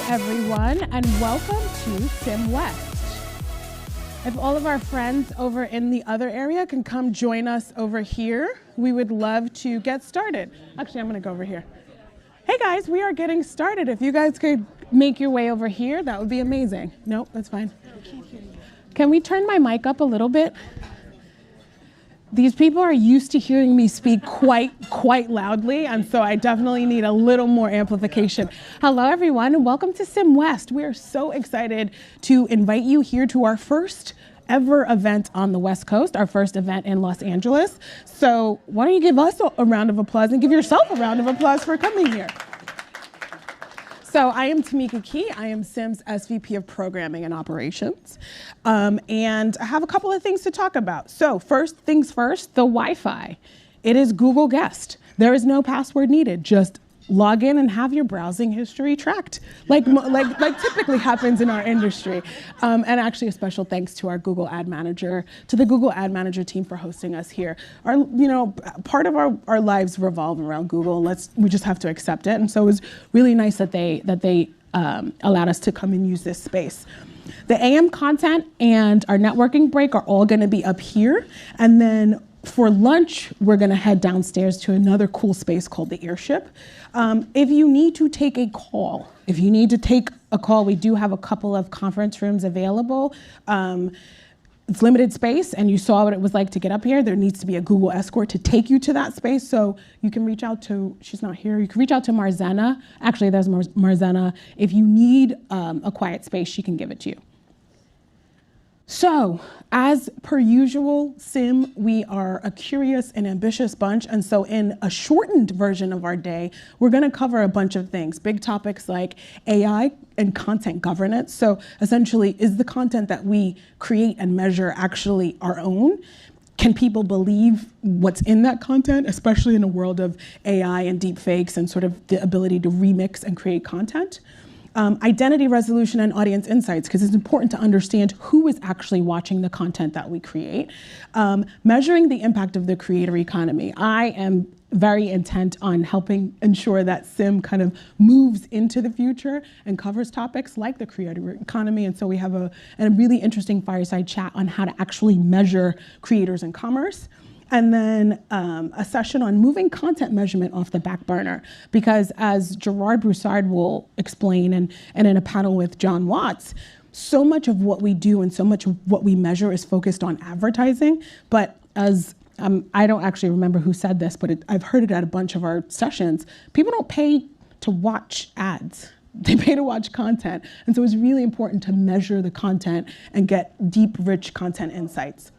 everyone, and welcome to CIMM West. If all of our friends over in the other area can come join us over here, we would love to get started. Actually, I'm going to go over here. Hey guys, we are getting started. If you guys could make your way over here, that would be amazing. Nope, that's fine. Can we turn my mic up a little bit? These people are used to hearing me speak quite loudly, and so I definitely need a little more amplification. Hello, everyone, and welcome to CIMM West. We are so excited to invite you here to our first ever event on the West Coast, our first event in Los Angeles. So why don't you give us a round of applause and give yourself a round of applause for coming here. So I am Tamika Key. I am CIMM's SVP of Programming and Operations. And I have a couple of things to talk about. So first things first, the Wi-Fi. It is Google Guest. There is no password needed. Just log in and have your browsing history tracked, like typically happens in our industry. And actually a special thanks to our Google Ad Manager, to the Google Ad Manager team for hosting us here. Part of our lives revolve around Google. We just have to accept it. And so it was really nice that they allowed us to come and use this space. The AM content and our networking break are all going to be up here. And then for lunch, we're going to head downstairs to another cool space called the Airship. If you need to take a call, we do have a couple of conference rooms available. It's limited space, and you saw what it was like to get up here. There needs to be a Google escort to take you to that space. So you can reach out to, she's not here, you can reach out to Marzena. Actually, there's Marzena. If you need a quiet space, she can give it to you. So, as per usual, CIMM, we are a curious and ambitious bunch, and so in a shortened version of our day, we're going to cover a bunch of things, big topics like AI and content governance. So essentially, is the content that we create and measure actually our own? Can people believe what's in that content, especially in a world of AI and deep fakes and sort of the ability to remix and create content? Identity resolution and audience insights, because it's important to understand who is actually watching the content that we create. Measuring the impact of the creator economy. I am very intent on helping ensure that CIMM kind of moves into the future and covers topics like the creator economy. And so we have a really interesting fireside chat on how to actually measure creators in commerce. And then a session on moving content measurement off the back burner. Because as Gerard Broussard will explain, and in a panel with John Watts, so much of what we do and so much of what we measure is focused on advertising. But as I don't actually remember who said this, but I've heard it at a bunch of our sessions, people don't pay to watch ads. They pay to watch content. And so it's really important to measure the content and get deep, rich content insights.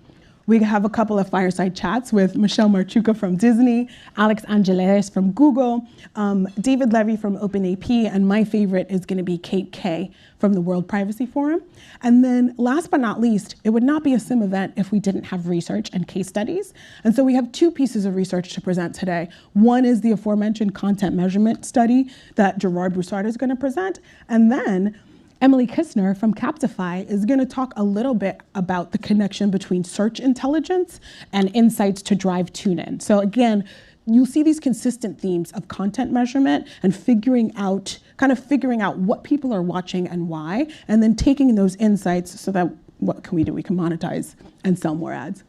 We have a couple of fireside chats with Michelle Marchuka from Disney, Alex Angeles from Google, David Levy from OpenAP, and my favorite is going to be Kate Kay from the World Privacy Forum. And then last but not least, it would not be a CIMM event if we didn't have research and case studies. And so we have two pieces of research to present today. One is the aforementioned content measurement study that Gerard Broussard is going to present. And then Emily Kistner from Captify is going to talk a little bit about the connection between search intelligence and insights to drive tune-in. So again, you'll see these consistent themes of content measurement and figuring out what people are watching and why, and then taking those insights so that what can we do? We can monetize and sell more ads.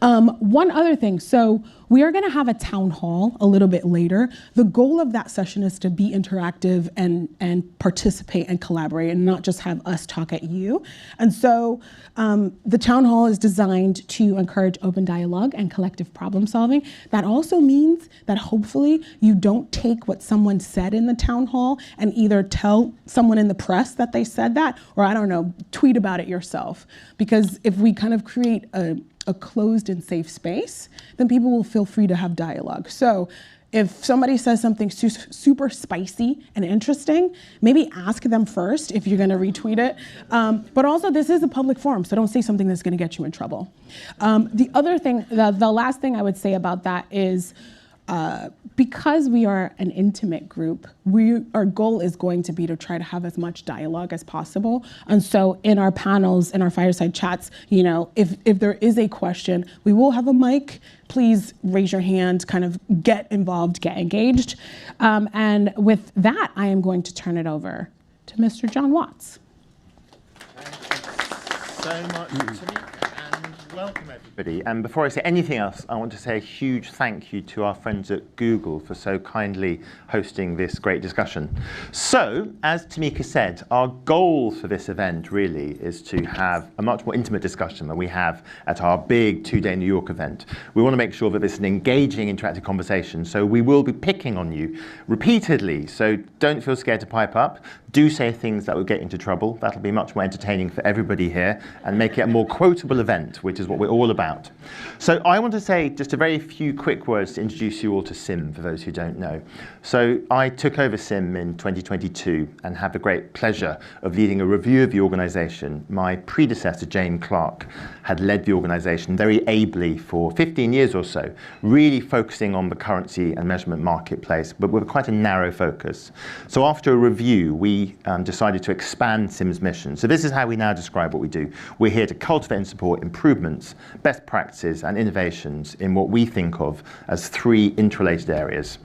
One other thing, so we are going to have a town hall a little bit later. The goal of that session is to be interactive and participate and collaborate and not just have us talk at you. And so the town hall is designed to encourage open dialogue and collective problem solving. That also means that hopefully you don't take what someone said in the town hall and either tell someone in the press that they said that, or I don't know, tweet about it yourself. Because if we kind of create a closed and safe space, then people will feel free to have dialogue. So if somebody says something super spicy and interesting, maybe ask them first if you're gonna retweet it. But also this is a public forum, so don't say something that's gonna get you in trouble. The other thing, the last thing I would say about that is because we are an intimate group, our goal is going to be to try to have as much dialogue as possible. And so in our panels, in our fireside chats, if there is a question, we will have a mic. Please raise your hand, kind of get involved, get engaged. And with that, I am going to turn it over to Mr. John Watts. Thank you so much, Tamika, and welcome everybody. And before I say anything else, I want to say a huge thank you to our friends at Google for so kindly hosting this great discussion. So, as Tamika said, our goal for this event really is to have a much more intimate discussion than we have at our big two-day New York event. We want to make sure that this is an engaging, interactive conversation, so we will be picking on you repeatedly, so don't feel scared to pipe up. Do say things that will get into trouble. That'll be much more entertaining for everybody here and make it a more quotable event, which is what we're all about. So I want to say just a very few quick words to introduce you all to CIMM, for those who don't know. So I took over CIMM in 2022 and had the great pleasure of leading a review of the organisation. My predecessor, Jane Clark, had led the organisation very ably for 15 years or so, really focusing on the currency and measurement marketplace, but with quite a narrow focus. So after a review, we decided to expand CIMM's mission. So this is how we now describe what we do. We're here to cultivate and support improvements, best practices and innovations in what we think of as three interrelated areas: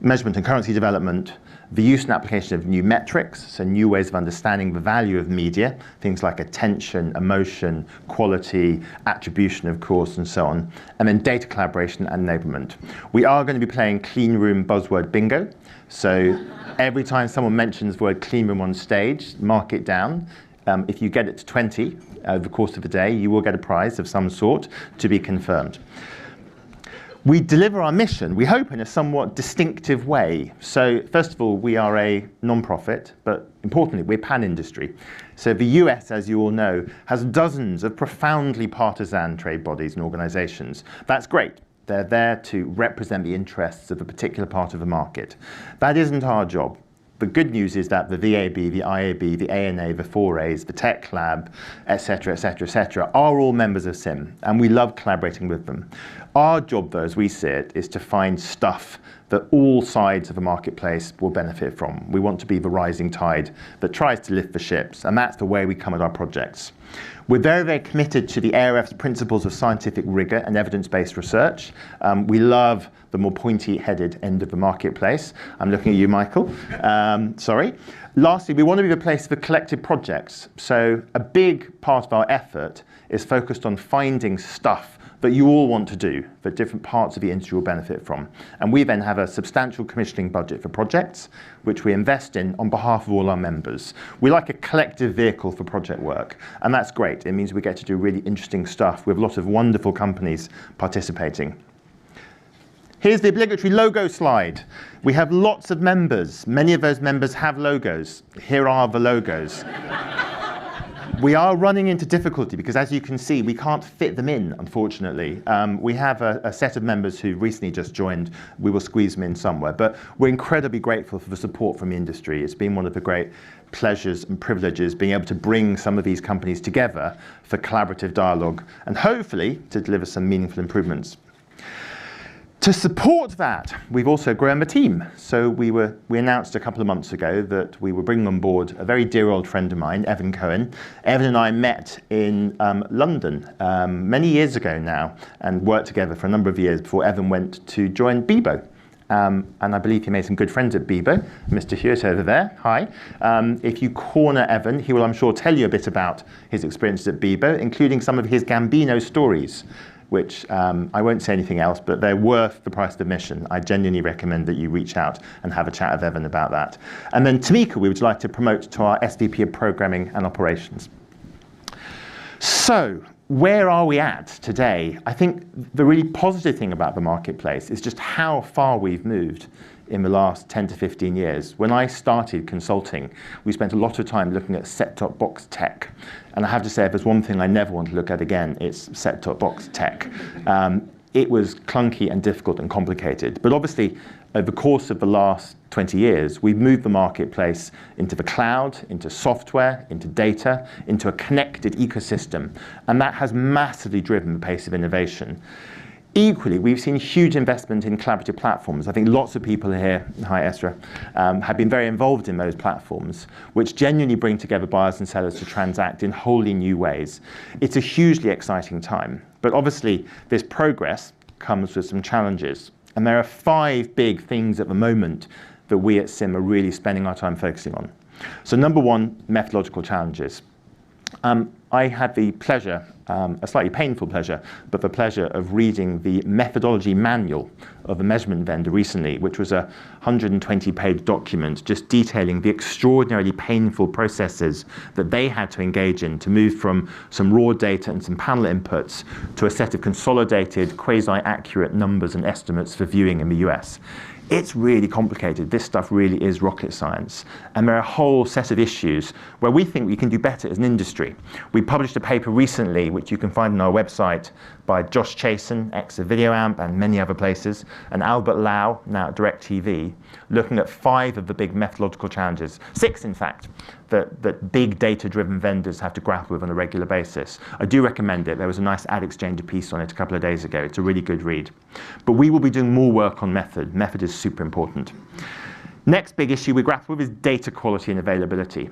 measurement and currency development, the use and application of new metrics, so new ways of understanding the value of media, things like attention, emotion, quality, attribution, of course, and so on, and then data collaboration and enablement. We are going to be playing clean room buzzword bingo, so every time someone mentions the word clean room on stage, mark it down. If you get it to 20 over the course of the day, you will get a prize of some sort to be confirmed. We deliver our mission, we hope, in a somewhat distinctive way. So first of all, we are a non-profit, but importantly, we're pan-industry. So the US, as you all know, has dozens of profoundly partisan trade bodies and organizations. That's great. They're there to represent the interests of a particular part of the market. That isn't our job. The good news is that the VAB, the IAB, the ANA, the 4As, the Tech Lab, etc., etc., etc., are all members of CIMM, and we love collaborating with them. Our job, though, as we see it, is to find stuff that all sides of the marketplace will benefit from. We want to be the rising tide that tries to lift the ships, and that's the way we come at our projects. We're very, very committed to the ARF's principles of scientific rigor and evidence-based research. We love the more pointy-headed end of the marketplace. I'm looking at you, Michael. Sorry. Lastly, we want to be the place for collective projects. So a big part of our effort is focused on finding stuff that you all want to do, that different parts of the industry will benefit from. And we then have a substantial commissioning budget for projects, which we invest in on behalf of all our members. We like a collective vehicle for project work, and that's great. It means we get to do really interesting stuff with a lot of wonderful companies participating. Here's the obligatory logo slide. We have lots of members. Many of those members have logos. Here are the logos. We are running into difficulty because, as you can see, we can't fit them in, unfortunately. We have a set of members who recently just joined. We will squeeze them in somewhere. But we're incredibly grateful for the support from the industry. It's been one of the great pleasures and privileges being able to bring some of these companies together for collaborative dialogue and hopefully to deliver some meaningful improvements. To support that, we've also grown the team. So we announced a couple of months ago that we were bringing on board a very dear old friend of mine, Evan Cohen. Evan and I met in London many years ago now and worked together for a number of years before Evan went to join Bebo. And I believe he made some good friends at Bebo. Mr. Hewitt over there, hi. If you corner Evan, he will, I'm sure, tell you a bit about his experiences at Bebo, including some of his Gambino stories, which I won't say anything else, but they're worth the price of admission. I genuinely recommend that you reach out and have a chat with Evan about that. And then Tamika, we would like to promote to our SVP of Programming and Operations. So, where are we at today? I think the really positive thing about the marketplace is just how far we've moved in the last 10 to 15 years. When I started consulting, we spent a lot of time looking at set-top box tech. And I have to say, if there's one thing I never want to look at again, it's set-top box tech. It was clunky and difficult and complicated. But obviously, over the course of the last 20 years, we've moved the marketplace into the cloud, into software, into data, into a connected ecosystem. And that has massively driven the pace of innovation. Equally, we've seen huge investment in collaborative platforms. I think lots of people here, hi Esra, have been very involved in those platforms, which genuinely bring together buyers and sellers to transact in wholly new ways. It's a hugely exciting time, but obviously this progress comes with some challenges. And there are 5 big things at the moment that we at CIMM are really spending our time focusing on. So number 1, methodological challenges. I had the pleasure, a slightly painful pleasure, but the pleasure of reading the methodology manual of a measurement vendor recently, which was a 120-page document just detailing the extraordinarily painful processes that they had to engage in to move from some raw data and some panel inputs to a set of consolidated, quasi-accurate numbers and estimates for viewing in the US. It's really complicated. This stuff really is rocket science. And there are a whole set of issues where we think we can do better as an industry. We published a paper recently, which you can find on our website, by Josh Chasen, ex-VideoAmp, and many other places, and Albert Lau, now at DirecTV, looking at 5 of the big methodological challenges, 6 in fact, that big data-driven vendors have to grapple with on a regular basis. I do recommend it. There was a nice Ad Exchanger piece on it a couple of days ago. It's a really good read. But we will be doing more work on method. Method is super important. Next big issue we grapple with is data quality and availability.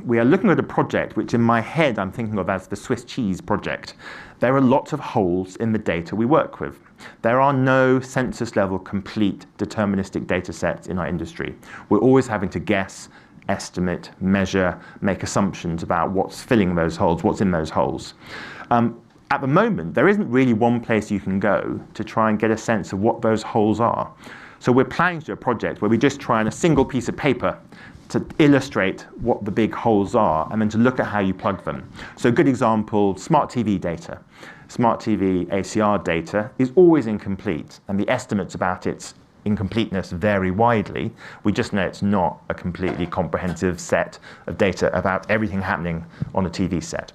We are looking at a project which in my head I'm thinking of as the Swiss cheese project. There are lots of holes in the data we work with. There are no census-level complete deterministic data sets in our industry. We're always having to guess, estimate, measure, make assumptions about what's filling those holes, what's in those holes. At the moment, there isn't really one place you can go to try and get a sense of what those holes are. So we're planning to do a project where we just try on a single piece of paper to illustrate what the big holes are and then to look at how you plug them. So a good example, smart TV data. Smart TV ACR data is always incomplete, and the estimates about its incompleteness vary widely. We just know it's not a completely comprehensive set of data about everything happening on a TV set.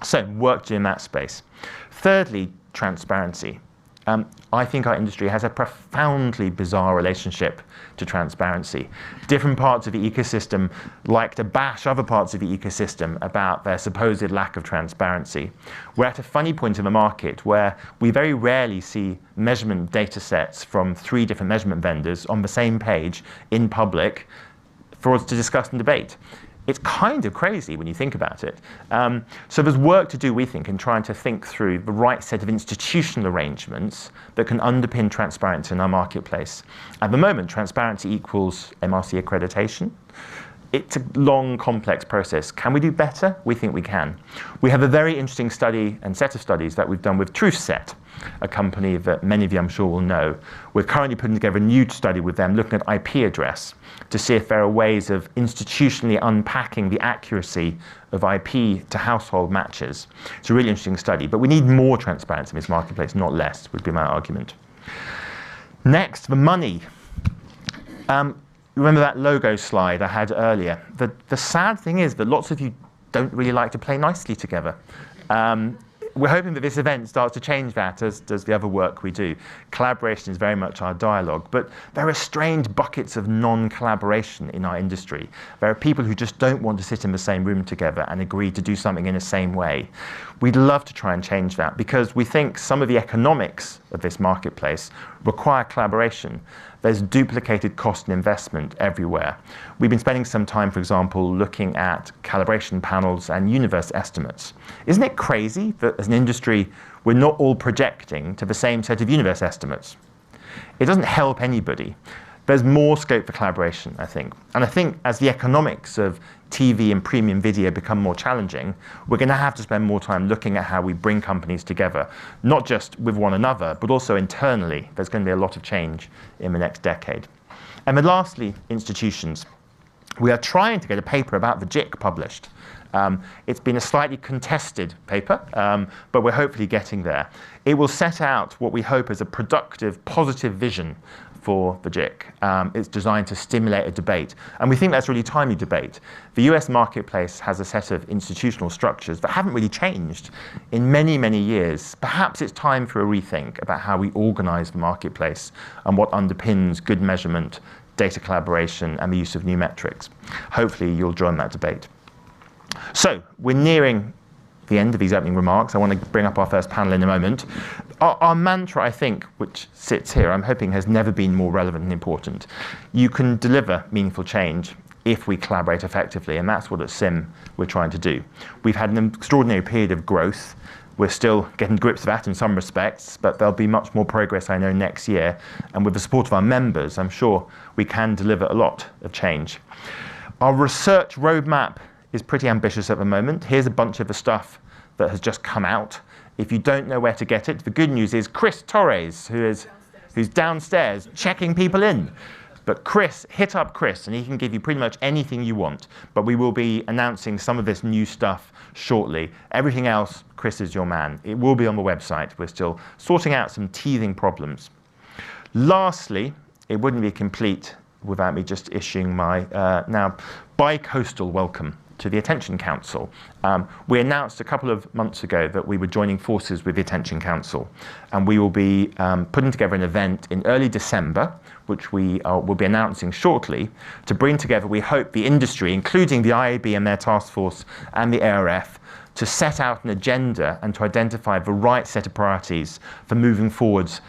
So work to do in that space. Thirdly, transparency. I think our industry has a profoundly bizarre relationship to transparency. Different parts of the ecosystem like to bash other parts of the ecosystem about their supposed lack of transparency. We're at a funny point in the market where we very rarely see measurement data sets from 3 different measurement vendors on the same page in public for us to discuss and debate. It's kind of crazy when you think about it. So there's work to do, we think, in trying to think through the right set of institutional arrangements that can underpin transparency in our marketplace. At the moment, transparency equals MRC accreditation. It's a long, complex process. Can we do better? We think we can. We have a very interesting study and set of studies that we've done with TruthSet, a company that many of you, I'm sure, will know. We're currently putting together a new study with them looking at IP address to see if there are ways of institutionally unpacking the accuracy of IP to household matches. It's a really interesting study, but we need more transparency in this marketplace, not less, would be my argument. Next, the money. Remember that logo slide I had earlier? The sad thing is that lots of you don't really like to play nicely together. We're hoping that this event starts to change that, as does the other work we do. Collaboration is very much our dialogue, but there are strange buckets of non-collaboration in our industry. There are people who just don't want to sit in the same room together and agree to do something in the same way. We'd love to try and change that because we think some of the economics of this marketplace require collaboration. There's duplicated cost and investment everywhere. We've been spending some time, for example, looking at calibration panels and universe estimates. Isn't it crazy that as an industry, we're not all projecting to the same set of universe estimates? It doesn't help anybody. There's more scope for collaboration, I think. And I think as the economics of TV and premium video become more challenging, we're going to have to spend more time looking at how we bring companies together, not just with one another, but also internally. There's going to be a lot of change in the next decade. And then lastly, institutions. We are trying to get a paper about the JIC published. It's been a slightly contested paper, but we're hopefully getting there. It will set out what we hope is a productive, positive vision for the JIC. It's designed to stimulate a debate. And we think that's a really timely debate. The US marketplace has a set of institutional structures that haven't really changed in many, many years. Perhaps it's time for a rethink about how we organize the marketplace and what underpins good measurement, data collaboration, and the use of new metrics. Hopefully you'll join that debate. So we're nearing the end of his opening remarks. I want to bring up our first panel in a moment. Our mantra, I think, which sits here, I'm hoping has never been more relevant and important. You can deliver meaningful change if we collaborate effectively, and that's what at CIMM we're trying to do. We've had an extraordinary period of growth. We're still getting to grips with that in some respects, but there'll be much more progress, I know, next year. And with the support of our members, I'm sure we can deliver a lot of change. Our research roadmap is pretty ambitious at the moment. Here's a bunch of the stuff that has just come out. If you don't know where to get it, the good news is Chris Torres, who's downstairs checking people in. But Chris, hit up Chris, and he can give you pretty much anything you want. But we will be announcing some of this new stuff shortly. Everything else, Chris is your man. It will be on the website. We're still sorting out some teething problems. Lastly, it wouldn't be complete without me just issuing my now bi-coastal welcome to the Attention Council. We announced a couple of months ago that we were joining forces with the Attention Council, and we will be putting together an event in early December, which we will be announcing shortly, to bring together, we hope, the industry, including the IAB and their task force and the ARF, to set out an agenda and to identify the right set of priorities for moving forwards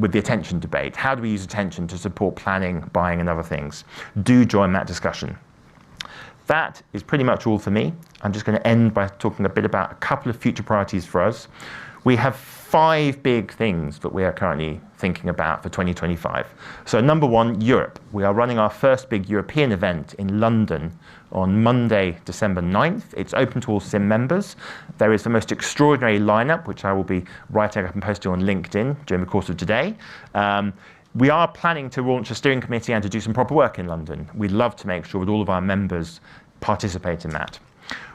with the attention debate. How do we use attention to support planning, buying, and other things? Do join that discussion. That is pretty much all for me. I'm just going to end by talking a bit about a couple of future priorities for us. We have 5 big things that we are currently thinking about for 2025. So number 1, Europe. We are running our first big European event in London on Monday, December 9th. It's open to all CIMM members. There is the most extraordinary lineup, which I will be writing up and posting on LinkedIn during the course of today. We are planning to launch a steering committee and to do some proper work in London. We'd love to make sure that all of our members participate in that.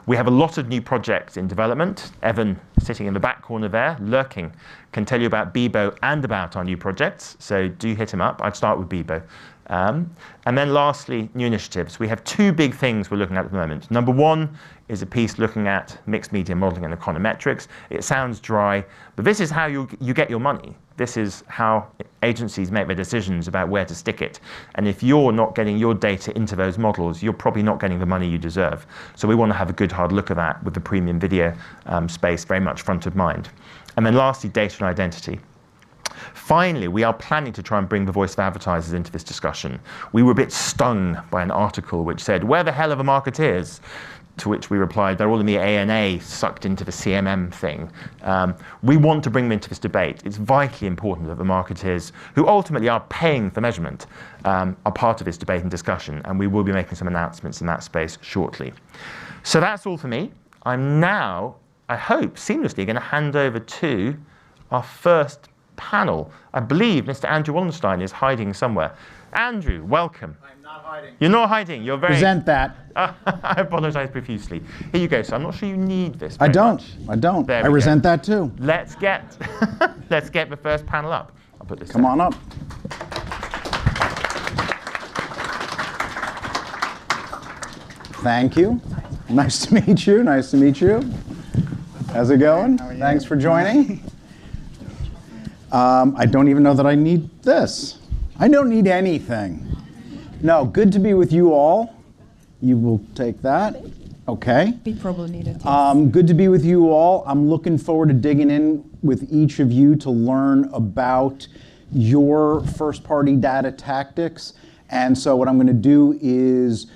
We have a lot of new projects in development. Evan, sitting in the back corner there, lurking, can tell you about Bebo and about our new projects, so do hit him up. I'd start with Bebo. And then lastly, new initiatives. We have 2 big things we're looking at the moment. Number 1 is a piece looking at mixed media modeling and econometrics. It sounds dry, but this is how you get your money. This is how agencies make their decisions about where to stick it. And if you're not getting your data into those models, you're probably not getting the money you deserve. So we want to have a good hard look at that with the premium video space very much front of mind. And then lastly, data and identity. Finally, we are planning to try and bring the voice of advertisers into this discussion. We were a bit stung by an article which said, "Where the hell are the marketeers?" To which we replied, they're all in the ANA, sucked into the CMM thing. We want to bring them into this debate. It's vitally important that the marketeers, who ultimately are paying for measurement, are part of this debate and discussion, and we will be making some announcements in that space shortly. So that's all for me. I'm now, I hope, seamlessly going to hand over to our first panel. I believe Mr. Andrew Wallenstein is hiding somewhere. Andrew, welcome. I'm not hiding. You're not hiding. You're very... Present that. I apologize profusely. Here you go. So I'm not sure you need this. I don't. Much. I don't. There I we resent go. that too. Let's get the first panel up. I'll put this Come down. on up. Thank you. Nice to meet you. Nice to meet you. How's it going? Thanks for joining. I don't even know that I need this. I don't need anything. No, good to be with you all. You will take that. Okay. We probably need it. Yes. Good to be with you all. I'm looking forward to digging in with each of you to learn about your first-party data tactics. And so what I'm going to do is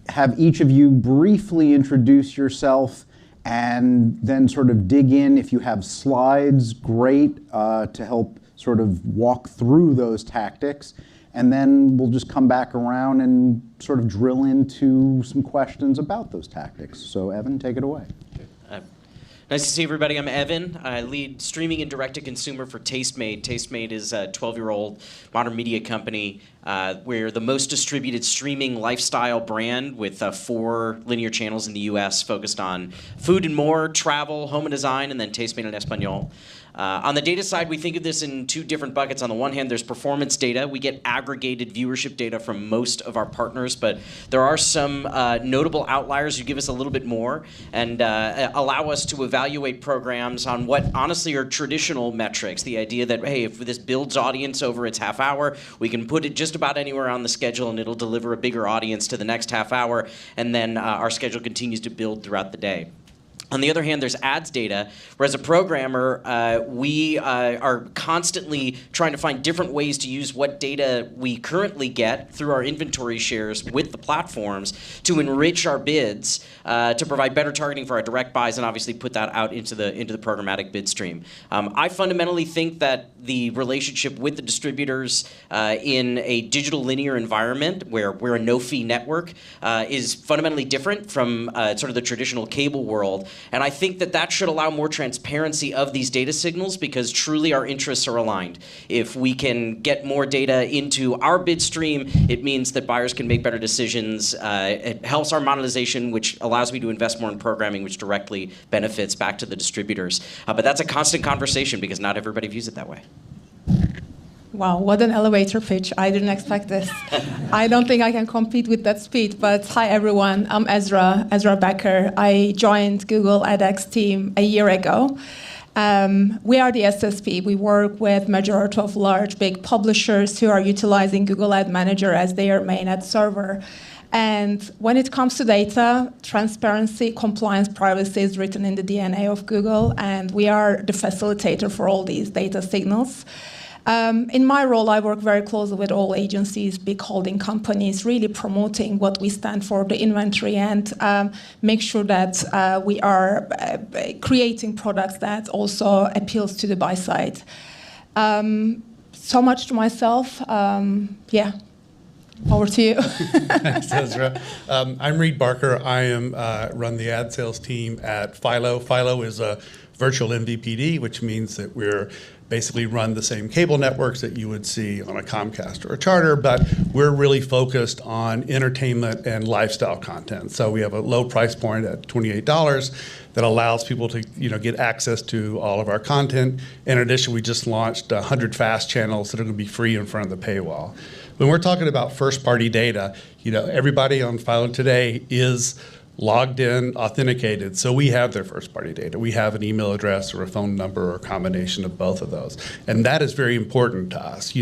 have each of you briefly introduce yourself and then sort of dig in. If you have slides, great, to help sort of walk through those tactics. And then we'll just come back around and sort of drill into some questions about those tactics. So Evan, take it away. Nice to see everybody. I'm Evan. I lead streaming and direct-to-consumer for Tastemade. Tastemade is a 12-year-old modern media company. We're the most distributed streaming lifestyle brand with 4 linear channels in the US focused on food and more, travel, home and design, and then Tastemade en Español. On the data side, we think of this in 2 different buckets. On the one hand, there's performance data. We get aggregated viewership data from most of our partners, but there are some notable outliers who give us a little bit more and allow us to evaluate programs on what honestly are traditional metrics. The idea that, hey, if this builds audience over its half hour, we can put it just about anywhere on the schedule and it'll deliver a bigger audience to the next half hour, and then our schedule continues to build throughout the day. On the other hand, there's ads data, where as a programmer, we are constantly trying to find different ways to use what data we currently get through our inventory shares with the platforms to enrich our bids, to provide better targeting for our direct buys, and obviously put that out into the programmatic bid stream. I fundamentally think that the relationship with the distributors in a digital linear environment, where we're a no-fee network, is fundamentally different from sort of the traditional cable world. And I think that that should allow more transparency of these data signals, because truly our interests are aligned. If we can get more data into our bid stream, it means that buyers can make better decisions. It helps our monetization, which allows me to invest more in programming, which directly benefits back to the distributors. But that's a constant conversation, because not everybody views it that way. Wow, what an elevator pitch. I didn't expect this. I don't think I can compete with that speed, but hi everyone, I'm Ezra Becker. I joined Google edX team a year ago. We are the SSP. We work with majority of large, big publishers who are utilizing Google Ad Manager as their main ad server. And when it comes to data, transparency, compliance, privacy is written in the DNA of Google, and we are the facilitator for all these data signals. In my role, I work very closely with all agencies, big holding companies, really promoting what we stand for, the inventory, and make sure that we are creating products that also appeals to the buy side. So much to myself. Yeah, over to you. Thanks, Ezra. I'm Reed Barker. I run the ad sales team at Philo. Philo is a virtual MVPD, which means that we're basically run the same cable networks that you would see on a Comcast or a Charter, but we're really focused on entertainment and lifestyle content. So we have a low price point at $28 that allows people to get access to all of our content. In addition, we just launched 100 fast channels that are going to be free in front of the paywall. When we're talking about first-party data, everybody on Philo today is logged in, authenticated, so we have their first-party data. We have an email address or a phone number or a combination of both of those. And that is very important to us.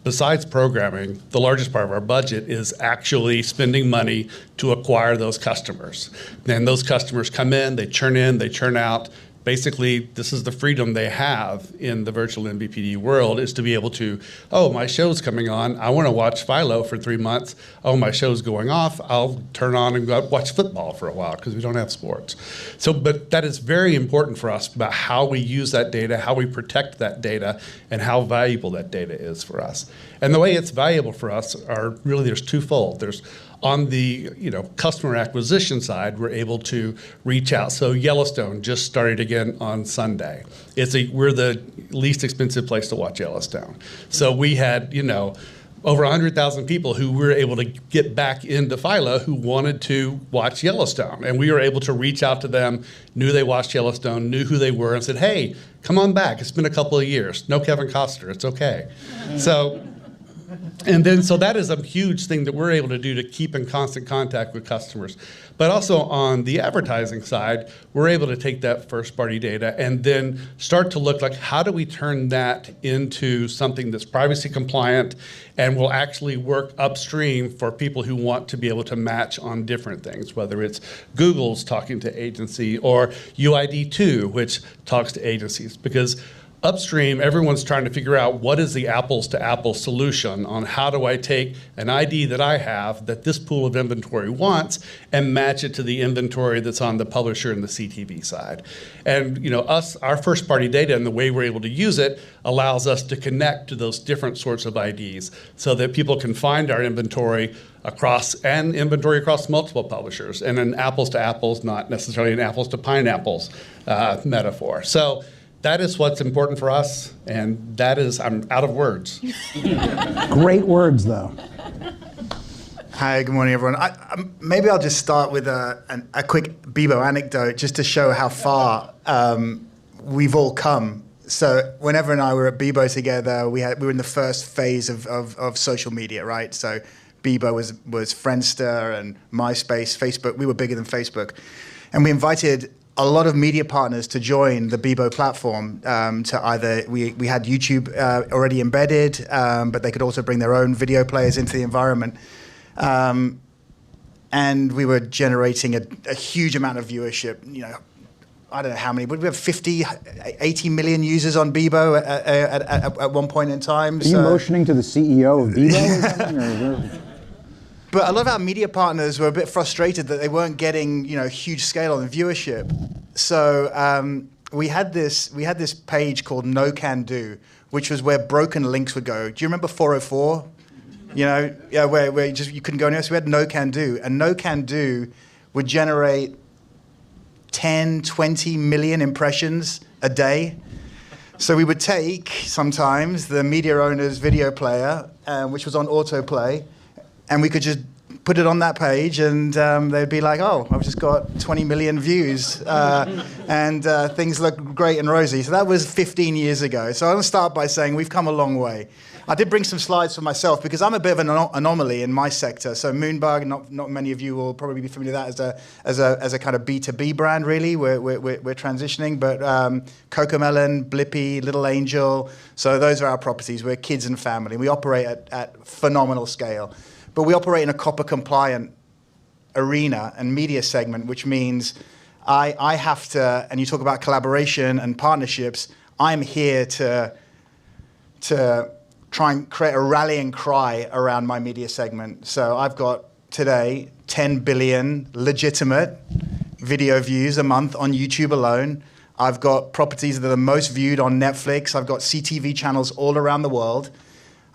Besides programming, the largest part of our budget is actually spending money to acquire those customers. Then those customers come in, they churn out. Basically, this is the freedom they have in the virtual MVPD world, is to be able to, oh, my show's coming on, I want to watch Philo for 3 months. Oh, my show's going off, I'll turn on and go watch football for a while because we don't have sports. But that is very important for us about how we use that data, how we protect that data, and how valuable that data is for us. And the way it's valuable for us there's twofold. There's on the customer acquisition side, we're able to reach out. So Yellowstone just started again on Sunday. We're the least expensive place to watch Yellowstone. So we had over 100,000 people who we were able to get back into Philo who wanted to watch Yellowstone, and we were able to reach out to them, knew they watched Yellowstone, knew who they were, and said, hey, come on back. It's been a couple of years. No Kevin Costner. It's okay. So that is a huge thing that we're able to do to keep in constant contact with customers. But also on the advertising side, we're able to take that first-party data and then start to look like, how do we turn that into something that's privacy compliant and will actually work upstream for people who want to be able to match on different things, whether it's Google's talking to agency or UID2, which talks to agencies. Because upstream, everyone's trying to figure out what is the apples to apples solution on how do I take an ID that I have that this pool of inventory wants and match it to the inventory that's on the publisher and the CTV side. And our first party data and the way we're able to use it allows us to connect to those different sorts of IDs so that people can find our inventory across multiple publishers, and an apples to apples, not necessarily an apples to pineapples metaphor. So that is what's important for us, and I'm out of words. Great words, though. Hi, good morning, everyone. Maybe I'll just start with a quick Bebo anecdote just to show how far we've all come. So when Evan and I were at Bebo together, we were in the first phase of social media, right? So Bebo was Friendster and MySpace, Facebook. We were bigger than Facebook. And we invited a lot of media partners to join the Bebo platform to either, we had YouTube already embedded, but they could also bring their own video players into the environment. and we were generating a huge amount of viewership. I don't know how many, but we have 50, 80 million users on Bebo at one point in time. Are you motioning to the CEO of Bebo or something? But a lot of our media partners were a bit frustrated that they weren't getting, huge scale on the viewership. So we had this page called No Can Do, which was where broken links would go. Do you remember 404? Where you couldn't go anywhere. So we had No Can Do, and No Can Do would generate 10, 20 million impressions a day. So we would take, sometimes, the media owner's video player, which was on autoplay, and we could just put it on that page, and they'd be like, oh, I've just got 20 million views, and things look great and rosy. So that was 15 years ago. So I want to start by saying we've come a long way. I did bring some slides for myself because I'm a bit of an anomaly in my sector. So Moonbug, not many of you will probably be familiar with that as a kind of B2B brand, really. We're transitioning, but Cocomelon, Blippi, Little Angel. So those are our properties. We're kids and family. We operate at phenomenal scale. But we operate in a COPPA-compliant arena and media segment, which means I have to, and you talk about collaboration and partnerships, I'm here to try and create a rallying cry around my media segment. So I've got today 10 billion legitimate video views a month on YouTube alone. I've got properties that are the most viewed on Netflix. I've got CTV channels all around the world.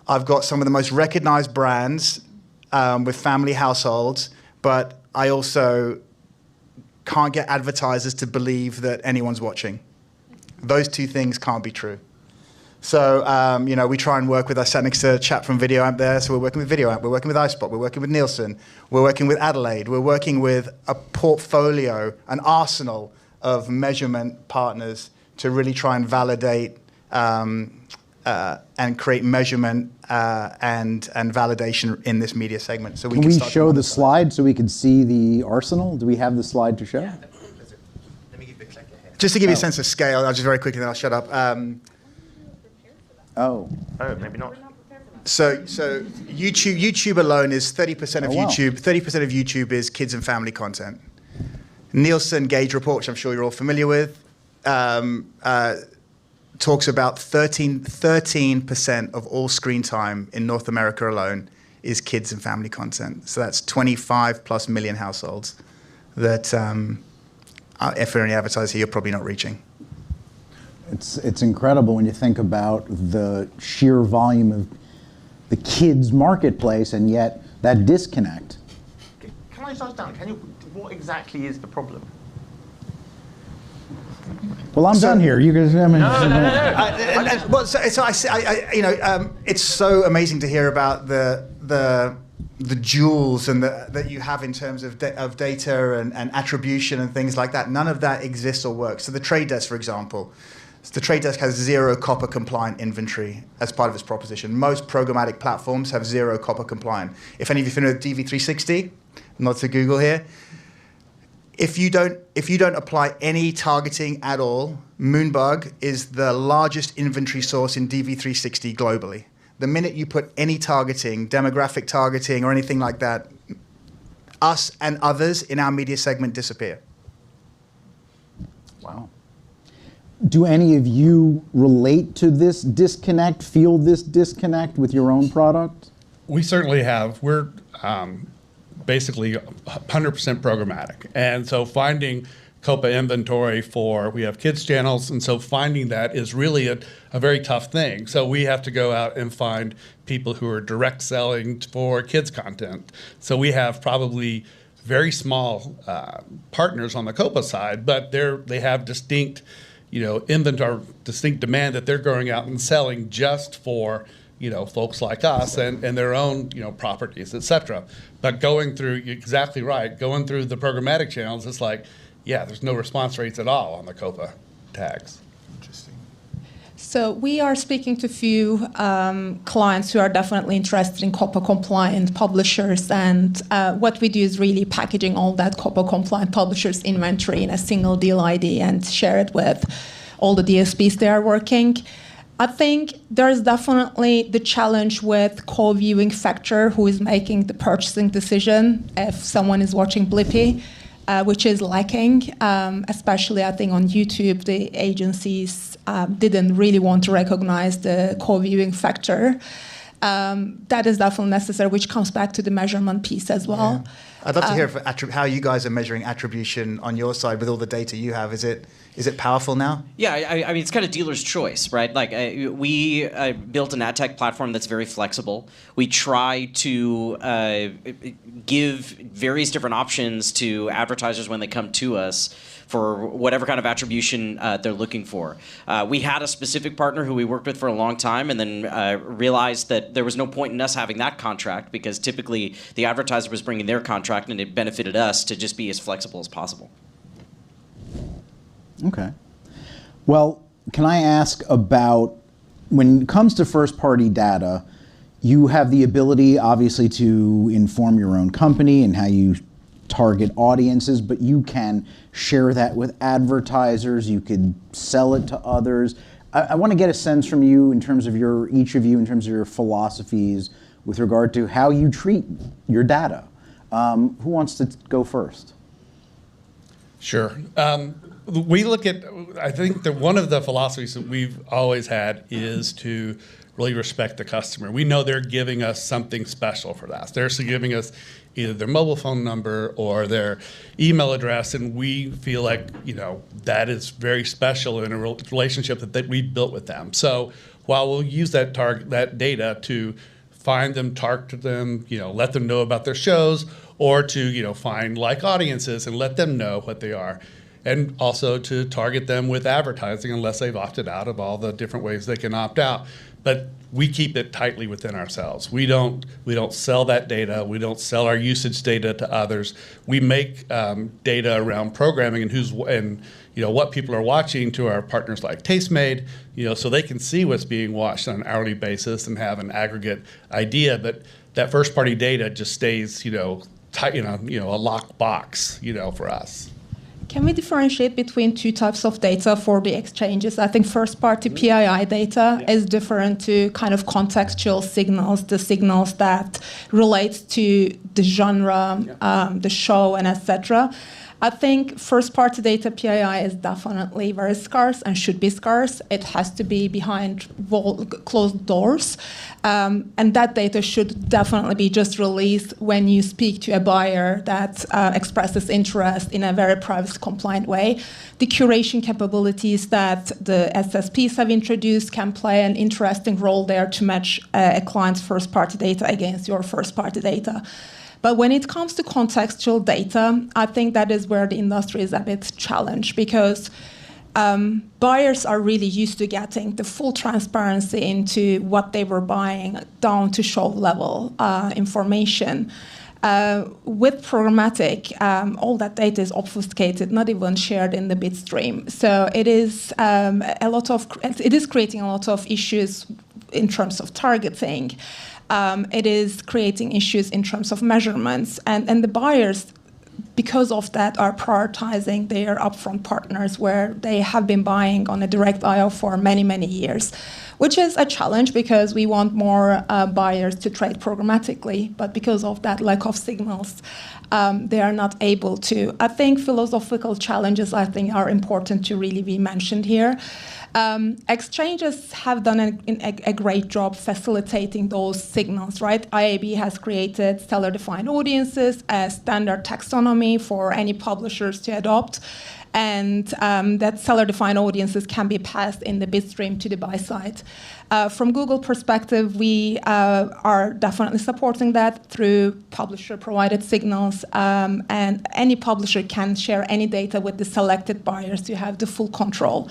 I've got some of the most recognized brands with family households, but I also can't get advertisers to believe that anyone's watching. Those two things can't be true. So, we try and work with, I sat next to a chap from Video Amp there, so we're working with Video Amp, we're working with iSpot, we're working with Nielsen, we're working with Adelaide, we're working with a portfolio, an arsenal of measurement partners to really try and validate and create measurement and validation in this media segment. So can we show the slide so we can see the arsenal? Do we have the slide to show? Yeah. Let me give you a clicker here. Just to give you a sense of scale, I'll just very quickly, then I'll shut up. Maybe not. So YouTube alone is 30% of YouTube. 30% of YouTube is kids and family content. Nielsen Gauge report, which I'm sure you're all familiar with, talks about 13% of all screen time in North America alone is kids and family content. So that's 25 plus million households that, if you're any advertiser, you're probably not reaching. It's incredible when you think about the sheer volume of the kids marketplace and yet that disconnect. Can I just ask Dan, what exactly is the problem? Well, I'm done here. You guys, it's so amazing to hear about the jewels and that you have in terms of data and attribution and things like that. None of that exists or works. So the Trade Desk, for example, the Trade Desk has zero COPPA compliant inventory as part of its proposition. Most programmatic platforms have zero COPPA compliant. If any of you are familiar with DV360, not to Google here. If you don't apply any targeting at all, Moonbug is the largest inventory source in DV360 globally. The minute you put any targeting, demographic targeting or anything like that, us and others in our media segment disappear. Wow. Do any of you relate to this disconnect, feel this disconnect with your own product? We certainly have. We're basically 100% programmatic. And so finding COPPA inventory we have kids channels, and so finding that is really a very tough thing. So we have to go out and find people who are direct selling for kids content. So we have probably very small partners on the COPPA side, but they have distinct inventory, distinct demand that they're going out and selling just for folks like us and their own, properties, et cetera. But going through, you're exactly right, going through the programmatic channels, it's like, there's no response rates at all on the COPPA tags. Interesting. So we are speaking to a few clients who are definitely interested in COPPA compliant publishers, and what we do is really packaging all that COPPA compliant publishers inventory in a single deal ID and share it with all the DSPs they are working. I think there's definitely the challenge with co-viewing factor, who is making the purchasing decision if someone is watching Blippi, which is lacking, especially I think on YouTube, the agencies didn't really want to recognize the co-viewing factor. That is definitely necessary, which comes back to the measurement piece as well. Yeah. I'd love to hear how you guys are measuring attribution on your side with all the data you have. Is it powerful now? Yeah, I mean, it's kind of dealer's choice, right? Like, we built an ad tech platform that's very flexible. We try to give various different options to advertisers when they come to us for whatever kind of attribution they're looking for. We had a specific partner who we worked with for a long time, and then realized that there was no point in us having that contract, because typically the advertiser was bringing their contract, and it benefited us to just be as flexible as possible. Okay. Well, can I ask about, when it comes to first-party data, you have the ability, obviously, to inform your own company and how you target audiences, but you can share that with advertisers, you could sell it to others. I want to get a sense from you in terms of each of you, in terms of your philosophies with regard to how you treat your data. Who wants to go first? Sure. We look at, I think that one of the philosophies that we've always had is to really respect the customer. We know they're giving us something special for that. They're giving us either their mobile phone number or their email address, and we feel like, that is very special in a relationship that we've built with them. So while we'll use that data to find them, target them, let them know about their shows, or to, find like audiences and let them know what they are. And also to target them with advertising unless they've opted out of all the different ways they can opt out. But we keep it tightly within ourselves. We don't sell that data. We don't sell our usage data to others. We make data around programming and what people are watching to our partners like Tastemade, so they can see what's being watched on an hourly basis and have an aggregate idea. But that first party data just stays, tight, a locked box, for us. Can we differentiate between two types of data for the exchanges? I think first-party PII data is different to kind of contextual signals, the signals that relate to the genre, the show, and etc. I think first-party data PII is definitely very scarce and should be scarce. It has to be behind closed doors. And that data should definitely be just released when you speak to a buyer that expresses interest in a very privacy-compliant way. The curation capabilities that the SSPs have introduced can play an interesting role there to match a client's first-party data against your first-party data. But when it comes to contextual data, I think that is where the industry is a bit challenged, because buyers are really used to getting the full transparency into what they were buying down to show level information. With programmatic, all that data is obfuscated, not even shared in the bid stream. So it is it is creating a lot of issues in terms of targeting. It is creating issues in terms of measurements, and the buyers, because of that, are prioritizing their upfront partners where they have been buying on a direct IO for many, many years, which is a challenge because we want more buyers to trade programmatically, but because of that lack of signals, they are not able to. I think philosophical challenges, are important to really be mentioned here. Exchanges have done a great job facilitating those signals, right? IAB has created seller-defined audiences, a standard taxonomy for any publishers to adopt, and that seller-defined audiences can be passed in the bid stream to the buy side. From Google perspective, we are definitely supporting that through publisher-provided signals, and any publisher can share any data with the selected buyers to have the full control.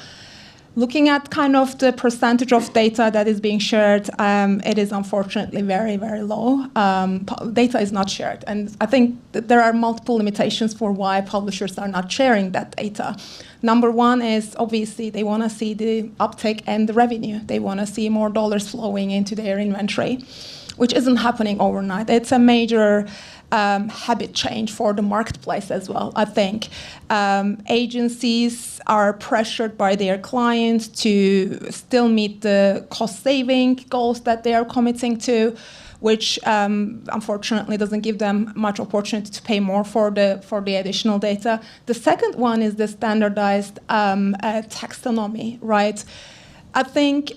Looking at kind of the percentage of data that is being shared, it is unfortunately very, very low. Data is not shared. And I think that there are multiple limitations for why publishers are not sharing that data. Number one is obviously they want to see the uptake and the revenue. They want to see more dollars flowing into their inventory. which isn't happening overnight. It's a major habit change for the marketplace as well, I think. Agencies are pressured by their clients to still meet the cost-saving goals that they are committing to, which unfortunately doesn't give them much opportunity to pay more for the additional data. The second one is the standardized taxonomy, right? I think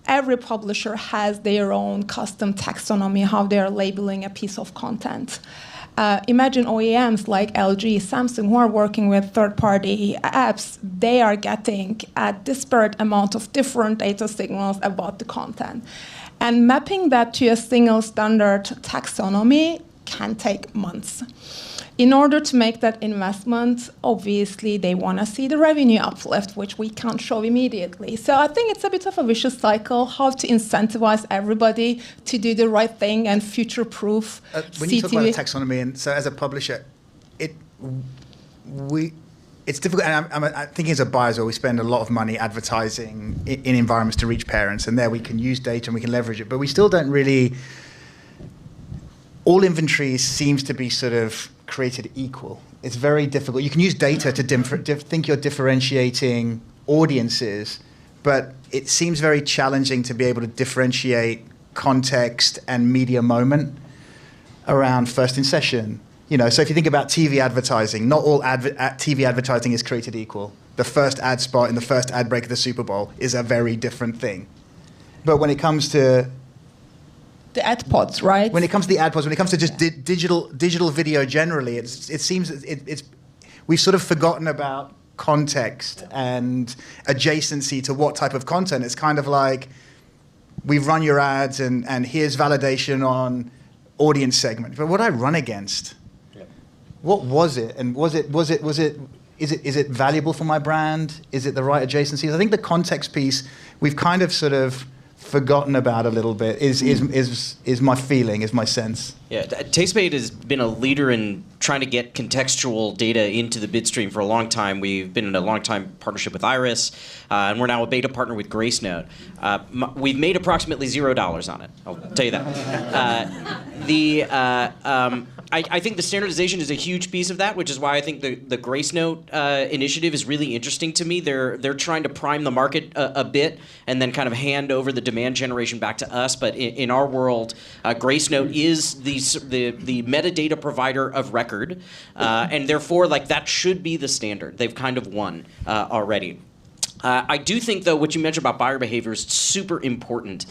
every publisher has their own custom taxonomy, how they're labeling a piece of content. Imagine OEMs like LG, Samsung, who are working with third-party apps, they are getting a disparate amount of different data signals about the content. And mapping that to a single standard taxonomy can take months. In order to make that investment, obviously they want to see the revenue uplift, which we can't show immediately. So I think it's a bit of a vicious cycle, how to incentivize everybody to do the right thing and future-proof when you talk about the taxonomy, and so as a publisher, it's difficult. And I'm thinking as a buyer as well, we spend a lot of money advertising in environments to reach parents, and there we can use data and we can leverage it, but we still don't really. All inventory seems to be sort of created equal. It's very difficult. You can use data to think you're differentiating audiences, but it seems very challenging to be able to differentiate context and media moment around first in session. You know, so if you think about TV advertising, not all TV advertising is created equal. The first ad spot in the first ad break of the Super Bowl is a very different thing. But when it comes to the ad pods, right? When it comes to the ad pods, when it comes to just digital video generally, it seems we've sort of forgotten about context and adjacency to what type of content. It's kind of like we've run your ads and here's validation on audience segment. But what I run against, what was it? And is it valuable for my brand? Is it the right adjacencies? I think the context piece we've kind of sort of forgotten about a little bit is my feeling, is my sense. Yeah, Tastemade has been a leader in trying to get contextual data into the bid stream for a long time. We've been in a long time partnership with Iris, and we're now a beta partner with Gracenote. We've made approximately $0 on it. I'll tell you that. I think the standardization is a huge piece of that, which is why I think the Gracenote initiative is really interesting to me. They're trying to prime the market a bit and then kind of hand over the demand generation back to us. But in our world, Gracenote is the metadata provider of record, and therefore, like, that should be the standard. They've kind of won already. I do think, though, what you mentioned about buyer behavior is super important.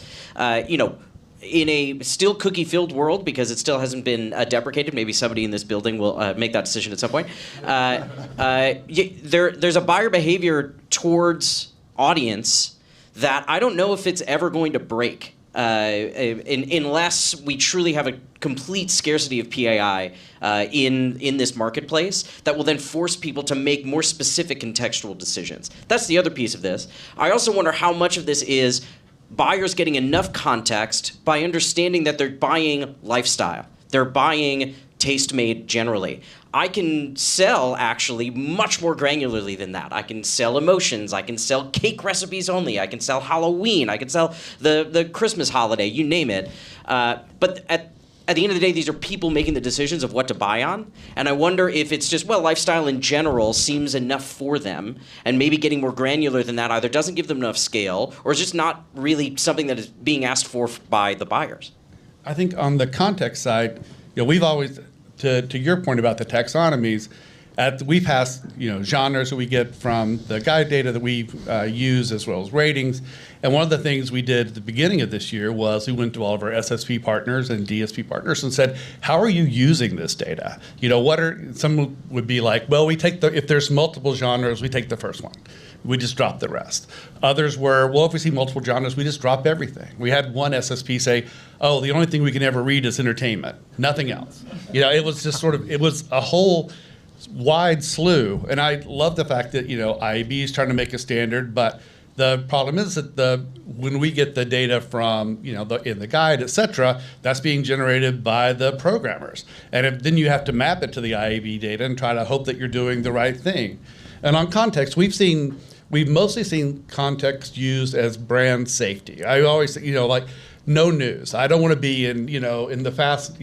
In a still cookie-filled world, because it still hasn't been deprecated, maybe somebody in this building will make that decision at some point, there's a buyer behavior towards audience that I don't know if it's ever going to break unless we truly have a complete scarcity of PAI in this marketplace that will then force people to make more specific contextual decisions. That's the other piece of this. I also wonder how much of this is buyers getting enough context by understanding that they're buying lifestyle. They're buying Tastemade generally. I can sell actually much more granularly than that. I can sell emotions. I can sell cake recipes only. I can sell Halloween. I can sell the Christmas holiday, you name it. But at the end of the day, these are people making the decisions of what to buy on. And I wonder if it's just, well, lifestyle in general seems enough for them, and maybe getting more granular than that either doesn't give them enough scale, or is just not really something that is being asked for by the buyers. I think on the context side, we've always, to your point about the taxonomies, we've passed genres that we get from the guide data that we use, as well as ratings. And one of the things we did at the beginning of this year was we went to all of our SSP partners and DSP partners and said, how are you using this data? Some would be like, well, if there's multiple genres, we take the first one. We just drop the rest. Others were, well, if we see multiple genres, we just drop everything. We had one SSP say, oh, the only thing we can ever read is entertainment, nothing else. It was just it was a whole wide slew. And I love the fact that, IAB is trying to make a standard, but the problem is that when we get the data from, in the guide, et cetera, that's being generated by the programmers. And then you have to map it to the IAB data and try to hope that you're doing the right thing. And on context, we've mostly seen context used as brand safety. I always, no news. I don't want to be in the fast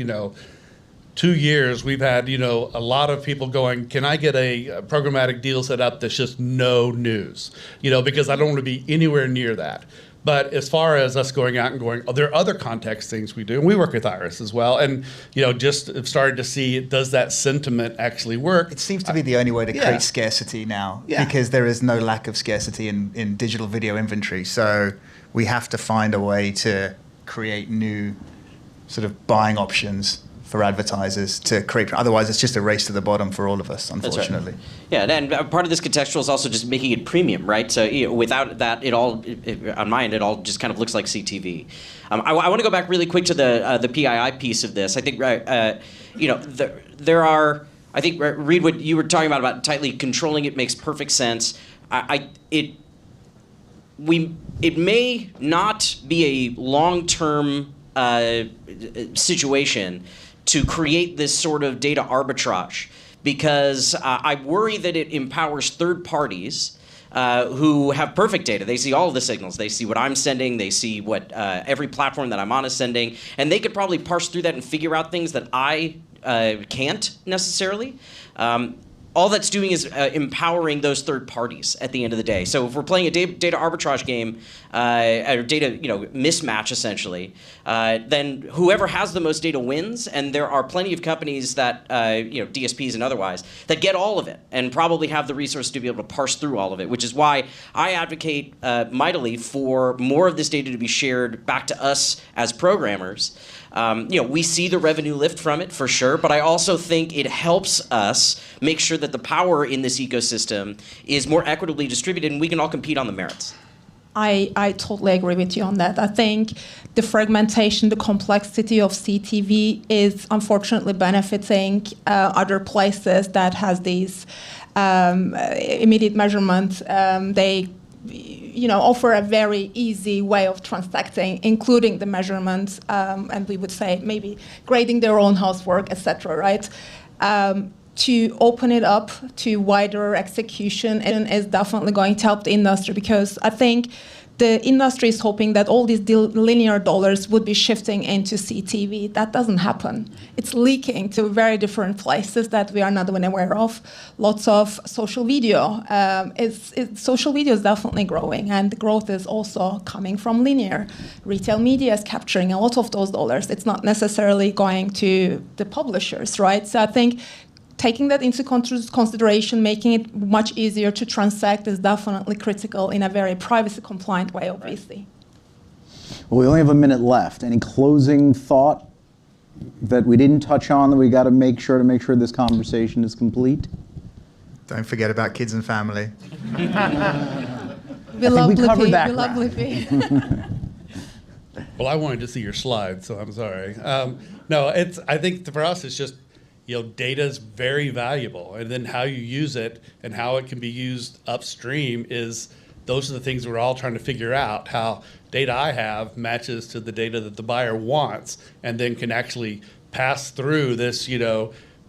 2 years, we've had, a lot of people going, can I get a programmatic deal set up that's just no news? Because I don't want to be anywhere near that. But as far as us going out and going, there are other context things we do, and we work with Iris as well, and just have started to see, does that sentiment actually work? It seems to be the only way to create scarcity now, because there is no lack of scarcity in digital video inventory. So we have to find a way to create new sort of buying options for advertisers to create. Otherwise, it's just a race to the bottom for all of us, unfortunately. Right. Yeah, and part of this contextual is also just making it premium, right? So without that, on my end, it all just kind of looks like CTV. I want to go back really quick to the PII piece of this. I think there are. I think Reed, what you were talking about tightly controlling it makes perfect sense. It may not be a long-term situation to create this sort of data arbitrage, because I worry that it empowers third parties who have perfect data. They see all of the signals. They see what I'm sending. They see what every platform that I'm on is sending. And they could probably parse through that and figure out things that I can't necessarily. All that's doing is empowering those third parties at the end of the day. So if we're playing a data arbitrage game, or data mismatch essentially, then whoever has the most data wins. And there are plenty of companies that DSPs and otherwise that get all of it and probably have the resources to be able to parse through all of it. Which is why I advocate mightily for more of this data to be shared back to us as programmers. We see the revenue lift from it for sure, but I also think it helps us make sure that the power in this ecosystem is more equitably distributed and we can all compete on the merits. I totally agree with you on that. I think the fragmentation, the complexity of CTV is unfortunately benefiting other places that has these immediate measurements. They offer a very easy way of transacting, including the measurements, and we would say maybe grading their own housework, etc. Right? To open it up to wider execution is definitely going to help the industry, because I think the industry is hoping that all these linear dollars would be shifting into CTV. That doesn't happen. It's leaking to very different places that we are not even aware of. Lots of social video. Social video is definitely growing, and the growth is also coming from linear. Retail media is capturing a lot of those dollars. It's not necessarily going to the publishers, right? So I think taking that into consideration, making it much easier to transact is definitely critical in a very privacy-compliant way, obviously. Well, we only have a minute left. Any closing thought that we didn't touch on that we got to make sure this conversation is complete? Don't forget about kids and family. We love Blippi. Well, I wanted to see your slide, so I'm sorry. I think for us, it's just, data is very valuable, and then how you use it and how it can be used upstream those are the things we're all trying to figure out, how data I have matches to the data that the buyer wants, and then can actually pass through this,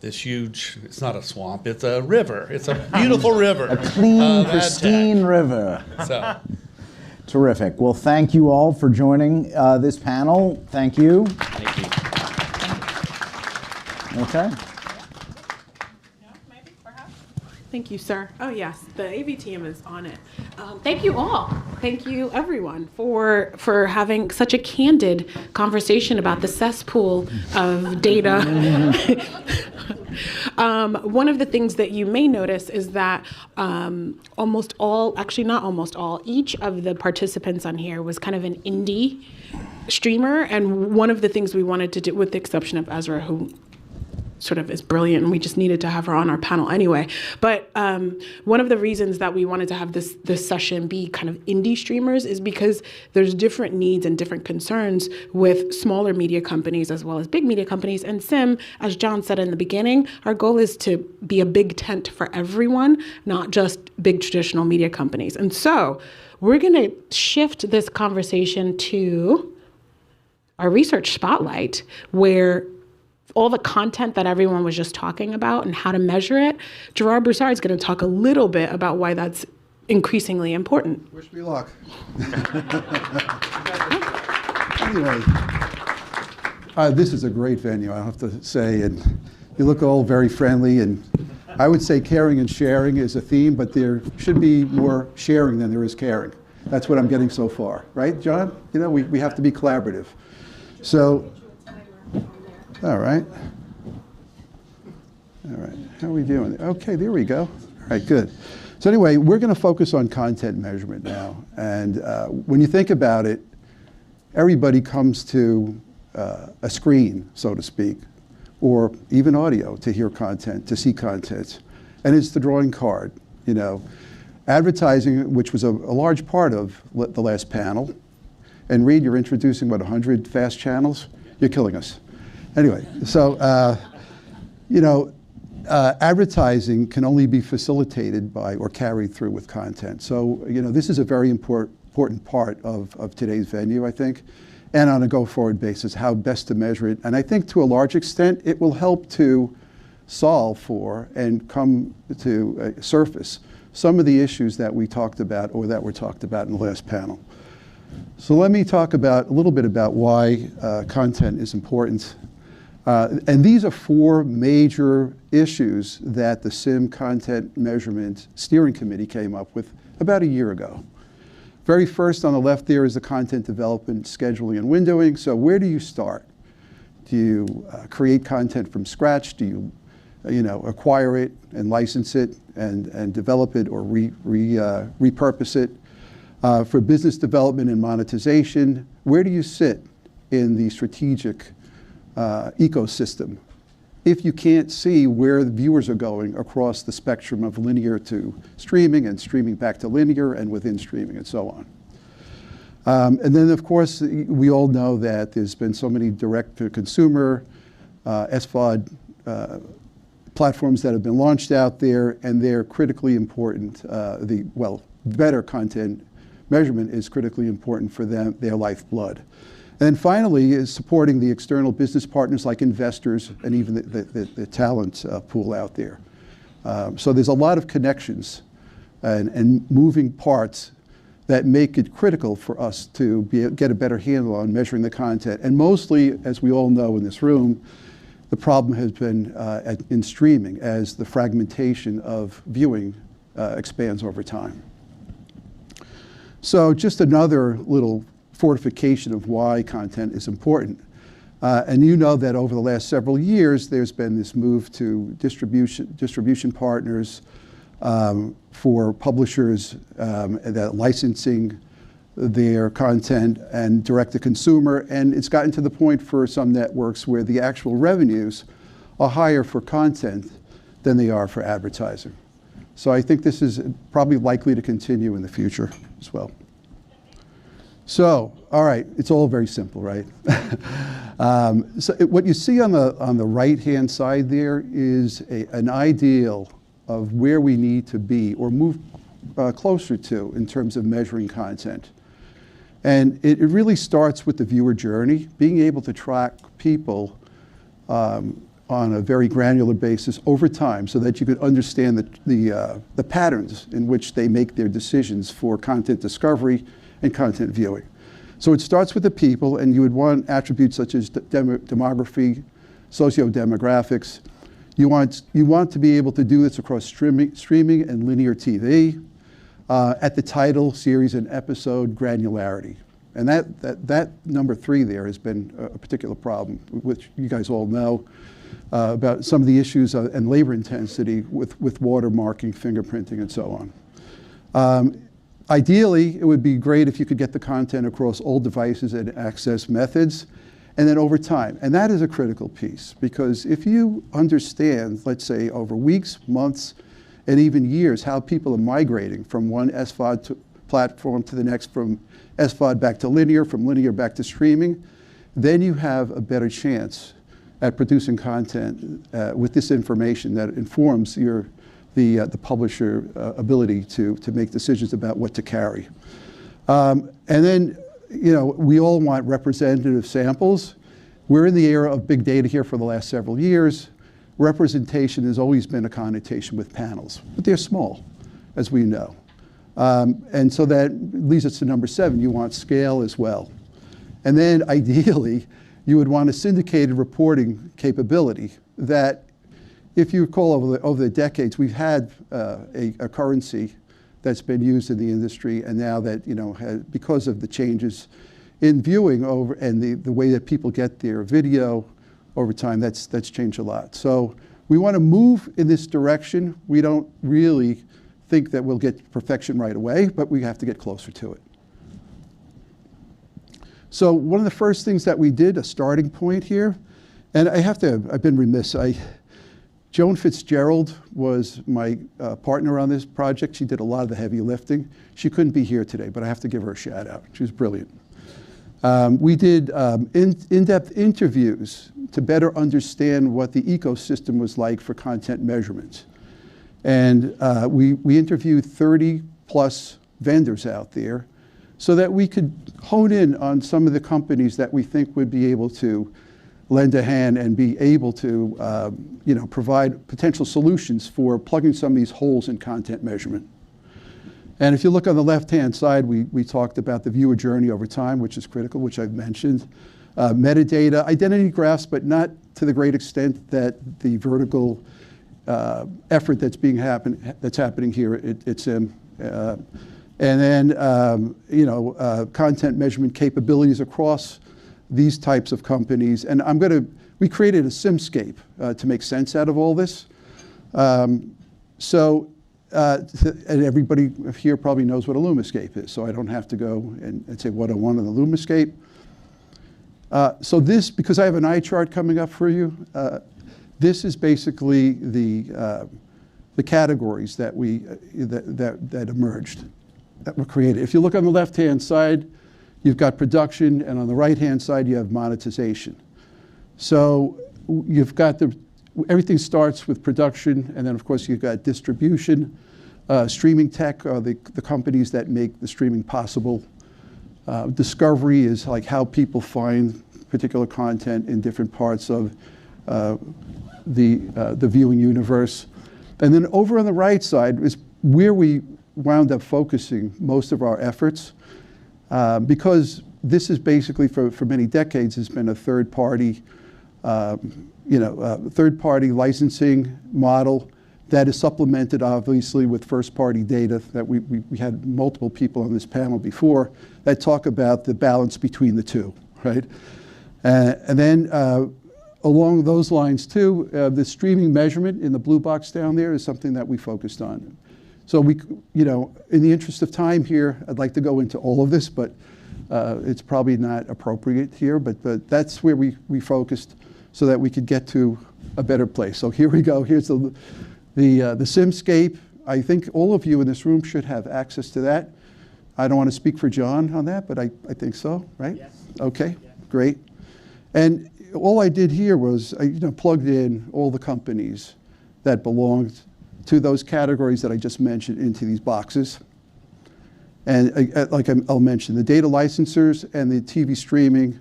this huge, it's not a swamp, it's a river. It's a beautiful river. A clean, pristine river. So. Terrific. Well, thank you all for joining this panel. Thank you. Thank you. Okay. Thank you, sir. Oh, yes, the AV team is on it. Thank you all. Thank you, everyone, for having such a candid conversation about the cesspool of data. One of the things that you may notice is that almost all, actually not almost all, each of the participants on here was kind of an indie streamer. And one of the things we wanted to do, with the exception of Ezra, who sort of is brilliant, and we just needed to have her on our panel anyway. But one of the reasons that we wanted to have this session be kind of indie streamers is because there's different needs and different concerns with smaller media companies as well as big media companies. And CIMM, as John said in the beginning, our goal is to be a big tent for everyone, not just big traditional media companies. And so we're going to shift this conversation to our research spotlight, where all the content that everyone was just talking about and how to measure it, Gerard Broussard is going to talk a little bit about why that's increasingly important. Wish me luck. anyway, this is a great venue, I have to say, and you look all very friendly, and I would say caring and sharing is a theme, but there should be more sharing than there is caring. That's what I'm getting so far, right, John? You know, we have to be collaborative. So, all right. All right, how are we doing? Okay, there we go. All right, good. So anyway, we're going to focus on content measurement now. And when you think about it, everybody comes to a screen, so to speak, or even audio to hear content, to see content. And it's the drawing card, you know. Advertising, which was a large part of the last panel. And Reed, you're introducing, what, 100 fast channels? You're killing us. Anyway, so, you know, advertising can only be facilitated by or carried through with content. So, you know, this is a very important part of today's venue, I think, and on a go-forward basis, how best to measure it. And I think to a large extent, it will help to solve for and come to surface some of the issues that we talked about or that were talked about in the last panel. So let me talk about a little bit about why content is important. And these are 4 major issues that the CIMM Content Measurement Steering Committee came up with about a year ago. Very first on the left there is the content development, scheduling, and windowing. So where do you start? Do you create content from scratch? Do you know, acquire it and license it and develop it or repurpose it? For business development and monetization, where do you sit in the strategic ecosystem if you can't see where the viewers are going across the spectrum of linear to streaming and streaming back to linear and within streaming and so on. And then, of course, we all know that there's been so many direct-to-consumer SVOD platforms that have been launched out there, and they're critically important. Better content measurement is critically important for them, their lifeblood. And then finally is supporting the external business partners like investors and even the talent pool out there. So there's a lot of connections and moving parts that make it critical for us to get a better handle on measuring the content. And mostly, as we all know in this room, the problem has been in streaming as the fragmentation of viewing expands over time. So just another little fortification of why content is important. And you know that over the last several years, there's been this move to distribution partners for publishers that licensing their content and direct to consumer. And it's gotten to the point for some networks where the actual revenues are higher for content than they are for advertising. So I think this is probably likely to continue in the future as well. So, all right, it's all very simple, right? What you see on the right-hand side there is an ideal of where we need to be or move closer to in terms of measuring content. And it really starts with the viewer journey, being able to track people on a very granular basis over time so that you could understand the patterns in which they make their decisions for content discovery and content viewing. So it starts with the people, and you would want attributes such as demography, socio-demographics. You want to be able to do this across streaming and linear TV, at the title, series, and episode granularity. And that number 3 there has been a particular problem, which you guys all know about some of the issues and labor intensity with watermarking, fingerprinting, and so on. Ideally, it would be great if you could get the content across all devices and access methods, and then over time. And that is a critical piece, because if you understand, let's say, over weeks, months, and even years, how people are migrating from one SVOD platform to the next, from SVOD back to linear, from linear back to streaming, then you have a better chance at producing content with this information that informs the publisher ability to make decisions about what to carry. And then, you know, we all want representative samples. We're in the era of big data here for the last several years. Representation has always been a connotation with panels, but they're small, as we know. And so that leads us to number 7. You want scale as well. And then ideally, you would want a syndicated reporting capability that, if you recall, over the decades, we've had a currency that's been used in the industry, and now that, because of the changes in viewing over and the way that people get their video over time, that's changed a lot. So we want to move in this direction. We don't really think that we'll get perfection right away, but we have to get closer to it. So one of the first things that we did, a starting point here, and I've been remiss. Joan Fitzgerald was my partner on this project. She did a lot of the heavy lifting. She couldn't be here today, but I have to give her a shout out. She was brilliant. We did in-depth interviews to better understand what the ecosystem was like for content measurement. And we interviewed 30 plus vendors out there so that we could hone in on some of the companies that we think would be able to lend a hand and be able to provide potential solutions for plugging some of these holes in content measurement. And if you look on the left-hand side, we talked about the viewer journey over time, which is critical, which I've mentioned. Metadata, identity graphs, but not to the great extent that the vertical effort that's happening here at CIMM. And then, content measurement capabilities across these types of companies. And we created a CIMMscape to make sense out of all this. And everybody here probably knows what a LumaScape is, so I don't have to go and say what I want on the LumaScape. So this, because I have an eye chart coming up for you, this is basically the categories that that emerged, that were created. If you look on the left-hand side, you've got production, and on the right-hand side, you have monetization. So you've got everything starts with production, and then of course you've got distribution. Streaming tech are the companies that make the streaming possible. Discovery is like how people find particular content in different parts of the viewing universe. And then over on the right side is where we wound up focusing most of our efforts, because this is basically for many decades has been a third-party licensing model that is supplemented obviously with first-party data that we had multiple people on this panel before that talk about the balance between the two, right? And then along those lines too, the streaming measurement in the blue box down there is something that we focused on. So in the interest of time here, I'd like to go into all of this, but it's probably not appropriate here, but that's where we focused so that we could get to a better place. So here we go. Here's the CIMMscape. I think all of you in this room should have access to that. I don't want to speak for John on that, but I think so, right? Yes. Okay, yes. Great. And all I did here was I plugged in all the companies that belonged to those categories that I just mentioned into these boxes. And I'll mention, the data licensors and the TV streaming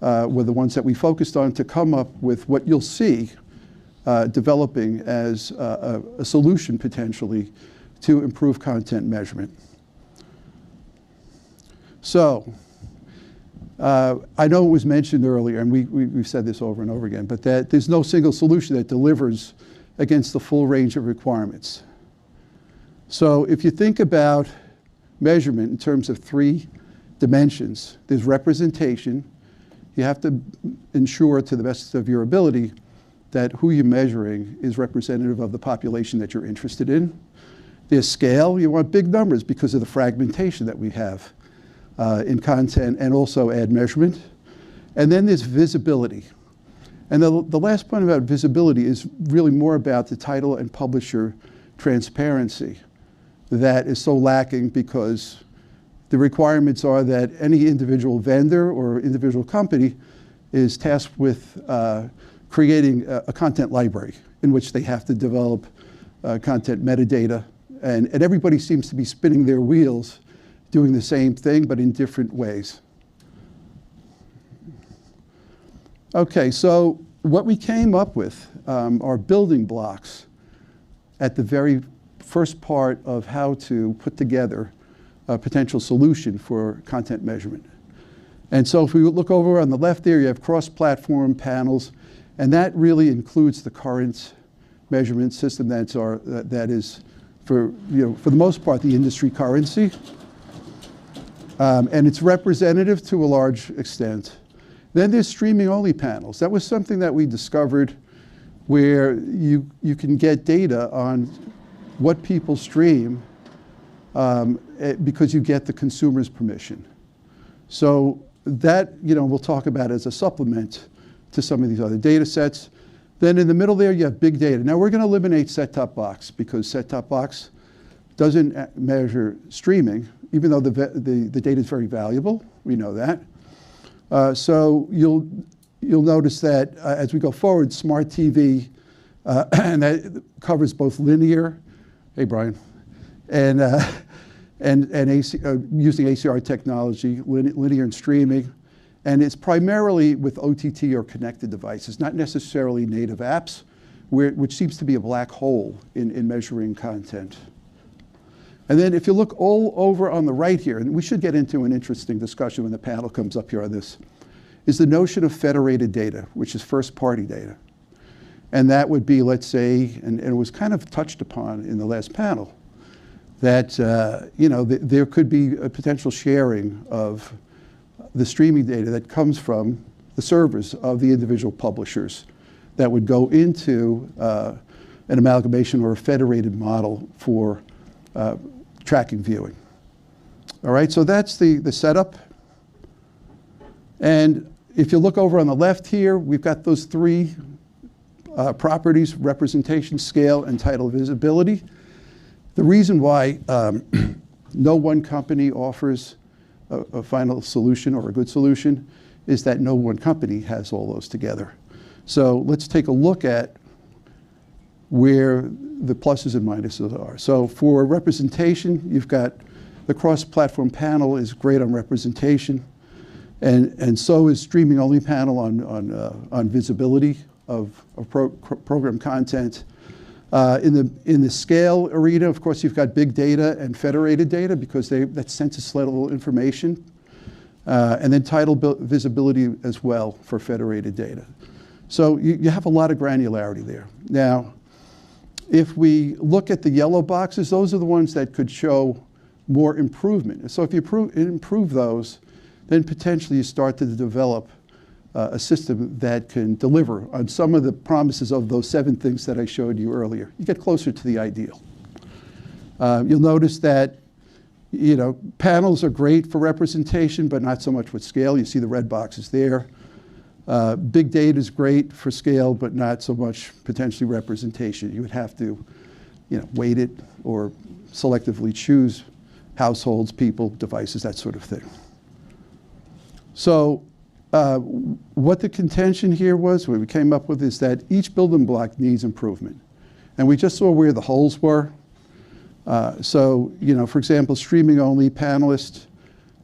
were the ones that we focused on to come up with what you'll see developing as a solution potentially to improve content measurement. So I know it was mentioned earlier, and we've said this over and over again, but that there's no single solution that delivers against the full range of requirements. So if you think about measurement in terms of 3 dimensions, there's representation. You have to ensure to the best of your ability that who you're measuring is representative of the population that you're interested in. There's scale. You want big numbers because of the fragmentation that we have in content and also ad measurement. And then there's visibility. And the last point about visibility is really more about the title and publisher transparency that is so lacking because the requirements are that any individual vendor or individual company is tasked with creating a content library in which they have to develop content metadata. And everybody seems to be spinning their wheels doing the same thing, but in different ways. Okay, so what we came up with are building blocks at the very first part of how to put together a potential solution for content measurement. And so if we look over on the left there, you have cross-platform panels, and that really includes the current measurement system that is, for the most part, the industry currency. And it's representative to a large extent. Then there's streaming-only panels. That was something that we discovered where you can get data on what people stream because you get the consumer's permission. So that, we'll talk about as a supplement to some of these other data sets. Then in the middle there, you have big data. Now we're going to eliminate set-top box because set-top box doesn't measure streaming, even though the data is very valuable. We know that. So you'll notice that as we go forward, smart TV, and that covers both linear, hey Brian, and using ACR technology, linear and streaming, and it's primarily with OTT or connected devices, not necessarily native apps, which seems to be a black hole in measuring content. And then if you look all over on the right here, and we should get into an interesting discussion when the panel comes up here on this, is the notion of federated data, which is first-party data. And that would be, let's say, and it was kind of touched upon in the last panel, that there could be a potential sharing of the streaming data that comes from the servers of the individual publishers that would go into an amalgamation or a federated model for tracking viewing. All right, so that's the setup. And if you look over on the left here, we've got those three properties: representation, scale, and title visibility. The reason why no one company offers a final solution or a good solution is that no one company has all those together. So let's take a look at where the pluses and minuses are. So for representation, you've got the cross-platform panel is great on representation, and so is streaming-only panel on visibility of program content. In the scale arena, of course, you've got big data and federated data because that's census-level information. And then title visibility as well for federated data. So you have a lot of granularity there. Now, if we look at the yellow boxes, those are the ones that could show more improvement. So if you improve those, then potentially you start to develop a system that can deliver on some of the promises of those 7 things that I showed you earlier. You get closer to the ideal. You'll notice that panels are great for representation, but not so much with scale. You see the red boxes there. Big data is great for scale, but not so much potentially representation. You would have to weight it or selectively choose households, people, devices, that sort of thing. So what the contention here was, what we came up with, is that each building block needs improvement. And we just saw where the holes were. So, for example, streaming-only panelists,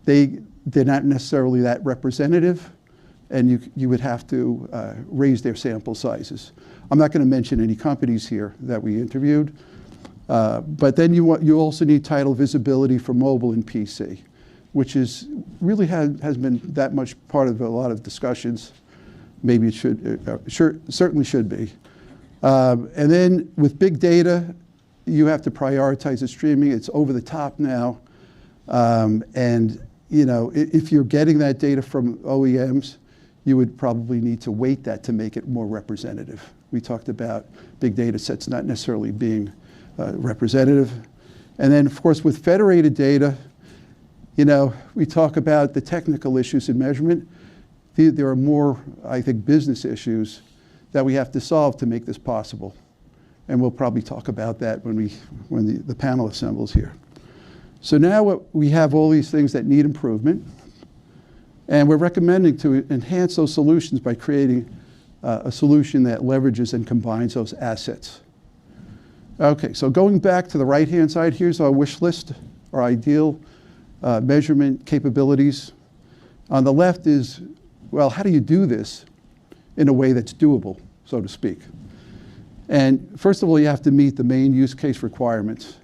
they're not necessarily that representative, and you would have to raise their sample sizes. I'm not going to mention any companies here that we interviewed, but then you also need title visibility for mobile and PC, which is really has been that much part of a lot of discussions. Maybe it certainly should be. And then with big data, you have to prioritize the streaming. It's over the top now. And if you're getting that data from OEMs, you would probably need to weight that to make it more representative. We talked about big data sets not necessarily being representative. And then, of course, with federated data, we talk about the technical issues in measurement. There are more, I think, business issues that we have to solve to make this possible. And we'll probably talk about that when the panel assembles here. So now we have all these things that need improvement. And we're recommending to enhance those solutions by creating a solution that leverages and combines those assets. Okay, so going back to the right-hand side, here's our wish list, our ideal measurement capabilities. On the left is, well, how do you do this in a way that's doable, so to speak? And first of all, you have to meet the main use case requirements.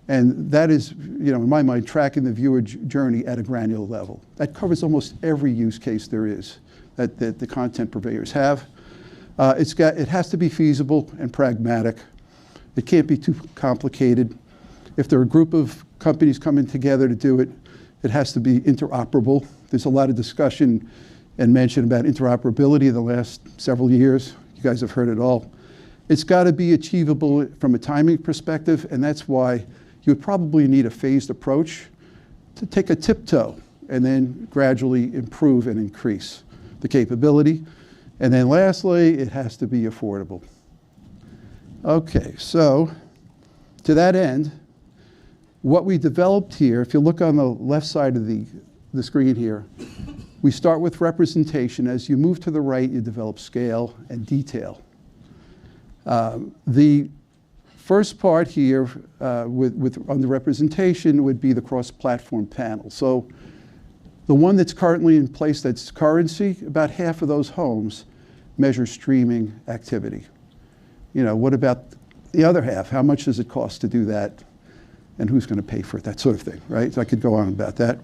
And that is, in my mind, tracking the viewer journey at a granular level. That covers almost every use case there is that the content purveyors have. It has to be feasible and pragmatic. It can't be too complicated. If there are a group of companies coming together to do it, it has to be interoperable. There's a lot of discussion and mention about interoperability in the last several years. You guys have heard it all. It's got to be achievable from a timing perspective, and that's why you would probably need a phased approach to take a tiptoe and then gradually improve and increase the capability. And then lastly, it has to be affordable. Okay, so to that end, what we developed here, if you look on the left side of the screen here, we start with representation. As you move to the right, you develop scale and detail. The first part here on the representation would be the cross-platform panel. So the one that's currently in place that's currency, about half of those homes measure streaming activity. What about the other half? How much does it cost to do that? And who's going to pay for it? That sort of thing, right? So I could go on about that.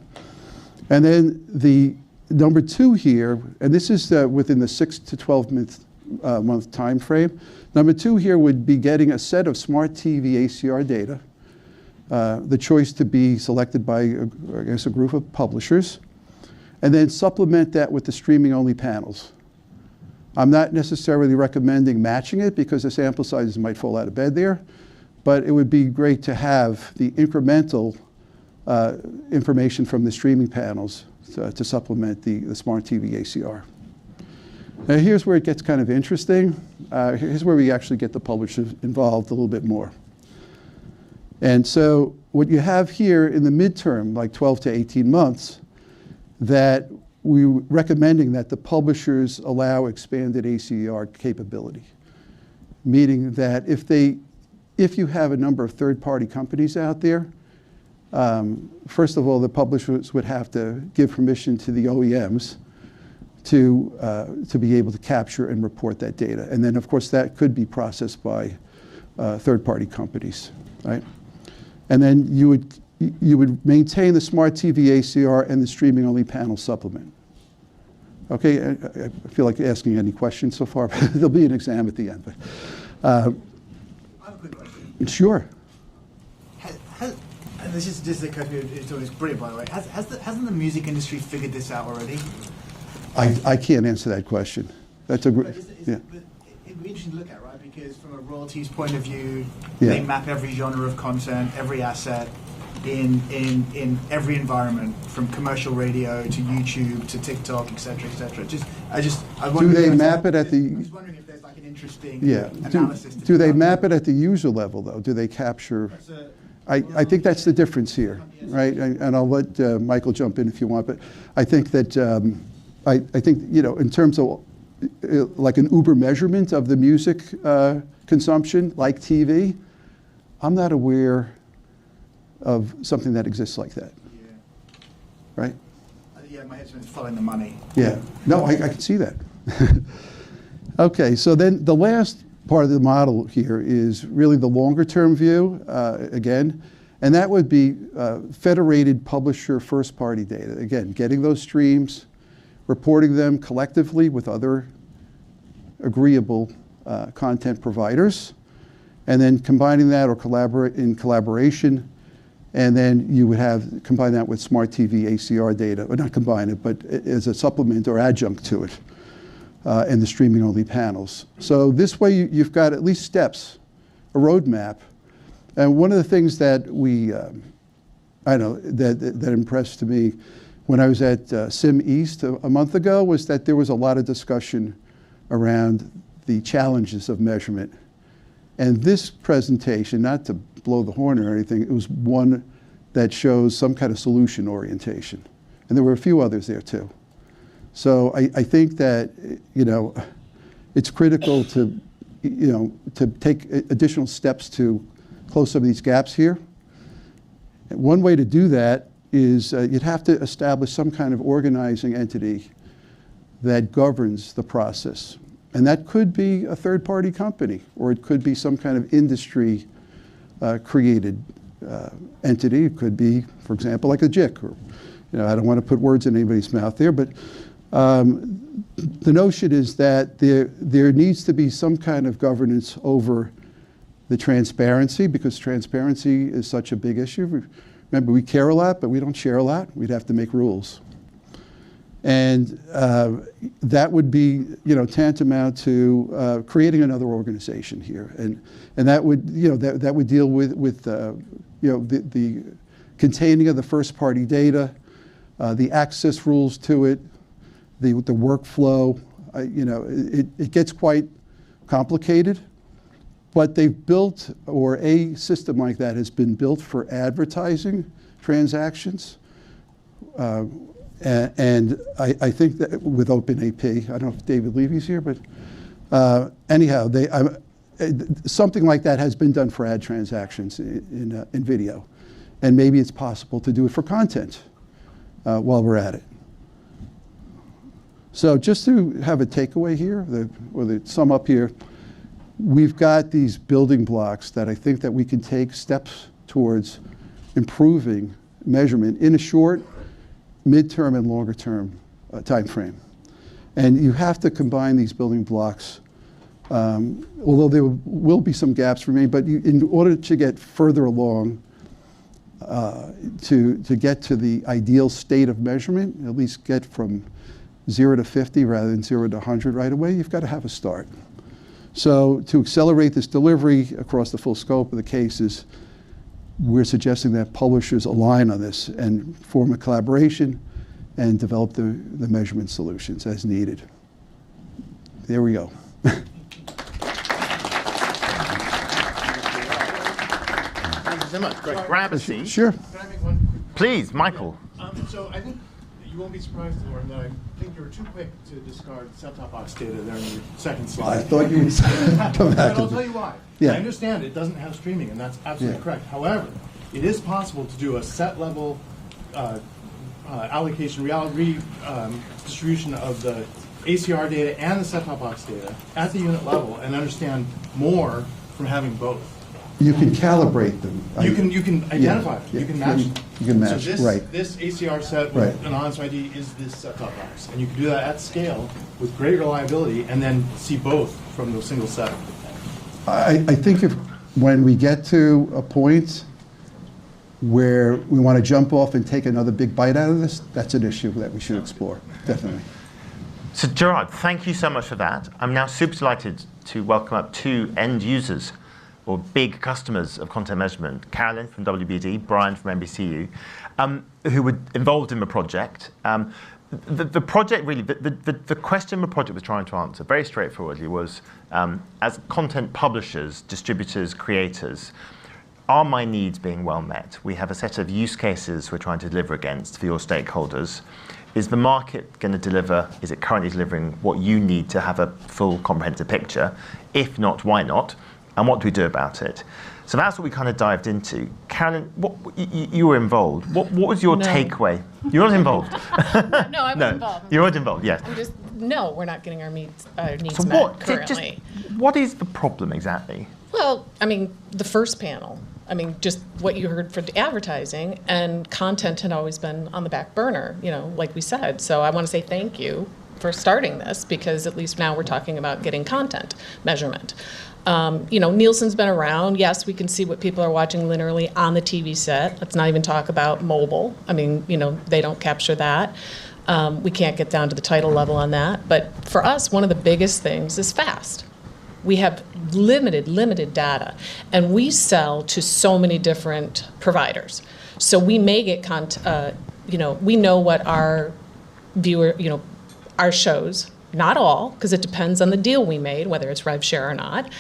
And then the number 2 here, and this is within the 6 to 12 month time frame. Number 2 here would be getting a set of smart TV ACR data, the choice to be selected by, I guess, a group of publishers, and then supplement that with the streaming-only panels. I'm not necessarily recommending matching it because the sample sizes might fall out of bed there, but it would be great to have the incremental information from the streaming panels to supplement the smart TV ACR. Now here's where it gets kind of interesting. Here's where we actually get the publishers involved a little bit more. And so what you have here in the midterm, like 12 to 18 months, that we're recommending that the publishers allow expanded ACR capability, meaning that if you have a number of third-party companies out there, first of all, the publishers would have to give permission to the OEMs to be able to capture and report that data. And then, of course, that could be processed by third-party companies, right? And then you would maintain the smart TV ACR and the streaming-only panel supplement. Okay, I feel like asking any questions so far, but there'll be an exam at the end. But, I have a quick question. Sure. And this is just because it's always brilliant, by the way. Hasn't the music industry figured this out already? I can't answer that question. That's a great. Yeah. It'd be interesting to look at, right? Because from a royalties point of view, Yeah. they map every genre of content, every asset in every environment, from commercial radio to YouTube to TikTok, et cetera, et cetera. Do they map it at the? I was wondering if there's like an interesting Yeah. analysis. Do they map it at the user level though? Do they capture? I think that's the difference here, right? And I'll let Michael jump in if you want, but I think that I think in terms of like an Uber measurement of the music consumption, like TV, I'm not aware of something that exists like that. Yeah. Right? Yeah, my head's been following the money. Yeah. No, I can see that. Okay, so then the last part of the model here is really the longer term view, again, and that would be federated publisher first party data. Again, getting those streams, reporting them collectively with other agreeable content providers, and then combining that or collaboration, and then you would combine that with smart TV ACR data, or not combine it, but as a supplement or adjunct to it, and the streaming only panels. So this way you've got at least steps, a roadmap. And one of the things that that impressed me when I was at CIMM East a month ago was that there was a lot of discussion around the challenges of measurement. And this presentation, not to blow the horn or anything, it was one that shows some kind of solution orientation. And there were a few others there too. So I think that, it's critical to, to take additional steps to close some of these gaps here. And one way to do that is you'd have to establish some kind of organizing entity that governs the process. And that could be a third-party company, or it could be some kind of industry created entity. And then entity. It could be, for example, like a JIC. Or, I don't want to put words in anybody's mouth there, but the notion is that there needs to be some kind of governance over the transparency, because transparency is such a big issue. Remember, we care a lot, but we don't share a lot. We'd have to make rules. And that would be, tantamount to creating another organization here, and that would, that would deal with the containing of the first-party data, the access rules to it, the workflow. It gets quite complicated, but they've built, or a system like that has been built for advertising transactions. And I think that with OpenAP, I don't know if David Levy's here, but anyhow, something like that has been done for ad transactions in video. And maybe it's possible to do it for content while we're at it. So just to have a takeaway here, or the sum up here, we've got these building blocks that I think that we can take steps towards improving measurement in a short, midterm, and longer term time frame. And you have to combine these building blocks, although there will be some gaps remain, but in order to get further along, to get to the ideal state of measurement, at least get from 0 to 50 rather than 0 to 100 right away, you've got to have a start. So to accelerate this delivery across the full scope of the cases, we're suggesting that publishers align on this and form a collaboration and develop the measurement solutions as needed. There we go. Thank you so much. Great. Grab a seat. Sure. Can I make one quick? Please, Michael. So I think you won't be surprised to learn that I think you were too quick to discard set-top box data there in your second slide. I thought you would come back. But I'll tell you why. Yeah. I understand it doesn't have streaming, and that's absolutely correct. However, it is possible to do a set-level allocation, distribution of the ACR data and the set-top box data at the unit level, and understand more from having both. You can calibrate them. You can identify them. You can match them. You can match, so right. This ACR set with an honest ID is this set-top box. And you can do that at scale with great reliability and then see both from the single set. I think when we get to a point where we want to jump off and take another big bite out of this, that's an issue that we should explore, definitely. So Gerard, thank you so much for that. I'm now super delighted to welcome up two end users or big customers of content measurement, Carolyn from WBD, Brian from NBCU, who were involved in the project. The project really, the question the project was trying to answer, very straightforwardly, was as content publishers, distributors, creators, are my needs being well met? We have a set of use cases we're trying to deliver against for your stakeholders. Is the market going to deliver, is it currently delivering what you need to have a full comprehensive picture? If not, why not? And what do we do about it? So that's what we kind of dived into. Carolyn, you were involved. What was your takeaway? You're not involved. No, I'm not involved. You're not involved, yes. No, we're not getting our needs met currently. What is the problem exactly? Well, I mean, the first panel, just what you heard for the advertising, and content had always been on the back burner, like we said. So I want to say thank you for starting this, because at least now we're talking about getting content measurement. Nielsen's been around. Yes, we can see what people are watching linearly on the TV set. Let's not even talk about mobile. They don't capture that. We can't get down to the title level on that. But for us, one of the biggest things is fast. We have limited data, and we sell to so many different providers. So we may get we know what our viewer, our shows, not all, because it depends on the deal we made, whether it's rev share or not,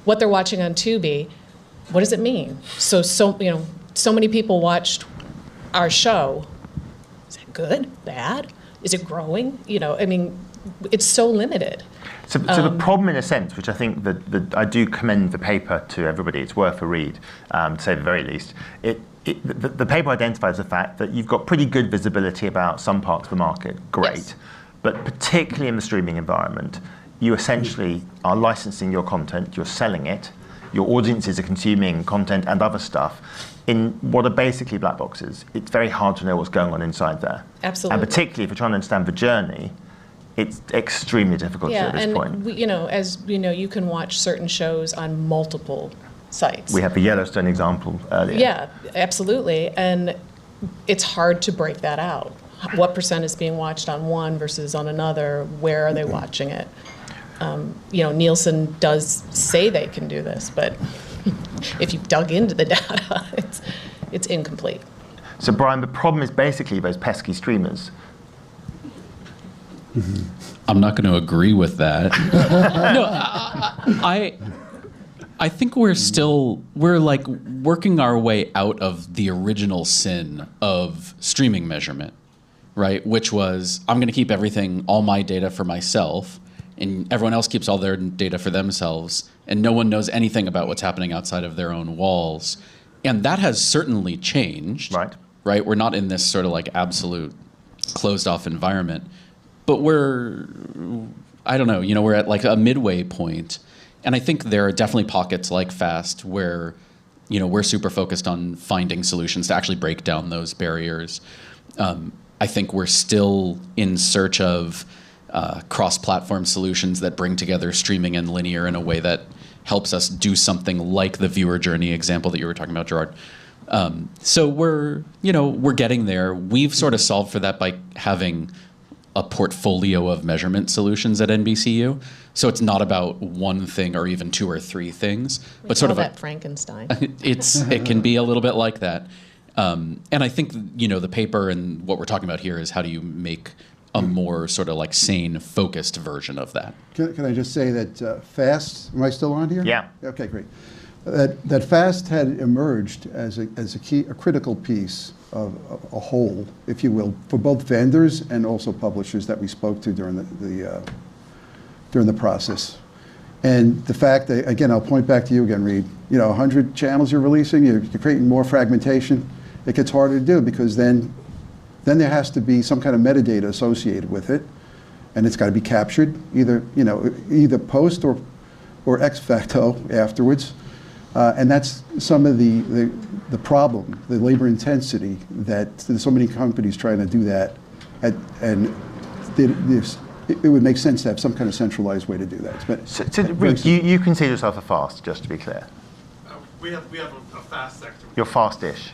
what they're watching on Tubi. What does it mean? So many people watched our show. Is that good? Bad? Is it growing? It's so limited. So the problem, in a sense, which I think that I do commend the paper to everybody, it's worth a read, to say the very least. The paper identifies the fact that you've got pretty good visibility about some parts of the market, great. Yes. But particularly in the streaming environment, you essentially are licensing your content, you're selling it, your audiences are consuming content and other stuff in what are basically black boxes. It's very hard to know what's going on inside there. Absolutely. And particularly if you're trying to understand the journey, it's extremely difficult to at this point. We, as you know, you can watch certain shows on multiple sites. We had the Yellowstone example earlier. Yeah, absolutely. And it's hard to break that out. What percent is being watched on one versus on another? Where are they watching it? Nielsen does say they can do this, but if you've dug into the data, it's incomplete. So Brian, the problem is basically those pesky streamers. I'm not going to agree with that. No, I think we're like working our way out of the original sin of streaming measurement, right? Which was, I'm going to keep all my data for myself, and everyone else keeps all their data for themselves, and no one knows anything about what's happening outside of their own walls. And that has certainly changed, right? We're not in this sort of like absolute closed off environment, but we're at like a midway point. And I think there are definitely pockets like FAST where, we're super focused on finding solutions to actually break down those barriers. I think we're still in search of cross-platform solutions that bring together streaming and linear in a way that helps us do something like the viewer journey example that you were talking about, Gerard. So we're getting there. We've sort of solved for that by having a portfolio of measurement solutions at NBCU. So it's not about one thing or even two or three things, but sort of that Frankenstein. It can be a little bit like that. And I think, the paper and what we're talking about here is how do you make a more sort of like sane, focused version of that. Can I just say that FAST, am I still on here? Yeah. Okay, great. That FAST had emerged as a critical piece of a whole, if you will, for both vendors and also publishers that we spoke to during the process. And the fact that, again, I'll point back to you again, Reed, 100 channels you're releasing, you're creating more fragmentation. It gets harder to do because then there has to be some kind of metadata associated with it, and it's got to be captured either post or ex facto afterwards. And that's some of the problem, the labor intensity that there's so many companies trying to do that, and it would make sense to have some kind of centralized way to do that. So Rick, you consider yourself a fast, just to be clear. We have a fast sector. You're fast-ish.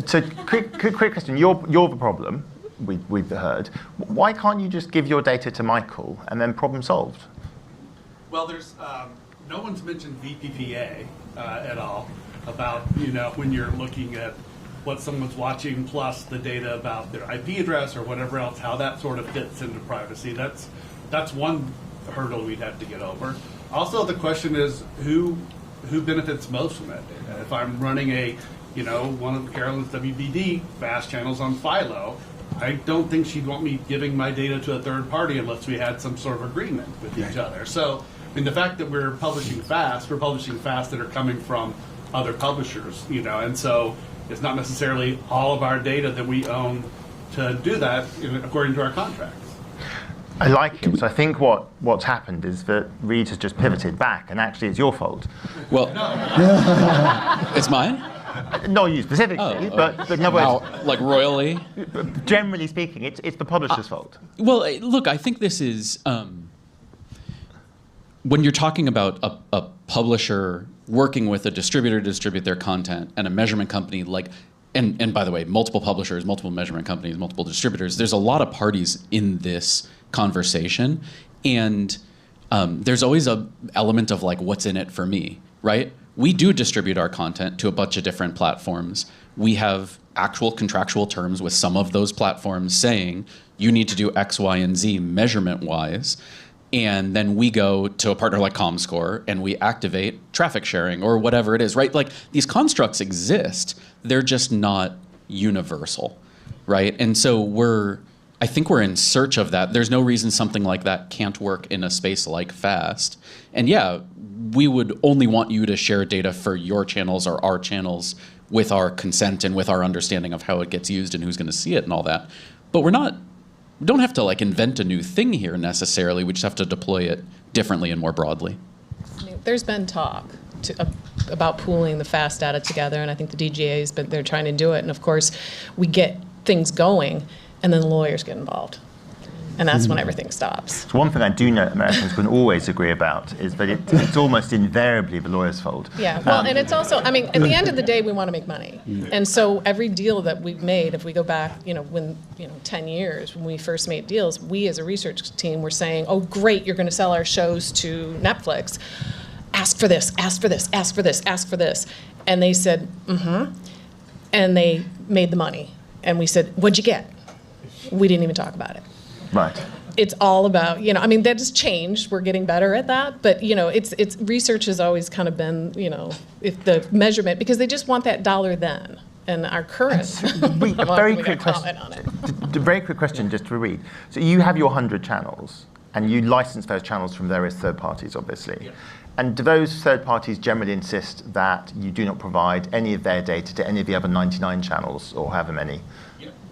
So quick question. You're the problem, we've heard. Why can't you just give your data to Michael and then problem solved? Well, there's no one's mentioned VPPA at all about, when you're looking at what someone's watching plus the data about their IP address or whatever else, how that sort of fits into privacy. That's one hurdle we'd have to get over. Also, the question is who benefits most from it? If I'm running one of Carolyn's WBD fast channels on Philo, I don't think she'd want me giving my data to a third party unless we had some sort of agreement with each other. So, the fact that we're publishing fast that are coming from other publishers, and so it's not necessarily all of our data that we own to do that according to our contracts. I like it. So I think what's happened is that Reed has just pivoted back, and actually it's your fault. Well, it's mine? Not you specifically, but no worries. Like royally? Generally speaking, it's the publisher's fault. Well, look, I think this is, when you're talking about a publisher working with a distributor to distribute their content and a measurement company and by the way, multiple publishers, multiple measurement companies, multiple distributors, there's a lot of parties in this conversation. And there's always an element of what's in it for me, right? We do distribute our content to a bunch of different platforms. We have actual contractual terms with some of those platforms saying you need to do X, Y, and Z measurement-wise. And then we go to a partner like ComScore and we activate traffic sharing or whatever it is, right? These constructs exist. They're just not universal, right? And so I think we're in search of that. There's no reason something like that can't work in a space like FAST. And yeah, we would only want you to share data for your channels or our channels with our consent and with our understanding of how it gets used and who's going to see it and all that. But we don't have to invent a new thing here necessarily. We just have to deploy it differently and more broadly. There's been talk about pooling the fast data together, and I think the DGA's, but they're trying to do it. And of course, we get things going, and then the lawyers get involved. And that's when everything stops. So one thing I do know Americans can always agree about is that it's almost invariably the lawyer's fault. Yeah, well, and it's also, I mean, at the end of the day, we want to make money. And so every deal that we've made, if we go back, 10 years, when we first made deals, we as a research team were saying, oh, great, you're going to sell our shows to Netflix. Ask for this, ask for this, ask for this, ask for this. And they said, mm-hmm. And they made the money. And we said, what'd you get? We didn't even talk about it. Right. It's all about, that has changed. We're getting better at that. But, it's research has always kind of been, if the measurement, because they just want that dollar then. And our current, very quick question. Very quick question, just to read. So you have your 100 channels, and you license those channels from various third parties, obviously. Yeah. And do those third parties generally insist that you do not provide any of their data to any of the other 99 channels, or however many?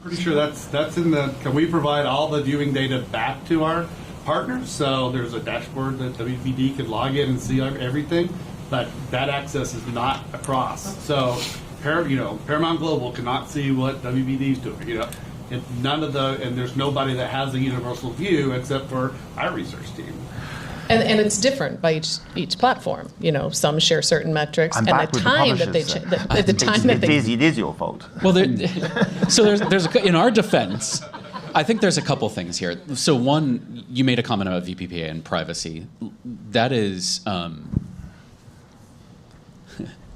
Pretty sure that's in the, can we provide all the viewing data back to our partners? So there's a dashboard that WBD can log in and see everything, but that access is not across. So Paramount Global cannot see what WBD is doing, and and there's nobody that has a universal view except for our research team. And it's different by each platform. Some share certain metrics, and the time that they it is your fault. Well, so there's in our defense, I think there's a couple things here. So one, you made a comment about VPPA and privacy. That is,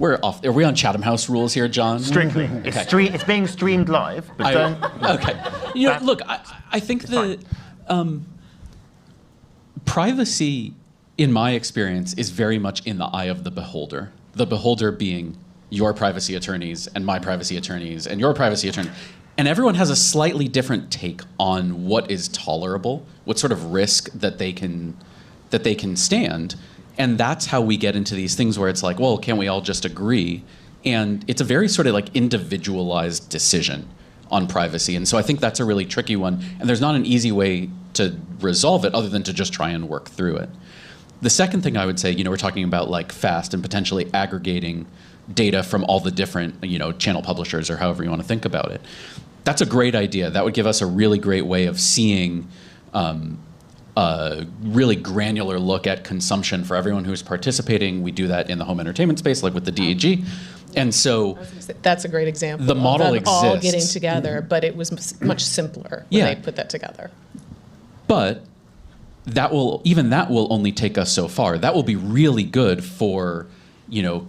we're off. Are we on Chatham House rules here, John? Strictly. Okay. It's being streamed live, but don't. Okay. Look, I think that. Privacy, in my experience, is very much in the eye of the beholder. The beholder being your privacy attorneys and my privacy attorneys and your privacy attorney. And everyone has a slightly different take on what is tolerable, what sort of risk that they can stand. And that's how we get into these things where it's like, well, can't we all just agree? And it's a very sort of like individualized decision on privacy. And so I think that's a really tricky one. And there's not an easy way to resolve it other than to just try and work through it. The second thing I would say, we're talking about like fast and potentially aggregating data from all the different, channel publishers or however you want to think about it. That's a great idea. That would give us a really great way of seeing a really granular look at consumption for everyone who's participating. We do that in the home entertainment space, like with the DEG. And so that's a great example. The model of them exists. All getting together, but it was much simpler when they put that together. But that will only take us so far. That will be really good for,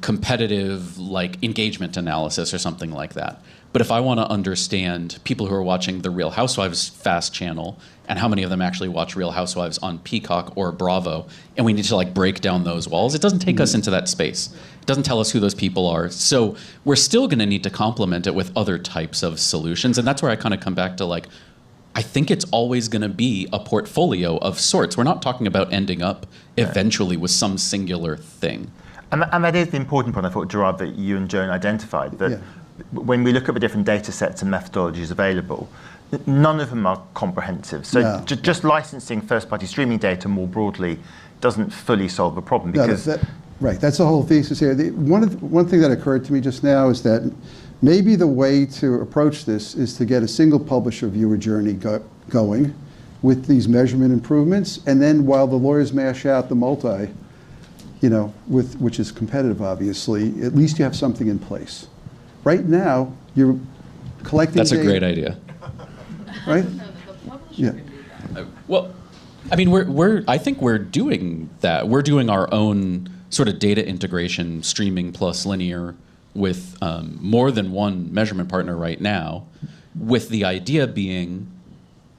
competitive like engagement analysis or something like that. But if I want to understand people who are watching the Real Housewives Fast channel and how many of them actually watch Real Housewives on Peacock or Bravo, and we need to like break down those walls, it doesn't take us into that space. It doesn't tell us who those people are. So we're still going to need to complement it with other types of solutions. And that's where I kind of come back to like, I think it's always going to be a portfolio of sorts. We're not talking about ending up eventually with some singular thing. And that is the important point, I thought, Gerard, that you and Joan identified, that when we look at the different data sets and methodologies available, none of them are comprehensive. So just licensing first-party streaming data more broadly doesn't fully solve the problem. Because right, that's the whole thesis here. One thing that occurred to me just now is that maybe the way to approach this is to get a single publisher viewer journey going with these measurement improvements, and then while the lawyers mash out the multi, which is competitive, obviously, at least you have something in place. Right now, you're collecting That's data. a great idea. Right? Yeah. Well, I mean, I think we're doing that. We're doing our own sort of data integration, streaming plus linear, with more than one measurement partner right now, with the idea being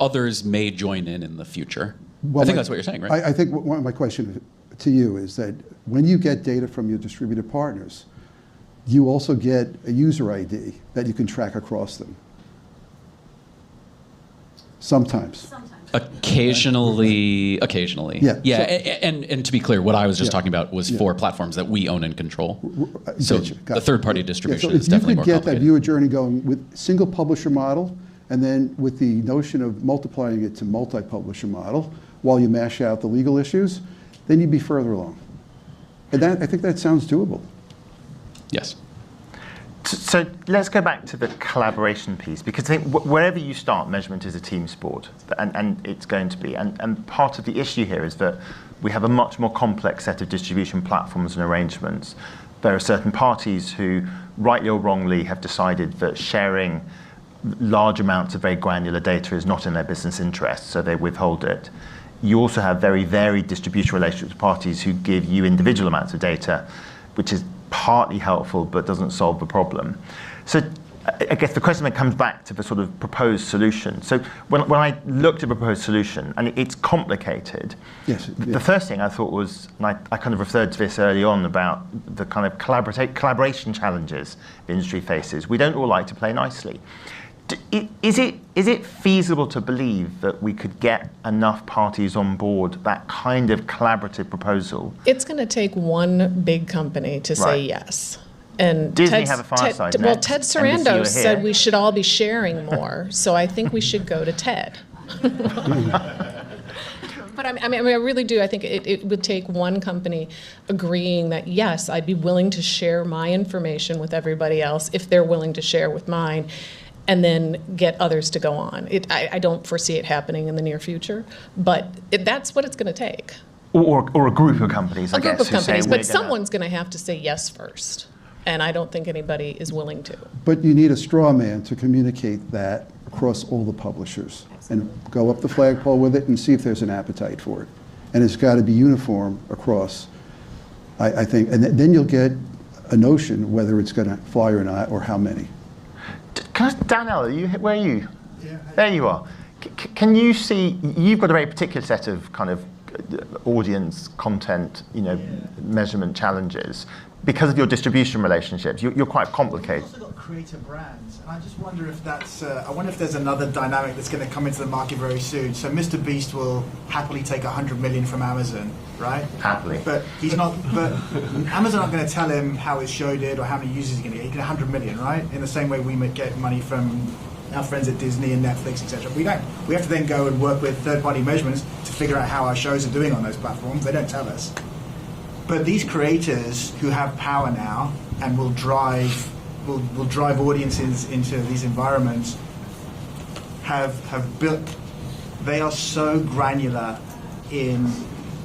others may join in the future. Well, I think that's what you're saying, right? I think my question to you is that when you get data from your distributed partners, you also get a user ID that you can track across them. Sometimes. Occasionally. Yeah. Yeah, and to be clear, what I was just talking about was for platforms that we own and control. So the third-party distribution is definitely more complicated. If you could get that viewer journey going with single publisher model, and then with the notion of multiplying it to multi-publisher model, while you mash out the legal issues, then you'd be further along. And I think that sounds doable. Yes. So let's go back to the collaboration piece, because I think wherever you start, measurement is a team sport, and it's going to be. And part of the issue here is that we have a much more complex set of distribution platforms and arrangements. There are certain parties who, rightly or wrongly, have decided that sharing large amounts of very granular data is not in their business interest, so they withhold it. You also have very varied distribution relationships with parties who give you individual amounts of data, which is partly helpful but doesn't solve the problem. So I guess the question then comes back to the sort of proposed solution. So when I looked at the proposed solution, and it's complicated, Yes, the first thing I thought was, and I kind of referred to this early on about the kind of collaboration challenges the industry faces. We don't all like to play nicely. Is it feasible to believe that we could get enough parties on board that kind of collaborative proposal? It's going to take one big company to say yes. And Disney have a fireside Well, next. Ted NBC Sarandos were said here. we should all be sharing more. So I think we should go to Ted. But I mean, I really do. I think it would take one company agreeing that, yes, I'd be willing to share my information with everybody else if they're willing to share with mine, and then get others to go on. I don't foresee it happening in the near future, but that's what it's going to take. Or a group of companies, I guess. A group of who say, companies, "We're but someone's going to have to say yes first. And I don't think anybody is willing to. But you need a straw man to communicate that across all the publishers and go up the flagpole with it and see if there's an appetite for it. And it's got to be uniform across, I think. And then you'll get a notion whether it's going to fly or not, or how many. Danielle, where are you? Yeah. There you are. Can you see, you've got a very particular set of kind of audience content, measurement challenges. Because of your distribution relationships, you're quite complicated. You've also got creator brands, and I just wonder if that's. I wonder if there's another dynamic that's going to come into the market very soon. So Mr. Beast will happily take 100 million from Amazon, right? Happily. But he's not. But Amazon aren't going to tell him how his show did or how many users he's going to get. He get 100 million, right? In the same way we might get money from our friends at Disney and Netflix, etc. We don't. We have to then go and work with third-party measurements to figure out how our shows are doing on those platforms. They don't tell us. But these creators who have power now and will drive audiences into these environments have built. They are so granular in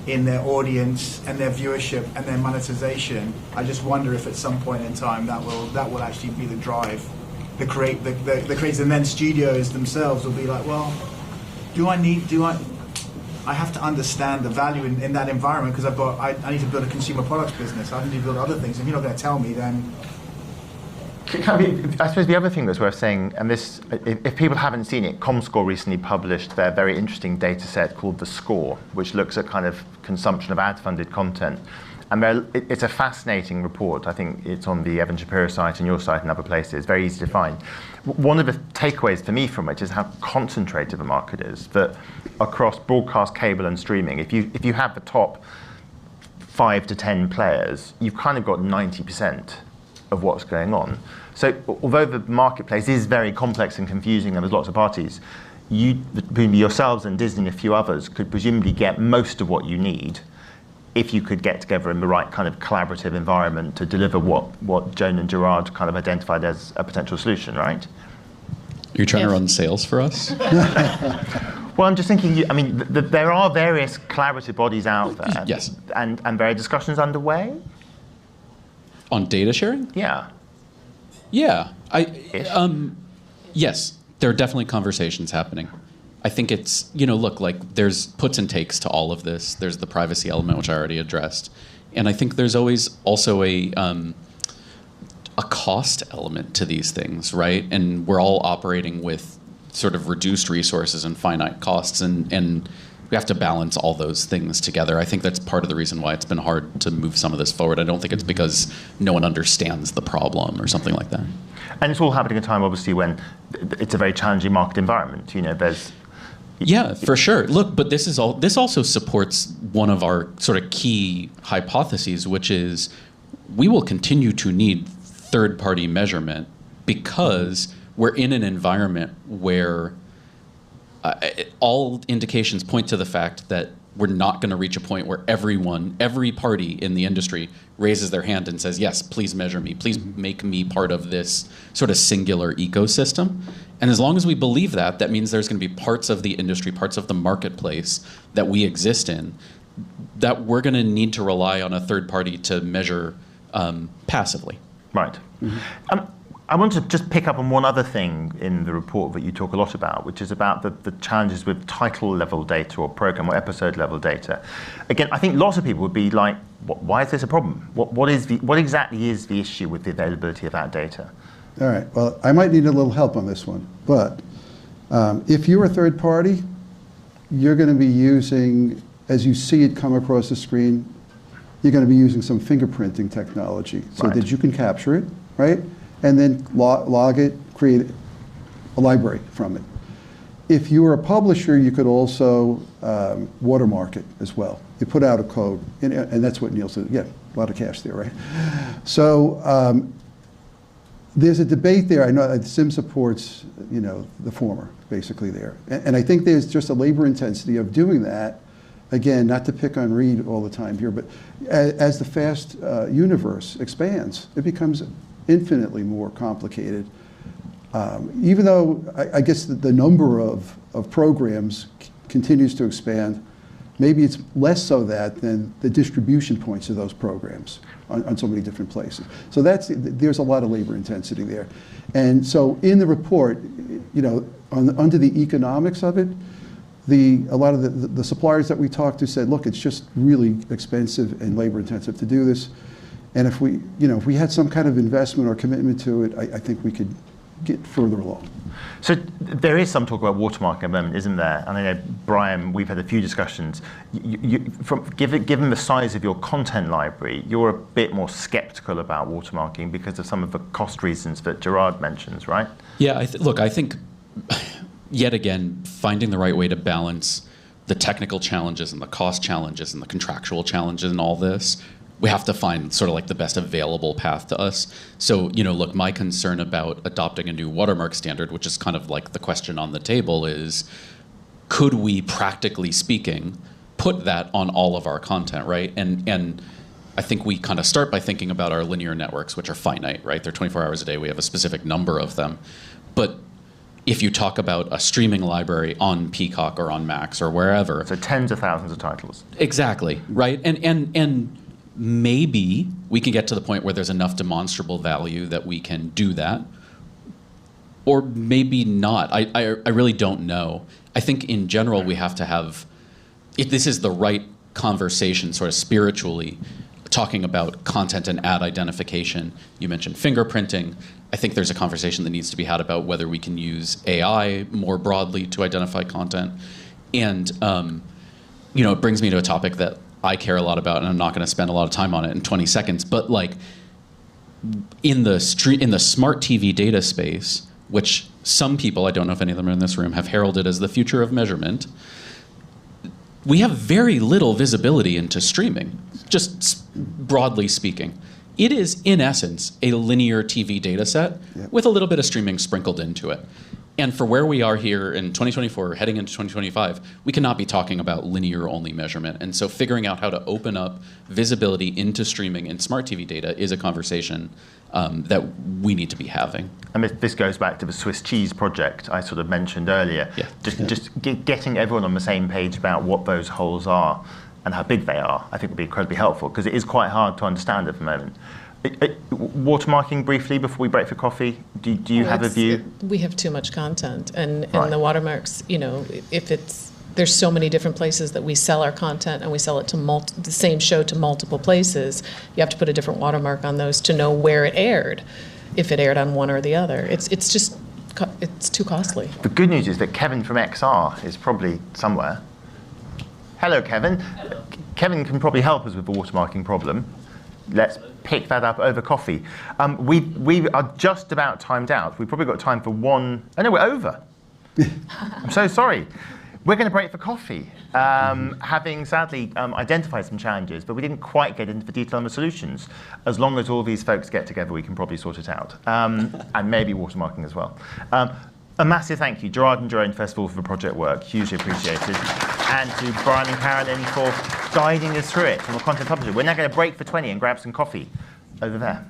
their audience and their viewership and their monetization. I just wonder if at some point in time that will actually be the drive. The creators, and then studios themselves will be like, well, I have to understand the value in that environment because I need to build a consumer products business. I need to build other things. If you're not going to tell me, then... I suppose the other thing that's worth saying, and this, if people haven't seen it, ComScore recently published their very interesting data set called The Score, which looks at kind of consumption of ad-funded content. And it's a fascinating report. I think it's on the Evan Shapiro site and your site and other places. Very easy to find. One of the takeaways for me from it is how concentrated the market is. That across broadcast, cable, and streaming, if you have the top 5 to 10 players, you've kind of got 90% of what's going on. So although the marketplace is very complex and confusing, and there's lots of parties, between yourselves and Disney and a few others could presumably get most of what you need if you could get together in the right kind of collaborative environment to deliver what Joan and Gerard kind of identified as a potential solution, right? You're trying to run sales for us? Well, I'm just thinking, there are various collaborative bodies out there. Yes. And there are discussions underway? On data sharing? Yeah. Yeah. Yes, there are definitely conversations happening. I think it's, look, like there's puts and takes to all of this. There's the privacy element, which I already addressed. And I think there's always also a cost element to these things, right? And we're all operating with sort of reduced resources and finite costs, and we have to balance all those things together. I think that's part of the reason why it's been hard to move some of this forward. I don't think it's because no one understands the problem or something like that. And it's all happening at a time, obviously, when it's a very challenging market environment. There's... Yeah, for sure. Look, but this also supports one of our sort of key hypotheses, which is we will continue to need third-party measurement because we're in an environment where all indications point to the fact that we're not going to reach a point where every party in the industry raises their hand and says, yes, please measure me, please make me part of this sort of singular ecosystem. And as long as we believe that, that means there's going to be parts of the industry, parts of the marketplace that we exist in, that we're going to need to rely on a third party to measure passively. Right. I want to just pick up on one other thing in the report that you talk a lot about, which is about the challenges with title level data or program or episode level data. Again, I think lots of people would be like, why is this a problem? What exactly is the issue with the availability of that data? All right, well, I might need a little help on this one, but if you're a third party, you're going to be using, as you see it come across the screen, you're going to be using some fingerprinting technology so that you can capture it, right? And then log it, create a library from it. If you were a publisher, you could also watermark it as well. You put out a code, and that's what Neil said. Yeah, a lot of cash there, right? So there's a debate there. I know that CIMM supports, the former, basically there. And I think there's just a labor intensity of doing that. Again, not to pick on Reed all the time here, but as the FAST universe expands, it becomes infinitely more complicated. Even though I guess the number of programs continues to expand, maybe it's less so than the distribution points of those programs on so many different places. So there's a lot of labor intensity there. And so in the report, under the economics of it, a lot of the suppliers that we talked to said, look, it's just really expensive and labor intensive to do this. And if we had some kind of investment or commitment to it, I think we could get further along. So there is some talk about watermarking at the moment, isn't there? And I know, Brian, we've had a few discussions. Given the size of your content library, you're a bit more skeptical about watermarking because of some of the cost reasons that Gerard mentions, right? Yeah, look, I think, yet again, finding the right way to balance the technical challenges and the cost challenges and the contractual challenges and all this, we have to find sort of like the best available path to us. So, look, my concern about adopting a new watermark standard, which is kind of like the question on the table, is could we, practically speaking, put that on all of our content, right? And I think we kind of start by thinking about our linear networks, which are finite, right? They're 24 hours a day. We have a specific number of them. But if you talk about a streaming library on Peacock or on Max or wherever. So tens of thousands of titles. Exactly, right? And maybe we can get to the point where there's enough demonstrable value that we can do that, or maybe not. I really don't know. I think in general we have to have, if this is the right conversation sort of spiritually, talking about content and ad identification. You mentioned fingerprinting. I think there's a conversation that needs to be had about whether we can use AI more broadly to identify content. And it brings me to a topic that I care a lot about, and I'm not going to spend a lot of time on it in 20 seconds, but like in the smart TV data space, which some people, I don't know if any of them are in this room, have heralded as the future of measurement, we have very little visibility into streaming, just broadly speaking. It is, in essence, a linear TV data set with a little bit of streaming sprinkled into it. And for where we are here in 2024, heading into 2025, we cannot be talking about linear-only measurement. And so figuring out how to open up visibility into streaming and smart TV data is a conversation that we need to be having. And this goes back to the Swiss cheese project I sort of mentioned earlier. Yeah. Just getting everyone on the same page about what those holes are and how big they are, I think would be incredibly helpful, because it is quite hard to understand at the moment. Watermarking briefly before we break for coffee, do you have a view? We have too much content, and the watermarks, there's so many different places that we sell our content, and we sell it to the same show to multiple places. You have to put a different watermark on those to know where it aired, if it aired on one or the other. It's too costly. The good news is that Kevin from XR is probably somewhere. Hello, Kevin. Hello. Kevin can probably help us with the watermarking problem. Let's pick that up over coffee. We are just about timed out. We've probably got time for one. Oh no, we're over. I'm so sorry. We're going to break for coffee, having sadly identified some challenges, but we didn't quite get into the detail on the solutions. As long as all these folks get together, we can probably sort it out, and maybe watermarking as well. A massive thank you, Gerard and Joanne, first of all, for the project work. Hugely appreciated. and to Brian and Carolyn for guiding us through it from a content publisher. We're now going to break for 20 and grab some coffee over there.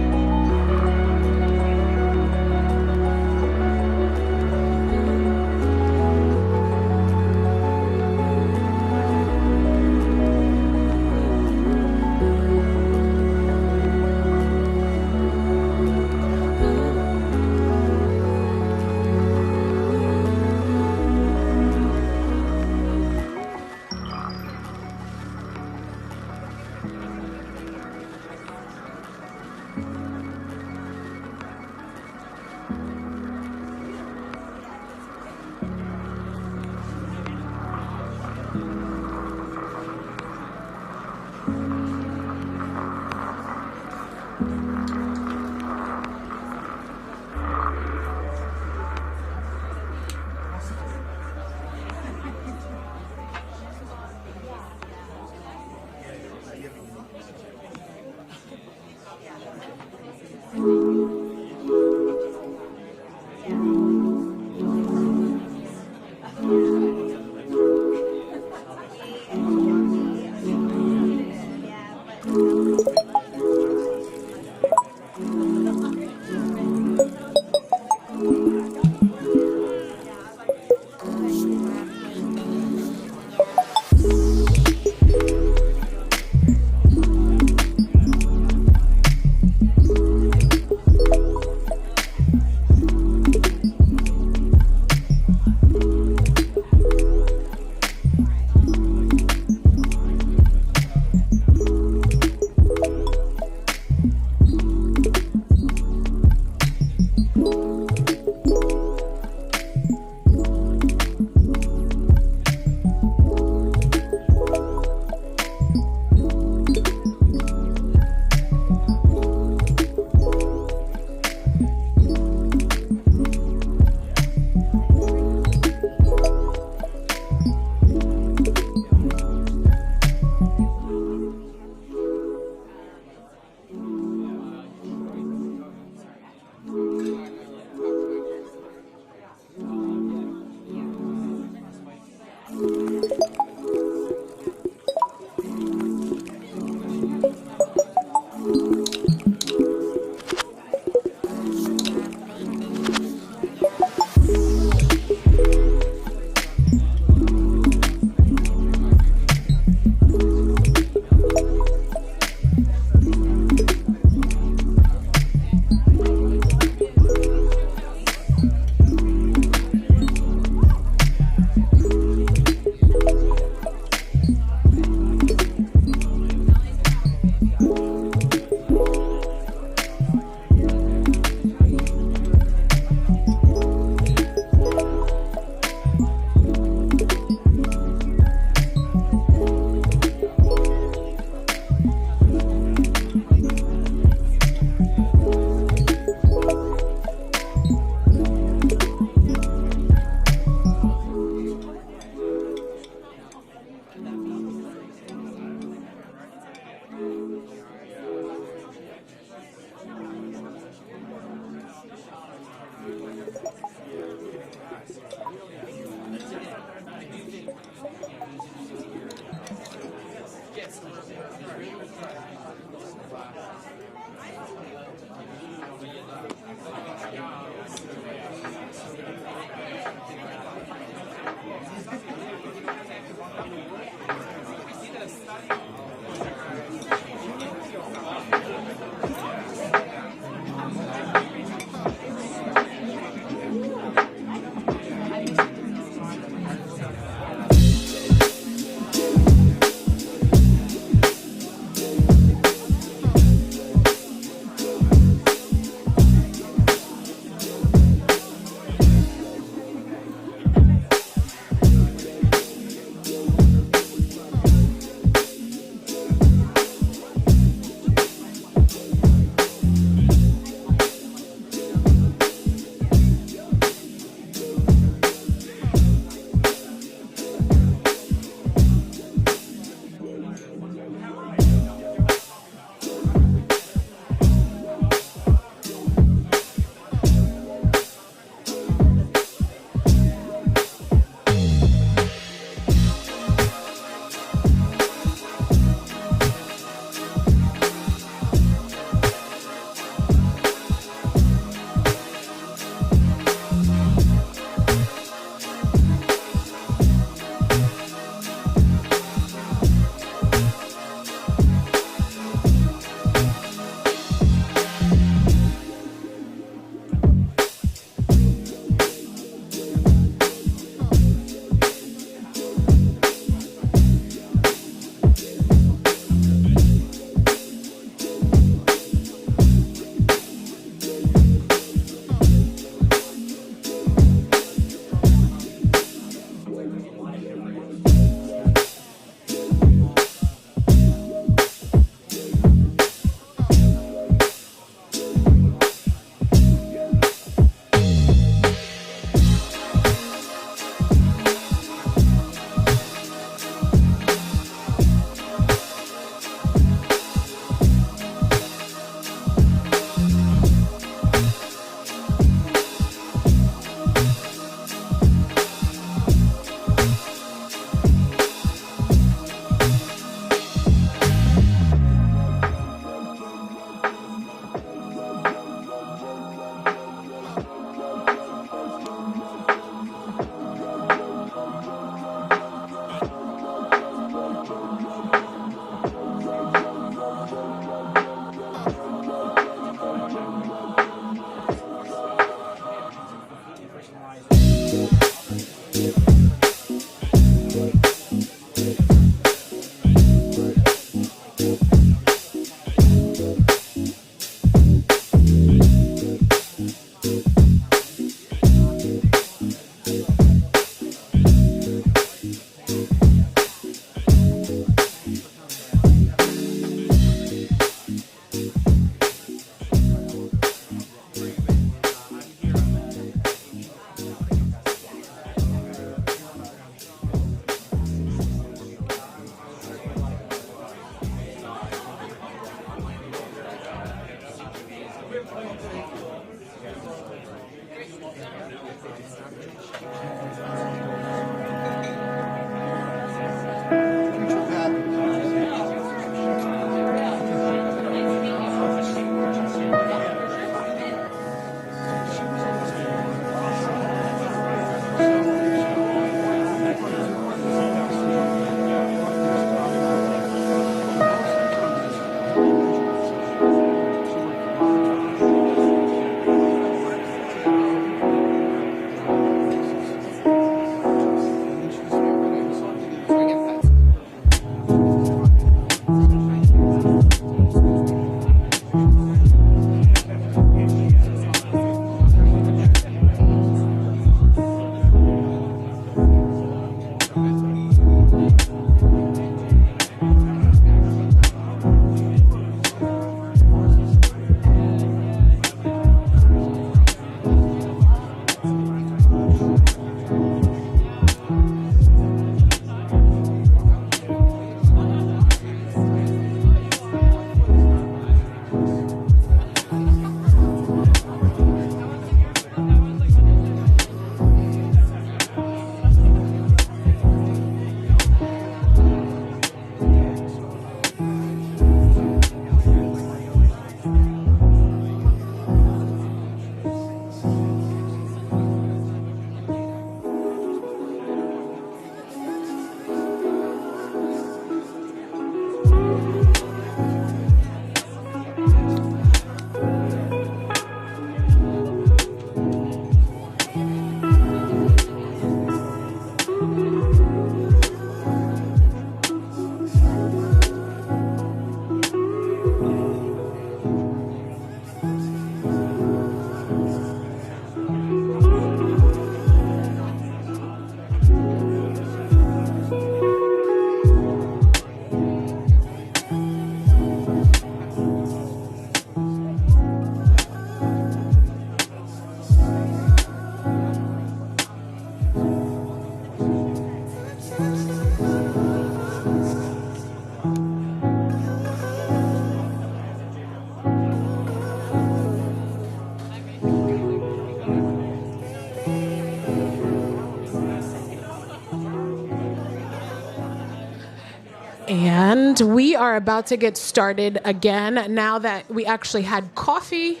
And we are about to get started again. Now that we actually had coffee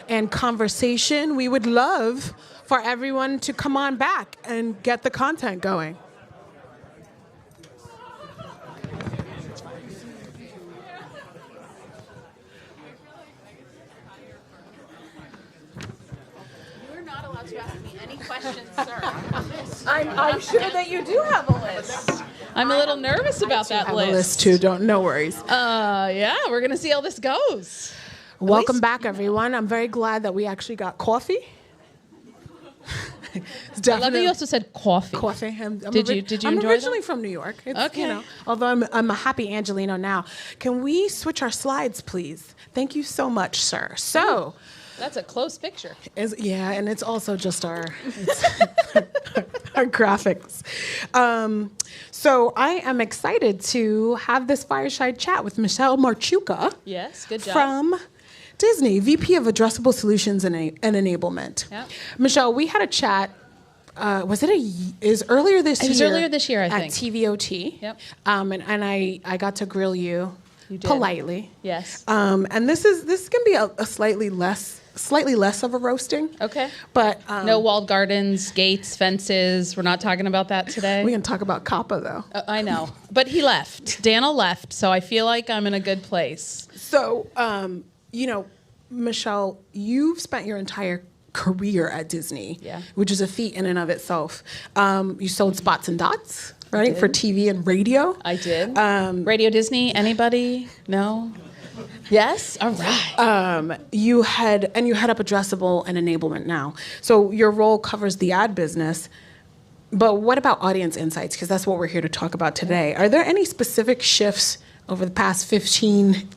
and conversation, we would love for everyone to come on back and get the content going. You're not allowed to ask me any questions, sir. I'm sure that you do have a list. I'm a little nervous about that I have list. a list too, no worries. Yeah, we're going to see how this goes. Welcome back, everyone. I'm very glad that we actually got coffee. I love that you also said coffee. Coffee. Did you I'm enjoy originally them? from New York. Okay. Although I'm a happy Angelino now. Can we switch our slides, please? Thank you so much, sir. So. That's a close picture. Yeah, and it's also just our graphics. So I am excited to have this fireside chat with Michelle Marchuka. Yes, good job. From Disney, VP of Addressable Solutions and Enablement. Yep. Michelle, we had a chat. Was it earlier this year? It was earlier this year, I think. At TVOT. Yep. And I got to grill you did. politely. Yes. And this can be a slightly less of a roasting. Okay. But no walled gardens, gates, fences. We're not talking about that today. We can talk about Kappa though. I know, but he left. Daniel left, so I feel like I'm in a good place. So, Michelle, you've spent your entire career at Disney, which is a feat in and of itself. You sold spots and dots, right, for TV and radio. I did. Radio Disney. Anybody? No. Yes. All right. You head up addressable and enablement now. So your role covers the ad business. But what about audience insights? Because that's what we're here to talk about today. Are there any specific shifts over the past 15,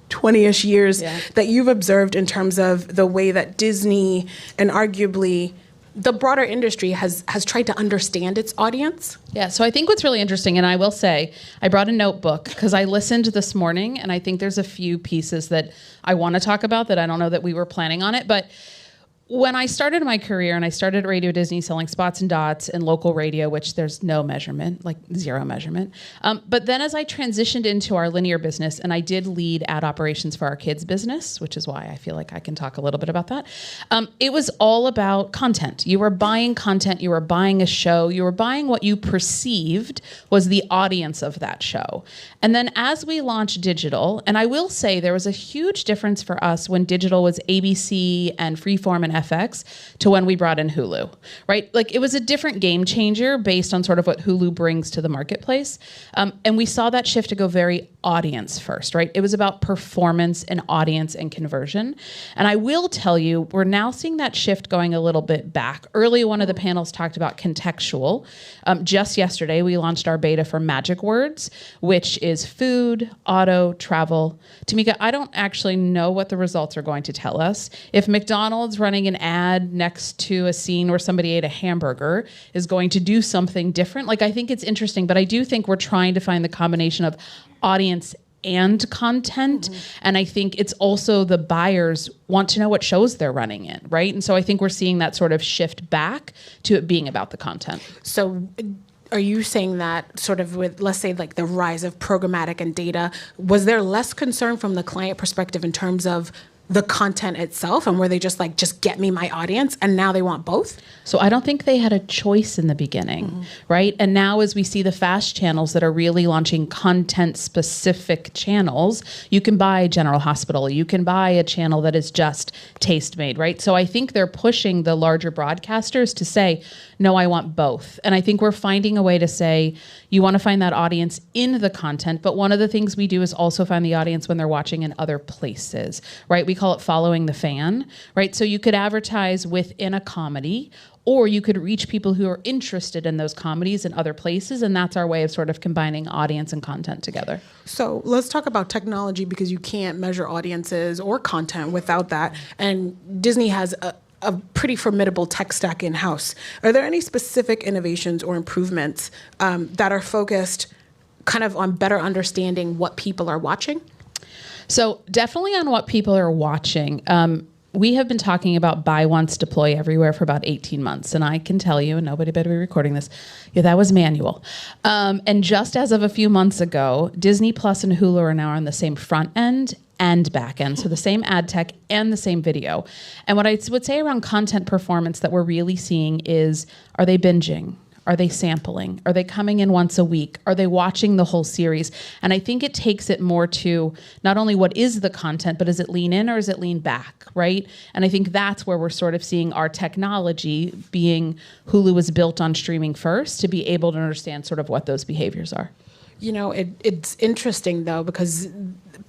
20-ish years that you've observed in terms of the way that Disney and arguably the broader industry has tried to understand its audience? Yeah, so I think what's really interesting, and I will say, I brought a notebook because I listened this morning, and I think there's a few pieces that I want to talk about that I don't know that we were planning on it, but when I started my career and I started at Radio Disney selling spots and dots and local radio, which there's no measurement, like zero measurement. But then as I transitioned into our linear business and I did lead ad operations for our kids business, which is why I feel like I can talk a little bit about that. It was all about content. You were buying content, you were buying a show, you were buying what you perceived was the audience of that show. And then as we launched digital, and I will say there was a huge difference for us when digital was ABC and Freeform and FX to when we brought in Hulu, right? Like it was a different game changer based on sort of what Hulu brings to the marketplace. And we saw that shift to go very audience first, right? It was about performance and audience and conversion. And I will tell you, we're now seeing that shift going a little bit back. Early, one of the panels talked about contextual. Just yesterday, we launched our beta for Magic Words, which is food, auto, travel. Tamika, I don't actually know what the results are going to tell us. If McDonald's running an ad next to a scene where somebody ate a hamburger is going to do something different. Like, I think it's interesting, but I do think we're trying to find the combination of audience and content. And I think it's also the buyers want to know what shows they're running in, right? And so I think we're seeing that sort of shift back to it being about the content. So are you saying that sort of with, let's say, like the rise of programmatic and data, was there less concern from the client perspective in terms of the content itself, and were they just like, just get me my audience, and now they want both? So I don't think they had a choice in the beginning, right? And now as we see the fast channels that are really launching content-specific channels, you can buy General Hospital, you can buy a channel that is just taste-made, right? So I think they're pushing the larger broadcasters to say, no, I want both. And I think we're finding a way to say, you want to find that audience in the content, but one of the things we do is also find the audience when they're watching in other places, right? We call it following the fan, right? So you could advertise within a comedy, or you could reach people who are interested in those comedies in other places, and that's our way of sort of combining audience and content together. So let's talk about technology, because you can't measure audiences or content without that. And Disney has a pretty formidable tech stack in-house. Are there any specific innovations or improvements that are focused kind of on better understanding what people are watching? So definitely on what people are watching. we have been talking about buy once, deploy everywhere for about 18 months. And I can tell you, and nobody better be recording this, yeah, that was manual. And just as of a few months ago, Disney Plus and Hulu are now on the same front end and back end, so the same ad tech and the same video. And what I would say around content performance that we're really seeing is, are they binging? Are they sampling? Are they coming in once a week? Are they watching the whole series? And I think it takes it more to not only what is the content, but is it lean in or is it lean back, right? And I think that's where we're sort of seeing our technology being Hulu was built on streaming first to be able to understand sort of what those behaviors are. You know, it's interesting, though, because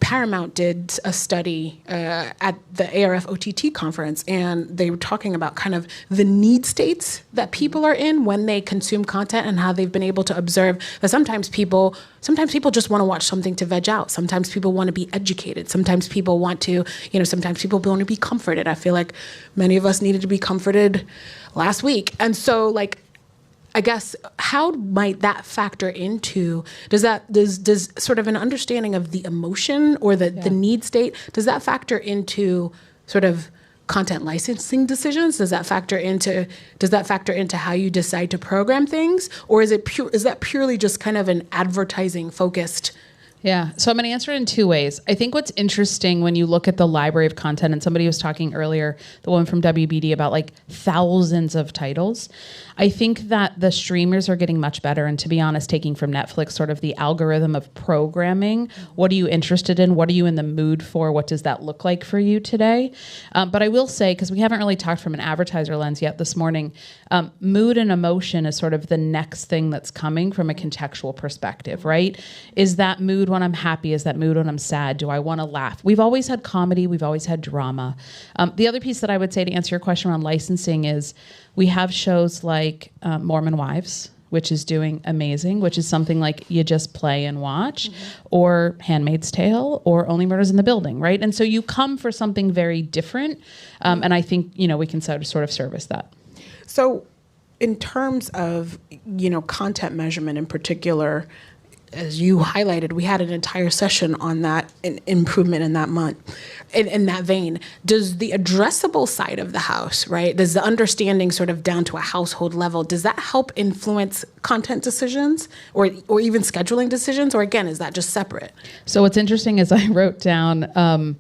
Paramount did a study at the ARF OTT conference, and they were talking about kind of the need states that people are in when they consume content and how they've been able to observe that sometimes people just want to watch something to veg out. Sometimes people want to be educated. Sometimes people want to, sometimes people want to be comforted. I feel like many of us needed to be comforted last week. And so, I guess, how might that factor into, does sort of an understanding of the emotion or the need state, does that factor into sort of content licensing decisions? Does that factor into how you decide to program things? Or is that purely just kind of an advertising focused? Yeah, so I'm going to answer it in two ways. I think what's interesting when you look at the library of content, and somebody was talking earlier, the woman from WBD, about thousands of titles. I think that the streamers are getting much better, and to be honest, taking from Netflix sort of the algorithm of programming. What are you interested in? What are you in the mood for? What does that look like for you today? But I will say, because we haven't really talked from an advertiser lens yet this morning, mood and emotion is sort of the next thing that's coming from a contextual perspective, right? Is that mood when I'm happy? Is that mood when I'm sad? Do I want to laugh? We've always had comedy. We've always had drama. The other piece that I would say to answer your question around licensing is we have shows like Mormon Wives, which is doing amazing, which is something like you just play and watch, or Handmaid's Tale, or Only Murders in the Building, right? And so you come for something very different, and I think we can sort of service that. So in terms of content measurement in particular, as you highlighted, we had an entire session on that improvement in that month. In that vein, does the addressable side of the house, right, does the understanding sort of down to a household level, does that help influence content decisions or even scheduling decisions? Or again, is that just separate? So what's interesting is I wrote down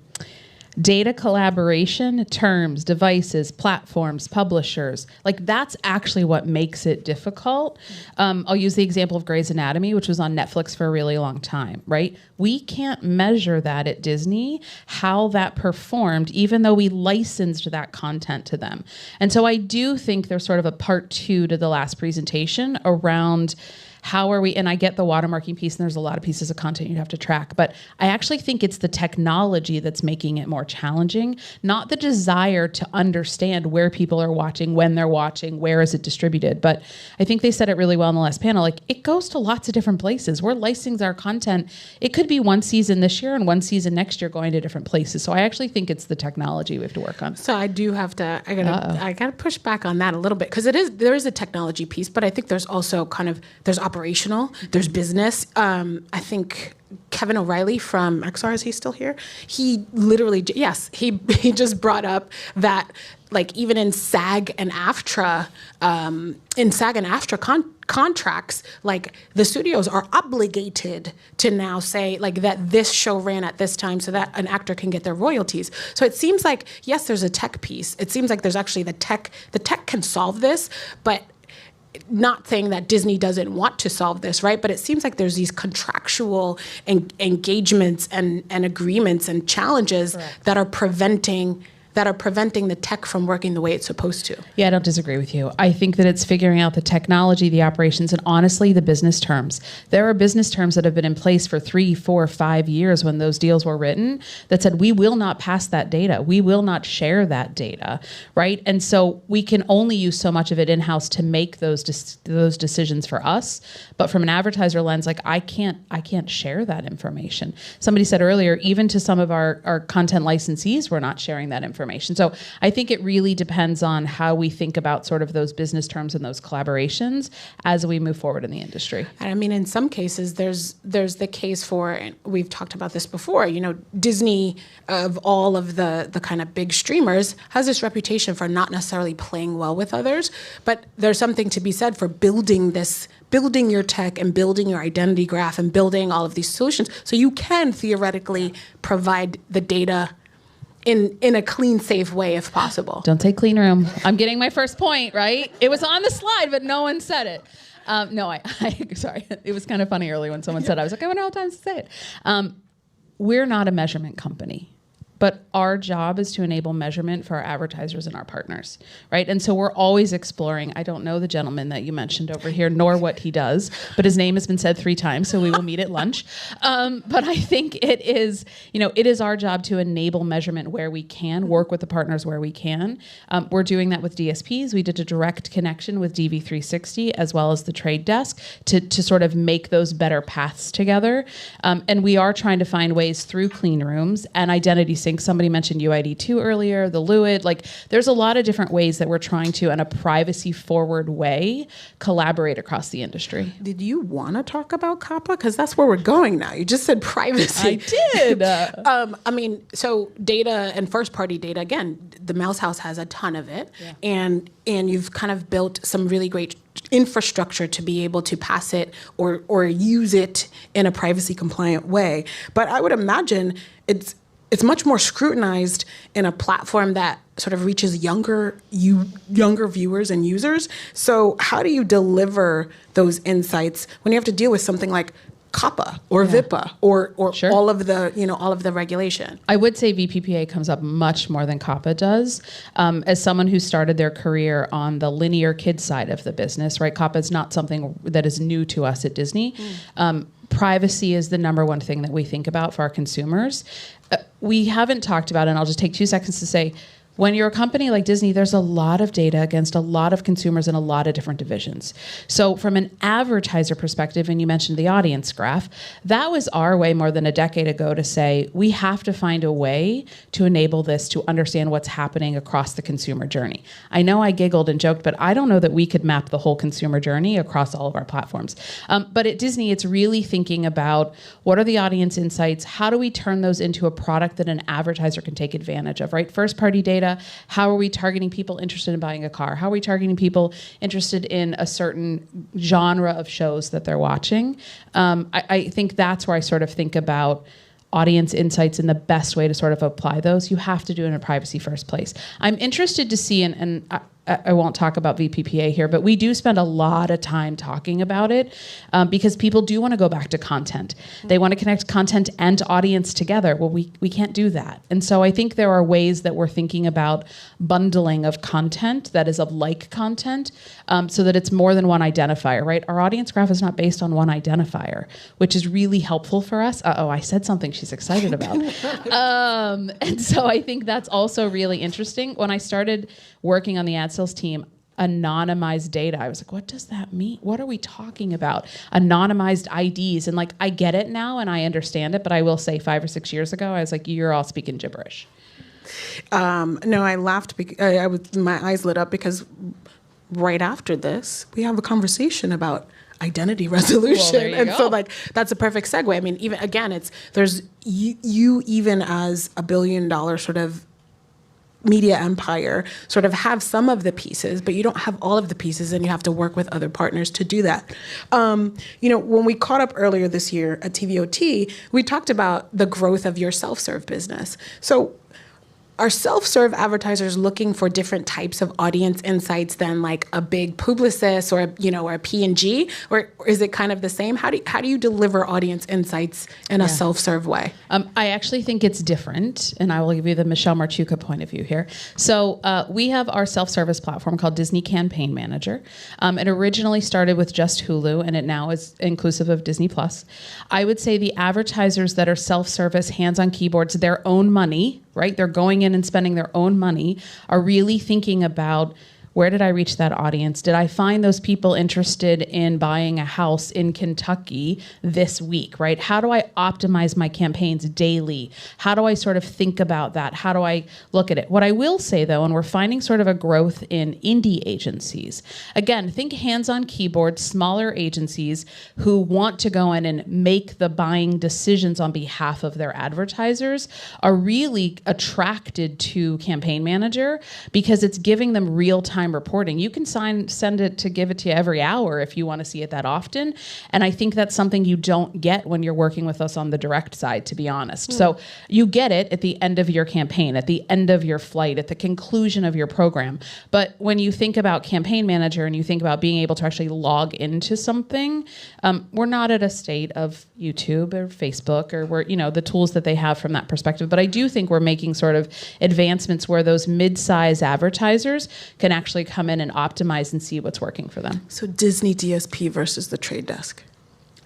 data collaboration, terms, devices, platforms, publishers. That's actually what makes it difficult. I'll use the example of Grey's Anatomy, which was on Netflix for a really long time, right? We can't measure that at Disney, how that performed, even though we licensed that content to them. And so I do think there's sort of a part two to the last presentation around how are we, and I get the watermarking piece, and there's a lot of pieces of content you have to track, but I actually think it's the technology that's making it more challenging, not the desire to understand where people are watching, when they're watching, where is it distributed. But I think they said it really well in the last panel, it goes to lots of different places. We're licensing our content. It could be one season this year and one season next year going to different places. So I actually think it's the technology we have to work on. So I do have to, I gotta push back on that a little bit, because there is a technology piece, but I think there's also there's operational, there's business. I think Kevin O'Reilly from XR, is he still here? He literally, yes, he just brought up that even in SAG and AFTRA, contracts, the studios are obligated to now say that this show ran at this time so that an actor can get their royalties. So it seems like, yes, there's a tech piece. It seems like there's actually the tech can solve this, but not saying that Disney doesn't want to solve this, right? But it seems like there's these contractual engagements and agreements and challenges that are preventing the tech from working the way it's supposed to. Yeah, I don't disagree with you. I think that it's figuring out the technology, the operations, and honestly, the business terms. There are business terms that have been in place for 3, 4, 5 years when those deals were written that said, we will not pass that data. We will not share that data, right? And so we can only use so much of it in-house to make those decisions for us. But from an advertiser lens, I can't share that information. Somebody said earlier, even to some of our content licensees, we're not sharing that information. information. So I think it really depends on how we think about sort of those business terms and those collaborations as we move forward in the industry. And I mean, in some cases, there's the case for, and we've talked about this before, Disney, of all of the kind of big streamers, has this reputation for not necessarily playing well with others, but there's something to be said for building your tech and building your identity graph and building all of these solutions so you can theoretically provide the data in a clean, safe way if possible. Don't say clean room. I'm getting my first point, right? It was on the slide, but no one said it. No, sorry. It was kind of funny earlier when someone said it. I was like, I wonder how times to say it. We're not a measurement company. But our job is to enable measurement for our advertisers and our partners, right? And so we're always exploring. I don't know the gentleman that you mentioned over here, nor what he does, but his name has been said 3 times, so we will meet at lunch. But I think it is our job to enable measurement where we can, work with the partners where we can. We're doing that with DSPs. We did a direct connection with DV360 as well as the trade desk to sort of make those better paths together. And we are trying to find ways through clean rooms and identity sync. Somebody mentioned UID2 earlier, the LUID. There's a lot of different ways that we're trying to, in a privacy-forward way, collaborate across the industry. Did you want to talk about COPPA? Because that's where we're going now. You just said privacy. I did. So data and first-party data, again, the Mouse House has a ton of it. Yeah. And you've kind of built some really great infrastructure to be able to pass it or use it in a privacy-compliant way. But I would imagine it's much more scrutinized in a platform that sort of reaches younger viewers and users. So how do you deliver those insights when you have to deal with something like COPPA or VIPA or Sure. all of the regulation? I would say VPPA comes up much more than COPPA does. As someone who started their career on the linear kid side of the business, right? COPPA is not something that is new to us at Disney. Privacy is the number one thing that we think about for our consumers. We haven't talked about it, and I'll just take 2 seconds to say, when you're a company like Disney, there's a lot of data against a lot of consumers in a lot of different divisions. So from an advertiser perspective, and you mentioned the audience graph, that was our way more than a decade ago to say, we have to find a way to enable this to understand what's happening across the consumer journey. I know I giggled and joked, but I don't know that we could map the whole consumer journey across all of our platforms. But at Disney, it's really thinking about what are the audience insights? How do we turn those into a product that an advertiser can take advantage of, right? First party data. How are we targeting people interested in buying a car? How are we targeting people interested in a certain genre of shows that they're watching? I think that's where I sort of think about audience insights and the best way to sort of apply those. You have to do it in a privacy first place. I'm interested to see, and I won't talk about VPPA here, but we do spend a lot of time talking about it because people do want to go back to content. They want to connect content and audience together. Well, we can't do that. And so I think there are ways that we're thinking about bundling of content that is of like content so that it's more than one identifier, right? Our audience graph is not based on one identifier, which is really helpful for us. I said something she's excited about. And so I think that's also really interesting. When I started working on the ad sales team, anonymized data, I was like, what does that mean? What are we talking about? Anonymized IDs. And I get it now and I understand it, but I will say 5 or 6 years ago, I was like, you're all speaking gibberish. No, I laughed. My eyes lit up because right after this, we have a conversation about identity resolution. Well, so that's a perfect segue. I mean, even again, there's you even as $1 billion sort of media empire sort of have some of the pieces, but you don't have all of the pieces, and you have to work with other partners to do that. When we caught up earlier this year at TVOT, we talked about the growth of your self-serve business. So are self-serve advertisers looking for different types of audience insights than like a big Publicis or a P&G, or is it kind of the same? How do you deliver audience insights in a self-serve way? I actually think it's different, and I will give you the Michelle Marchuka point of view here. So we have our self-service platform called Disney Campaign Manager. It originally started with just Hulu, and it now is inclusive of Disney+. I would say the advertisers that are self-service, hands-on keyboards, their own money, right? They're going in and spending their own money, are really thinking about Where did I reach that audience? Did I find those people interested in buying a house in Kentucky this week, right? How do I optimize my campaigns daily? How do I sort of think about that? How do I look at it? What I will say though, and we're finding sort of a growth in indie agencies. Again, think hands-on keyboard, smaller agencies who want to go in and make the buying decisions on behalf of their advertisers are really attracted to Campaign Manager because it's giving them real-time reporting. You can send it to give it to you every hour if you want to see it that often. And I think that's something you don't get when you're working with us on the direct side, to be honest. So you get it at the end of your campaign, at the end of your flight, at the conclusion of your program. But when you think about Campaign Manager and you think about being able to actually log into something, we're not at a state of YouTube or Facebook or where, the tools that they have from that perspective. But I do think we're making sort of advancements where those mid-size advertisers can actually come in and optimize and see what's working for them. So Disney DSP versus the Trade Desk.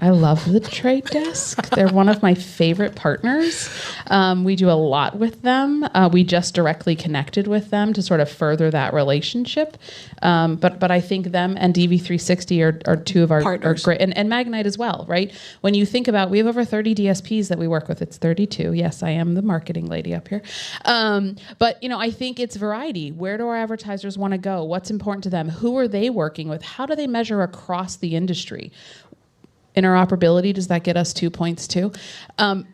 I love the Trade Desk. They're one of my favorite partners. We do a lot with them. We just directly connected with them to sort of further that relationship. But I think them and DV360 are two of our partners. Are great, and Magnite as well, right? When you think about, we have over 30 DSPs that we work with. It's 32. Yes, I am the marketing lady up here. But I think it's variety. Where do our advertisers want to go? What's important to them? Who are they working with? How do they measure across the industry? Interoperability, does that get us 2 points too?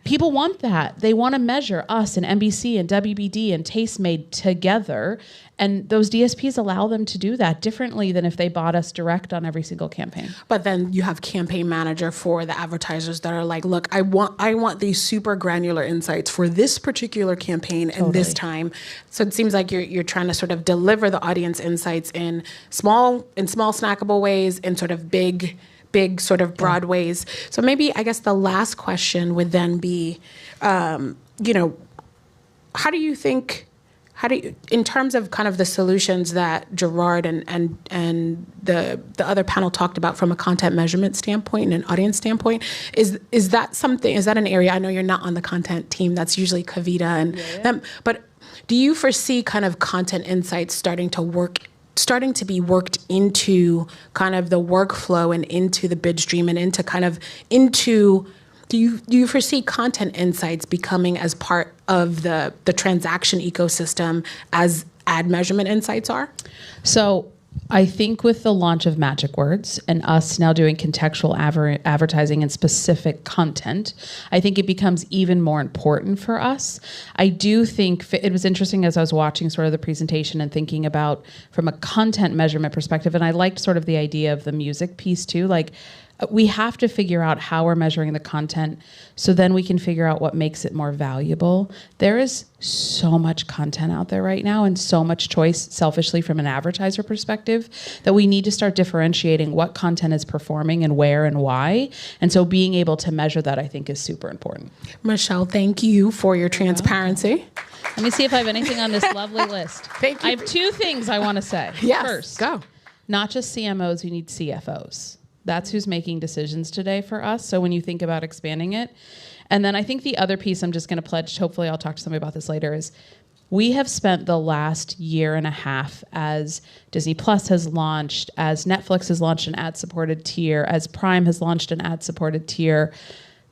People want that. They want to measure us and NBC and WBD and Tastemade together. And those DSPs allow them to do that differently than if they bought us direct on every single campaign. But then you have Campaign Manager for the advertisers that are like, look, I want these super granular insights for this particular campaign and this time. So it seems like you're trying to sort of deliver the audience insights in small snackable ways and sort of big sort of broad ways. So maybe I guess the last question would then be, how do you in terms of kind of the solutions that Gerard and the other panel talked about from a content measurement standpoint and an audience standpoint, is that an area, I know you're not on the content team, that's usually Kavita and them, but do you foresee kind of content insights starting to be worked into kind of the workflow and into the bid stream and do you foresee content insights becoming as part of the transaction ecosystem as ad measurement insights are? So I think with the launch of Magic Words and us now doing contextual advertising and specific content, I think it becomes even more important for us. I do think it was interesting as I was watching sort of the presentation and thinking about from a content measurement perspective, and I liked sort of the idea of the music piece too, like we have to figure out how we're measuring the content so then we can figure out what makes it more valuable. There is so much content out there right now and so much choice selfishly from an advertiser perspective that we need to start differentiating what content is performing and where and why. And so being able to measure that I think is super important. Michelle, thank you for your transparency. Let me see if I have anything on this lovely list. Thank you. I have two things I want to say. Yes, First, go. Not just CMOs, we need CFOs. That's who's making decisions today for us. So when you think about expanding it. And then I think the other piece I'm just going to pledge, hopefully I'll talk to somebody about this later, is we have spent the last year and a half as Disney Plus has launched, as Netflix has launched an ad-supported tier, as Prime has launched an ad-supported tier.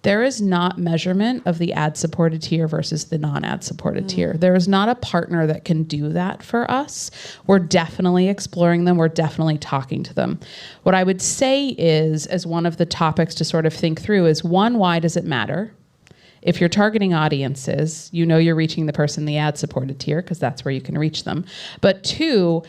There is not measurement of the ad-supported tier versus the non-ad-supported tier. There is not a partner that can do that for us. We're definitely exploring them. We're definitely talking to them. What I would say is, as one of the topics to sort of think through is, one, why does it matter? If you're targeting audiences, you're reaching the person in the ad-supported tier because that's where you can reach them. But two,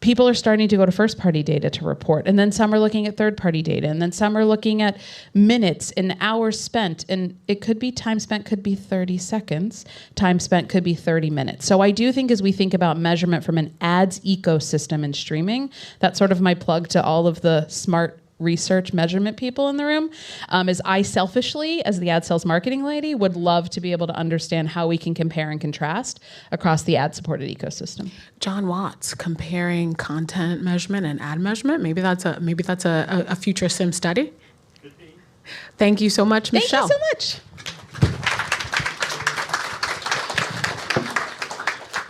people are starting to go to first-party data to report, and then some are looking at third-party data, and then some are looking at minutes and hours spent, and it could be time spent could be 30 seconds, time spent could be 30 minutes. So I do think as we think about measurement from an ads ecosystem and streaming, that's sort of my plug to all of the smart research measurement people in the room, is I selfishly, as the ad sales marketing lady, would love to be able to understand how we can compare and contrast across the ad-supported ecosystem. John Watts, comparing content measurement and ad measurement. Maybe that's a future CIMM study. Thank you so much, Michelle. Thank you so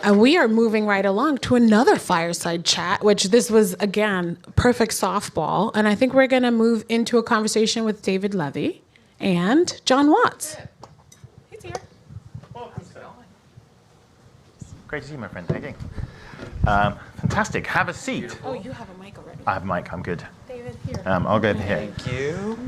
much. And we are moving right along to another fireside chat, which this was, again, perfect softball. And I think we're going to move into a conversation with David Levy and John Watts. He's here. Great to see you, my friend. How are you doing? Fantastic. Have a seat. Oh, you have a mic already. I have a mic. I'm good. David, here. I'll go over here. Thank you.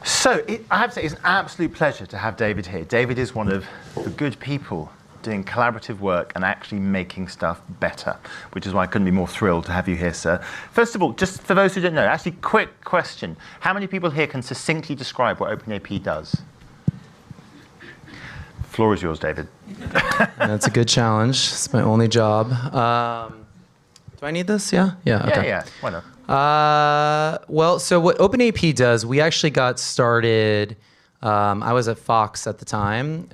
So I have to say, it's an absolute pleasure to have David here. David is one of the good people doing collaborative work and actually making stuff better, which is why I couldn't be more thrilled to have you here, sir. First of all, just for those who don't know, actually, quick question. How many people here can succinctly describe what OpenAP does? The floor is yours, David. That's a good challenge. It's my only job. Do I need this? Yeah? Yeah, okay. Yeah, why not? Well, so what OpenAP does, we actually got started, I was at Fox at the time,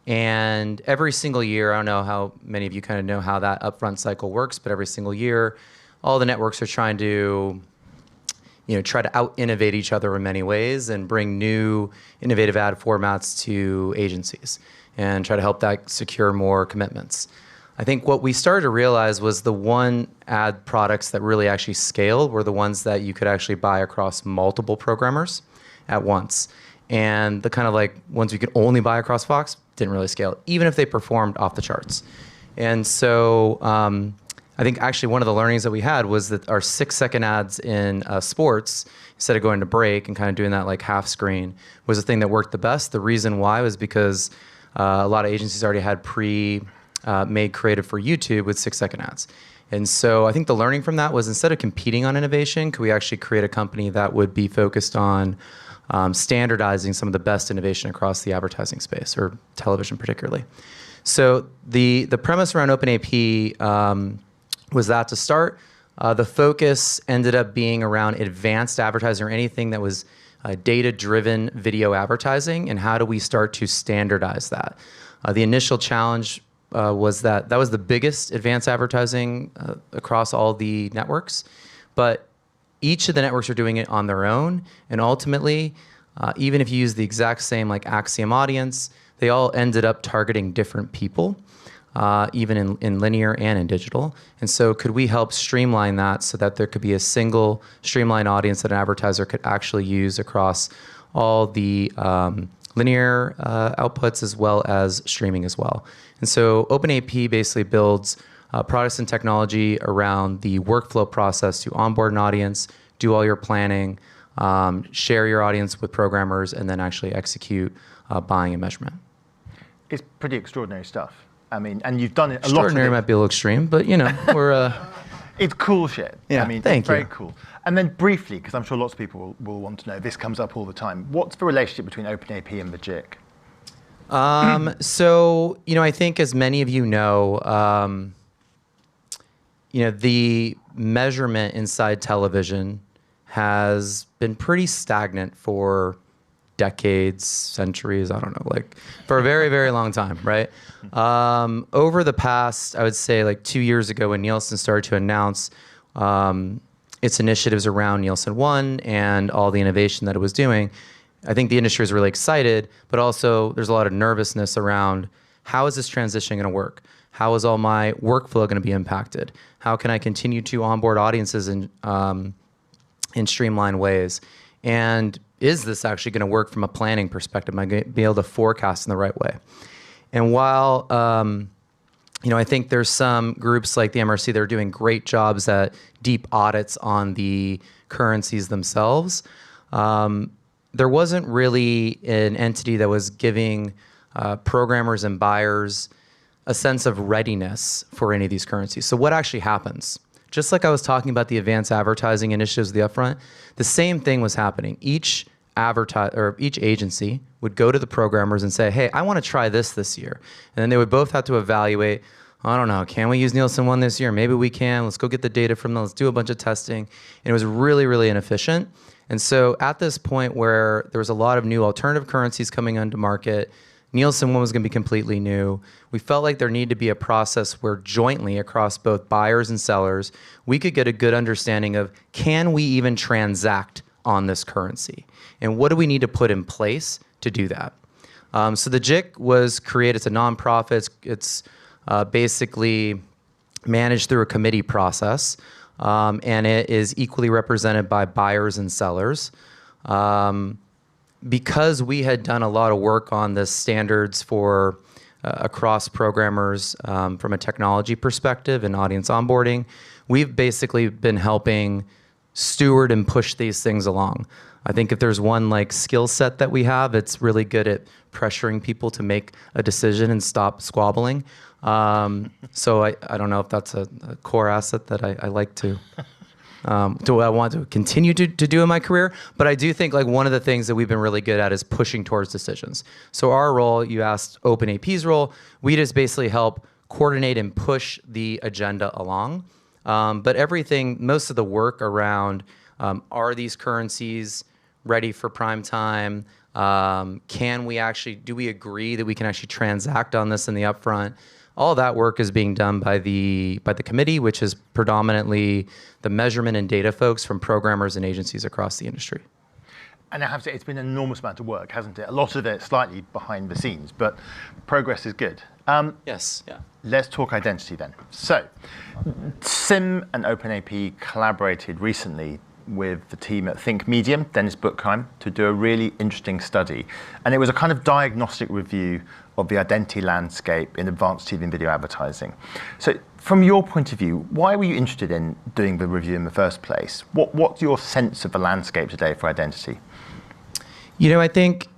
and every single year, I don't know how many of you kind of know how that upfront cycle works, but every single year, all the networks are trying to, try to out-innovate each other in many ways and bring new innovative ad formats to agencies and try to help that secure more commitments. I think what we started to realize was the one ad products that really actually scaled were the ones that you could actually buy across multiple programmers at once. And the kind of like ones you could only buy across Fox didn't really scale, even if they performed off the charts. And so I think actually one of the learnings that we had was that our 6-second ads in sports, instead of going to break and kind of doing that like half screen, was the thing that worked the best. The reason why was because a lot of agencies already had made creative for YouTube with 6-second ads. And so I think the learning from that was instead of competing on innovation, could we actually create a company that would be focused on standardizing some of the best innovation across the advertising space, or television particularly. So the premise around OpenAP was that to start. The focus ended up being around advanced advertising, or anything that was data-driven video advertising, and how do we start to standardize that? The initial challenge was that was the biggest advanced advertising across all the networks, but each of the networks are doing it on their own, and ultimately, even if you use the exact same like Axiom audience, they all ended up targeting different people, even in linear and in digital. And so could we help streamline that so that there could be a single streamlined audience that an advertiser could actually use across all the linear outputs as well as streaming as well. And so OpenAP basically builds products and technology around the workflow process to onboard an audience, do all your planning, share your audience with programmers, and then actually execute buying and measurement. It's pretty extraordinary stuff. I mean, and you've done it a lot. Extraordinary might be a little extreme, but we're... It's cool shit. Yeah, I mean, thank it's you. very cool. And then briefly, because I'm sure lots of people will want to know, this comes up all the time. What's the relationship between OpenAP and the JIC? So, I think as many of you know, the measurement inside television has been pretty stagnant for decades, centuries, I don't know, like for a very, very long time, right? Over the past, I would say like 2 years ago when Nielsen started to announce its initiatives around Nielsen One and all the innovation that it was doing, I think the industry is really excited, but also there's a lot of nervousness around how is this transition going to work? How is all my workflow going to be impacted? How can I continue to onboard audiences in streamlined ways? And is this actually going to work from a planning perspective? Am I going to be able to forecast in the right way? And while I think there's some groups like the MRC that are doing great jobs at deep audits on the currencies themselves, there wasn't really an entity that was giving programmers and buyers a sense of readiness for any of these currencies. So what actually happens? Just like I was talking about the advanced advertising initiatives, the upfront, the same thing was happening. Each agency would go to the programmers and say, hey, I want to try this year. And then they would both have to evaluate, I don't know, can we use Nielsen One this year? Maybe we can. Let's go get the data from them. Let's do a bunch of testing. And it was really, really inefficient. And so at this point where there was a lot of new alternative currencies coming onto market, Nielsen One was going to be completely new. We felt like there needed to be a process where jointly across both buyers and sellers, we could get a good understanding of, can we even transact on this currency? And what do we need to put in place to do that? So the JIC was created. It's a nonprofit. It's basically managed through a committee process, and it is equally represented by buyers and sellers. Because we had done a lot of work on the standards for across programmers from a technology perspective and audience onboarding, we've basically been helping steward and push these things along. I think if there's one like skill set that we have, it's really good at pressuring people to make a decision and stop squabbling. So I don't know if that's a core asset that I like to. Do I want to continue to do in my career? But I do think like one of the things that we've been really good at is pushing towards decisions. So our role, you asked OpenAP's role, we just basically help coordinate and push the agenda along. But everything, most of the work around are these currencies ready for prime time? Do we agree that we can actually transact on this in the upfront? All that work is being done by the committee, which is predominantly the measurement and data folks from programmers and agencies across the industry. And I have to say, it's been an enormous amount of work, hasn't it? A lot of it slightly behind the scenes, but progress is good. Yes. Yeah. Let's talk identity then. So, CIMM and OpenAP collaborated recently with the team at Think Medium, Dennis Buchheim, to do a really interesting study. And it was a kind of diagnostic review of the identity landscape in advanced TV and video advertising. So from your point of view, why were you interested in doing the review in the first place? What's your sense of the landscape today for identity? You know, I think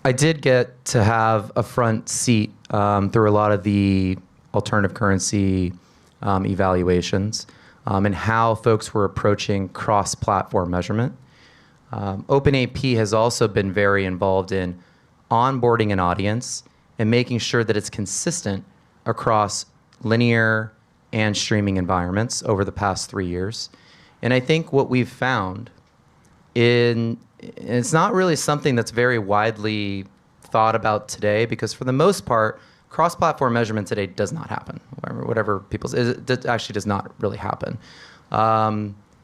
I did get to have a front seat through a lot of the alternative currency evaluations and how folks were approaching cross-platform measurement. OpenAP has also been very involved in onboarding an audience and making sure that it's consistent across linear and streaming environments over the past 3 years. And I think what we've found it's not really something that's very widely thought about today, because for the most part, cross-platform measurement today does not happen. Whatever people say, it actually does not really happen.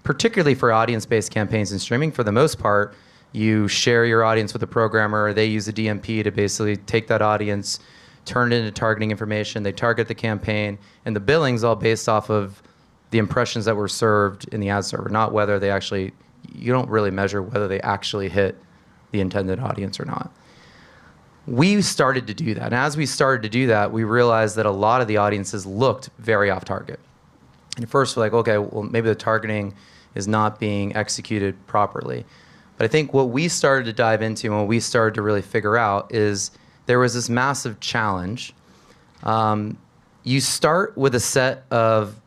Particularly for audience-based campaigns and streaming, for the most part, you share your audience with a programmer. They use a DMP to basically take that audience, turn it into targeting information. They target the campaign, and the billing's all based off of the impressions that were served in the ad server, not whether they actually. You don't really measure whether they actually hit the intended audience or not. We started to do that, and as we started to do that, we realized that a lot of the audiences looked very off target. And at first, we're like, okay, well, maybe the targeting is not being executed properly. But I think what we started to dive into and what we started to really figure out is there was this massive challenge. You start with a set of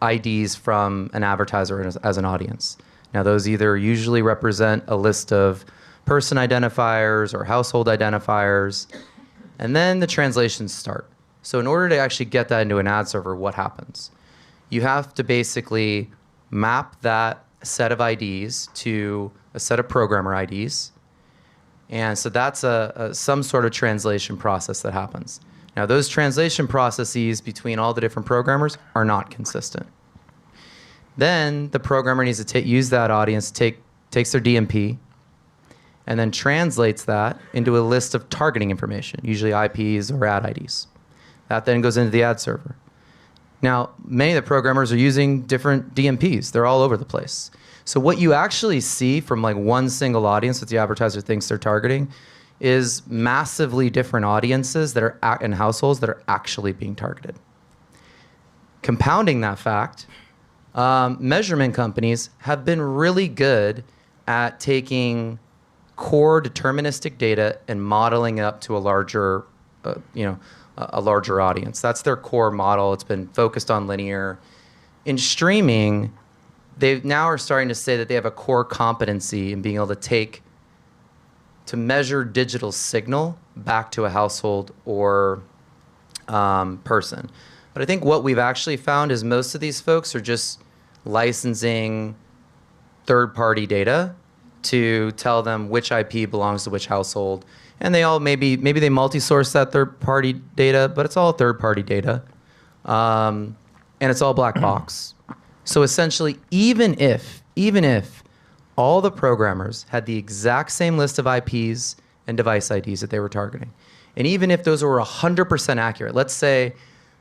IDs from an advertiser as an audience. Now, those either usually represent a list of person identifiers or household identifiers, and then the translations start. So in order to actually get that into an ad server, what happens? You have to basically map that set of IDs to a set of programmer IDs. And so that's some sort of translation process that happens. Now, those translation processes between all the different programmers are not consistent. Then the programmer needs to use that audience, takes their DMP, and then translates that into a list of targeting information, usually IPs or ad IDs. That then goes into the ad server. Now, many of the programmers are using different DMPs. They're all over the place. So what you actually see from like one single audience that the advertiser thinks they're targeting is massively different audiences that are and households that are actually being targeted. Compounding that fact, measurement companies have been really good at taking core deterministic data and modeling it up to a larger, a larger audience. That's their core model. It's been focused on linear. In streaming, they now are starting to say that they have a core competency in being able to measure digital signal back to a household or person. But I think what we've actually found is most of these folks are just licensing third-party data to tell them which IP belongs to which household. And they all maybe they multi-source that third-party data, but it's all third-party data. And it's all black box. So essentially, even if all the programmers had the exact same list of IPs and device IDs that they were targeting, and even if those were 100% accurate, let's say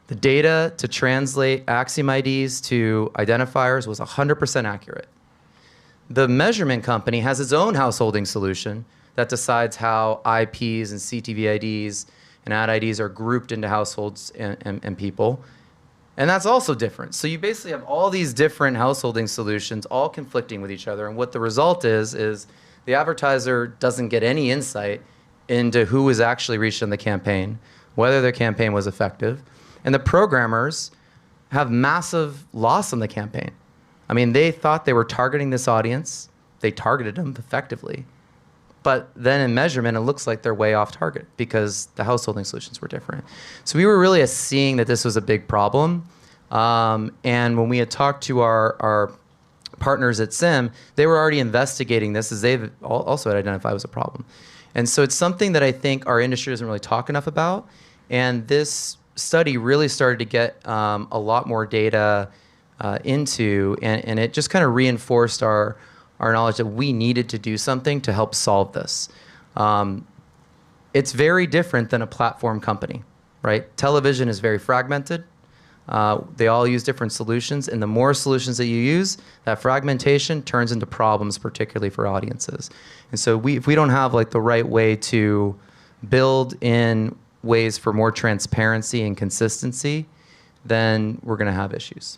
The data to translate Axiom IDs to identifiers was 100% accurate. The measurement company has its own householding solution that decides how IPs and CTV IDs and ad IDs are grouped into households and people. And that's also different. So you basically have all these different householding solutions all conflicting with each other. And what the result is the advertiser doesn't get any insight into who was actually reached in the campaign, whether their campaign was effective. And the programmers have massive loss on the campaign. I mean, they thought they were targeting this audience. They targeted them effectively. But then in measurement, it looks like they're way off target because the householding solutions were different. So we were really seeing that this was a big problem. And when we had talked to our partners at CIMM, they were already investigating this as they've also had identified as a problem. And so it's something that I think our industry doesn't really talk enough about. And this study really started to get a lot more data into, and it just kind of reinforced our knowledge that we needed to do something to help solve this. It's very different than a platform company, right? Television is very fragmented. They all use different solutions, and the more solutions that you use, that fragmentation turns into problems, particularly for audiences. And so if we don't have like the right way to build in ways for more transparency and consistency, then we're going to have issues.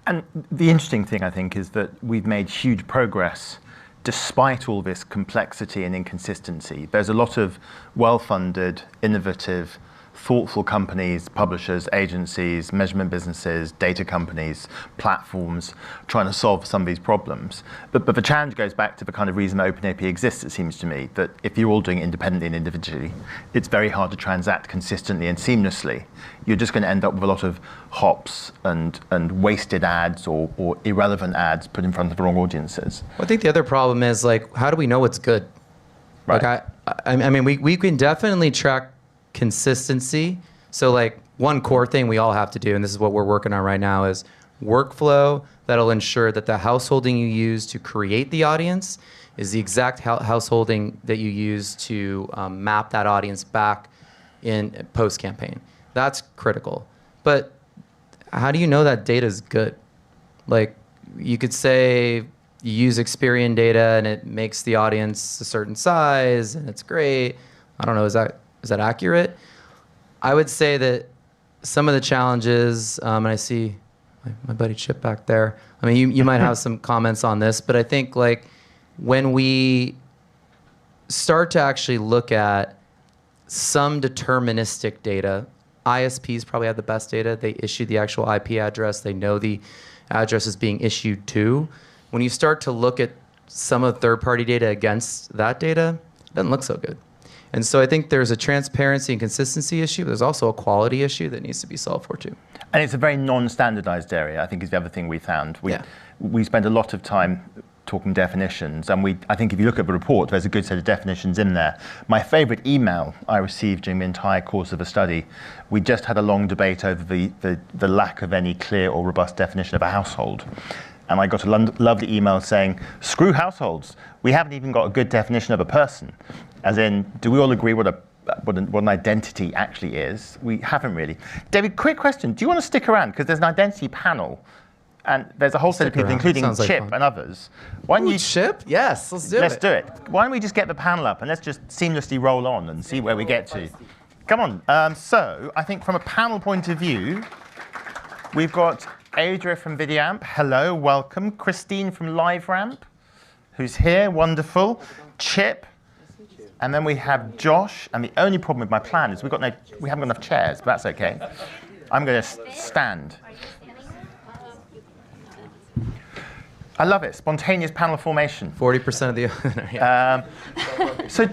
And the interesting thing, I think, is that we've made huge progress despite all this complexity and inconsistency. There's a lot of well-funded, innovative, thoughtful companies, publishers, agencies, measurement businesses, data companies, platforms, trying to solve some of these problems. But the challenge goes back to the kind of reason that OpenAP exists, it seems to me, that if you're all doing it independently and individually, it's very hard to transact consistently and seamlessly. You're just going to end up with a lot of hops and wasted ads or irrelevant ads put in front of the wrong audiences. Well, I think the other problem is, like, how do we know what's good? Right. Like I mean, we can definitely track consistency. So like one core thing we all have to do, and this is what we're working on right now, is workflow that'll ensure that the householding you use to create the audience is the exact householding that you use to map that audience back in post-campaign. That's critical. But how do you know that data is good? Like, you could say you use Experian data and it makes the audience a certain size and it's great. I don't know, is that accurate? I would say that some of the challenges, and I see my buddy Chip back there. I mean, you might have some comments on this, but I think like when we start to actually look at some deterministic data, ISPs probably have the best data. They issue the actual IP address. They know the address is being issued to. When you start to look at some of the third-party data against that data, it doesn't look so good. And so I think there's a transparency and consistency issue, but there's also a quality issue that needs to be solved for too. And it's a very non-standardized area, I think, is the other thing we found. We spend a lot of time talking definitions, and I think if you look at the report, there's a good set of definitions in there. My favorite email I received during the entire course of the study, we just had a long debate over the lack of any clear or robust definition of a household. And I got a lovely email saying, screw households. We haven't even got a good definition of a person. As in, do we all agree what an identity actually is? We haven't really. David, quick question. Do you want to stick around? Because there's an identity panel. And there's a whole set of people, including Chip and others. Why don't you Chip? Yes, let's do it. Let's do it. Why don't we just get the panel up and let's just seamlessly roll on and see where we get to. Come on. So I think from a panel point of view, we've got Adria from VideoAmp. Hello, welcome. Christine from LiveRamp, who's here. Wonderful. Chip. And then we have Josh. And the only problem with my plan is we haven't got enough chairs, but that's okay. I'm going to stand. I love it. Spontaneous panel formation. 40% of the... So,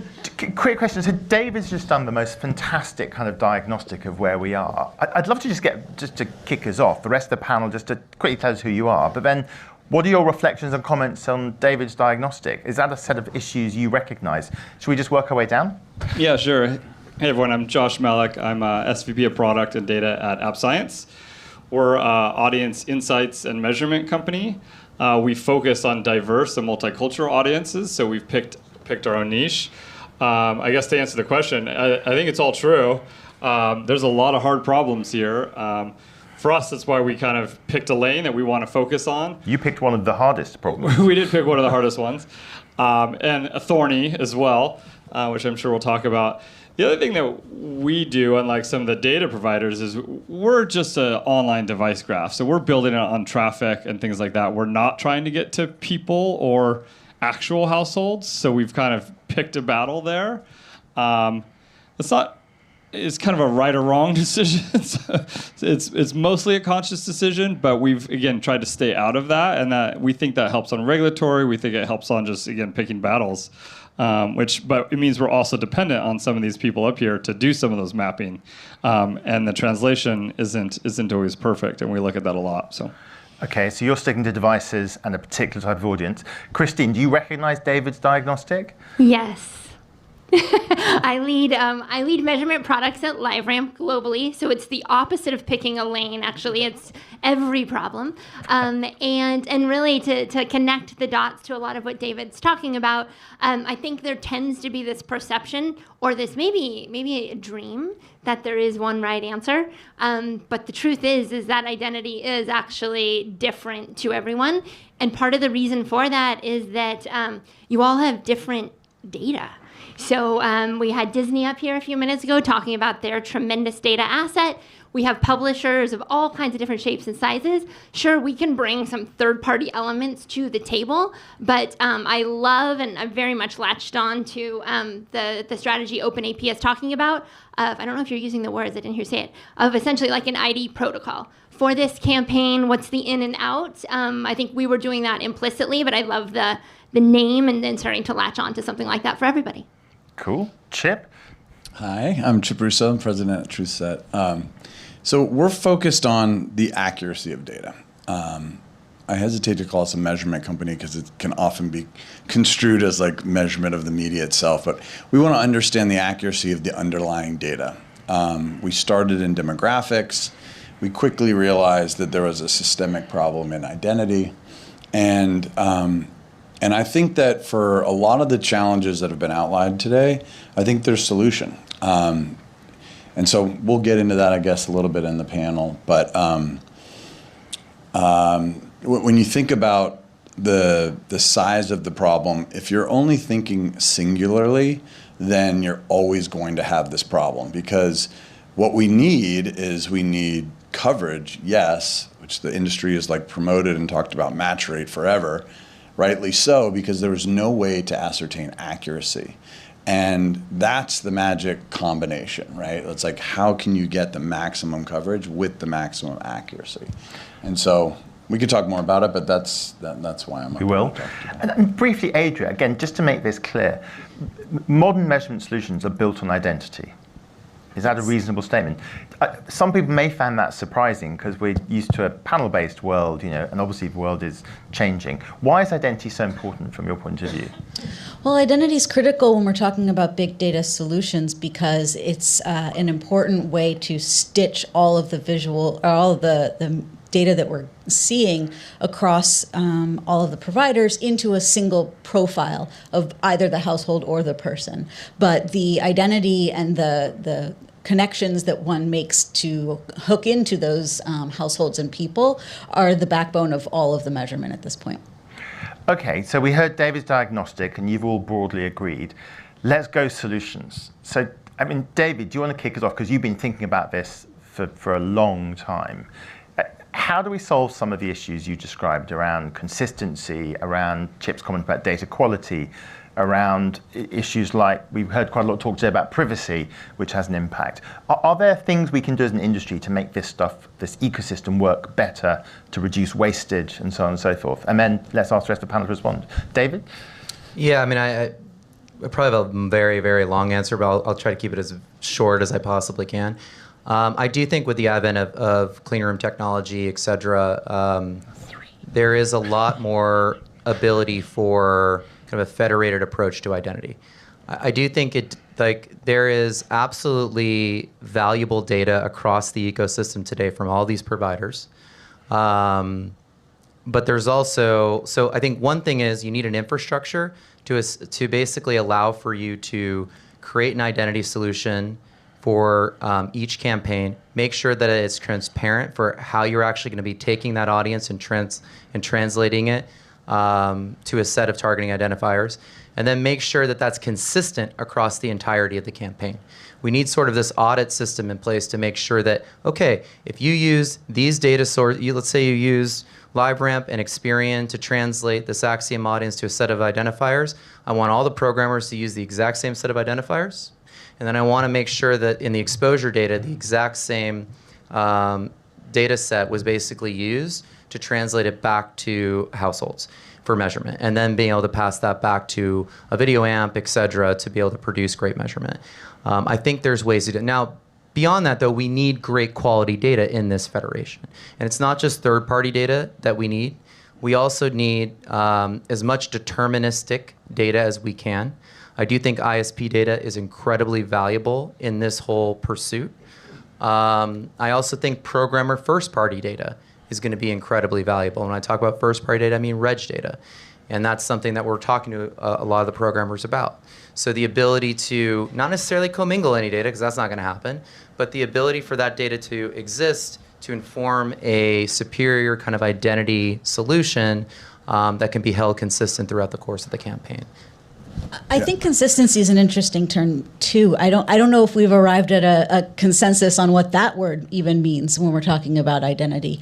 quick question. So, David's just done the most fantastic kind of diagnostic of where we are. I'd love to just to kick us off, the rest of the panel, just to quickly tell us who you are. But then, what are your reflections and comments on David's diagnostic? Is that a set of issues you recognize? Should we just work our way down? Yeah, sure. Hey, everyone. I'm Josh Malik. I'm SVP of Product and Data at AppScience. We're an audience insights and measurement company. We focus on diverse and multicultural audiences, so we've picked our own niche. I guess to answer the question, I think it's all true. There's a lot of hard problems here. For us, that's why we kind of picked a lane that we want to focus on. You picked one of the hardest problems. We did pick one of the hardest ones, and a thorny as well, which I'm sure we'll talk about. The other thing that we do, unlike some of the data providers, is we're just an online device graph. So we're building it on traffic and things like that. We're not trying to get to people or actual households. So we've kind of picked a battle there. It's kind of a right or wrong decision. It's mostly a conscious decision, but we've, again, tried to stay out of that. And that we think that helps on regulatory. We think it helps on just, again, picking battles. But it means we're also dependent on some of these people up here to do some of those mapping, and the translation isn't always perfect, and we look at that a lot. So, okay, so you're sticking to devices and a particular type of audience. Christine, do you recognize David's diagnostic? Yes. I lead measurement products at LiveRamp globally, so it's the opposite of picking a lane. Actually, it's every problem, and really to connect the dots to a lot of what David's talking about. I think there tends to be this perception, or this maybe a dream, that there is one right answer. But the truth is that identity is actually different to everyone, and part of the reason for that is that you all have different data. So we had Disney up here a few minutes ago talking about their tremendous data asset. We have publishers of all kinds of different shapes and sizes. Sure, we can bring some third-party elements to the table, but I love, and I've very much latched on to the strategy OpenAP is talking about of, I don't know if you're using the words, I didn't hear you say it, of essentially like an ID protocol. For this campaign, what's the in and out? I think we were doing that implicitly, but I love the name and then starting to latch on to something like that for everybody. Cool. Chip? Hi, I'm Chip Russo. I'm president at TruthSet. So we're focused on the accuracy of data. I hesitate to call us a measurement company because it can often be construed as like measurement of the media itself, but we want to understand the accuracy of the underlying data. We started in demographics. We quickly realized that there was a systemic problem in identity, and I think that for a lot of the challenges that have been outlined today, I think there's solution. And so we'll get into that, I guess, a little bit in the panel. But when you think about the size of the problem, if you're only thinking singularly, then you're always going to have this problem. Because what we need coverage, yes, which the industry has like promoted and talked about match rate forever. Rightly so, because there was no way to ascertain accuracy. And that's the magic combination, right? It's like, how can you get the maximum coverage with the maximum accuracy? And so we could talk more about it, but that's why I'm up. We will. And briefly, Adria, again, just to make this clear, modern measurement solutions are built on identity. Is that a reasonable statement? Some people may find that surprising because we're used to a panel-based world, and obviously the world is changing. Why is identity so important from your point of view? Well, identity is critical when we're talking about big data solutions because it's an important way to stitch all of the the data that we're seeing across all of the providers into a single profile of either the household or the person. But the identity and the connections that one makes to hook into those households and people are the backbone of all of the measurement at this point. Okay, so we heard David's diagnostic and you've all broadly agreed. Let's go solutions. So, David, do you want to kick us off? Because you've been thinking about this for a long time. How do we solve some of the issues you described around consistency, around Chip's comment about data quality, around issues like, we've heard quite a lot of talk today about privacy, which has an impact. Are there things we can do as an industry to make this ecosystem work better, to reduce wastage and so on and so forth? And then let's ask the rest of the panel to respond. David? Yeah, I probably have a very, very long answer, but I'll try to keep it as short as I possibly can. I do think with the advent of clean room technology, et cetera, there is a lot more ability for kind of a federated approach to identity. I do think there is absolutely valuable data across the ecosystem today from all these providers. But there's also, so I think one thing is you need an infrastructure to basically allow for you to create an identity solution, for each campaign. Make sure that it's transparent for how you're actually going to be taking that audience and translating it to a set of targeting identifiers. And then make sure that that's consistent across the entirety of the campaign. We need sort of this audit system in place to make sure that, okay, if you use these data sources, let's say you use LiveRamp and Experian to translate this CIMM audience to a set of identifiers, I want all the programmers to use the exact same set of identifiers. And then I want to make sure that in the exposure data, the exact same data set was basically used to translate it back to households for measurement, and then being able to pass that back to a video amp, et cetera, to be able to produce great measurement. I think there's ways to do it. Now, beyond that, though, we need great quality data in this federation. And it's not just third-party data that we need. We also need as much deterministic data as we can. I do think ISP data is incredibly valuable in this whole pursuit. I also think programmer first-party data is going to be incredibly valuable. When I talk about first-party data, I mean reg data. And that's something that we're talking to a lot of the programmers about. So the ability to not necessarily commingle any data, because that's not going to happen, but the ability for that data to exist to inform a superior kind of identity solution that can be held consistent throughout the course of the campaign. I think consistency is an interesting term too. I don't know if we've arrived at a consensus on what that word even means when we're talking about identity.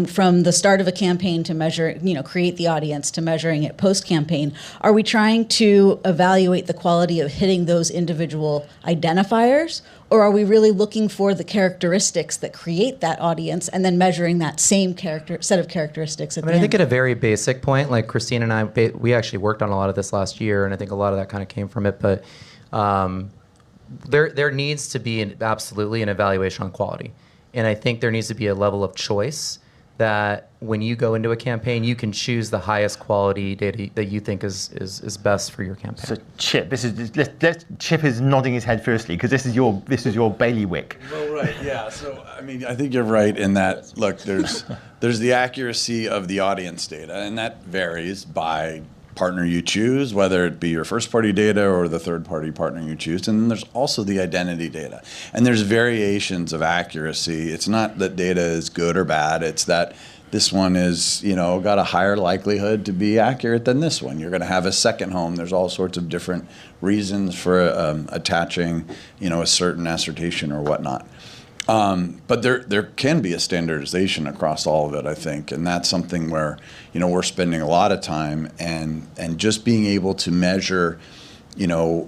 From the start of a campaign to measure, create the audience to measuring it post-campaign, are we trying to evaluate the quality of hitting those individual identifiers? Or are we really looking for the characteristics that create that audience and then measuring that same set of characteristics at the end? I think at a very basic point, like Christine and I, we actually worked on a lot of this last year, and I think a lot of that kind of came from it. But there needs to be absolutely an evaluation on quality. And I think there needs to be a level of choice that when you go into a campaign, you can choose the highest quality data that you think is best for your campaign. So Chip, Chip is nodding his head fiercely because this is your bailiwick. Well, right, yeah. So I mean, I think you're right in that. Look, there's the accuracy of the audience data, and that varies by partner you choose, whether it be your first-party data or the third-party partner you choose. And then there's also the identity data. And there's variations of accuracy. It's not that data is good or bad. It's that this one is, got a higher likelihood to be accurate than this one. You're going to have a second home. There's all sorts of different reasons for attaching, a certain assertion or whatnot. But there can be a standardization across all of it, I think, and that's something where we're spending a lot of time and just being able to measure,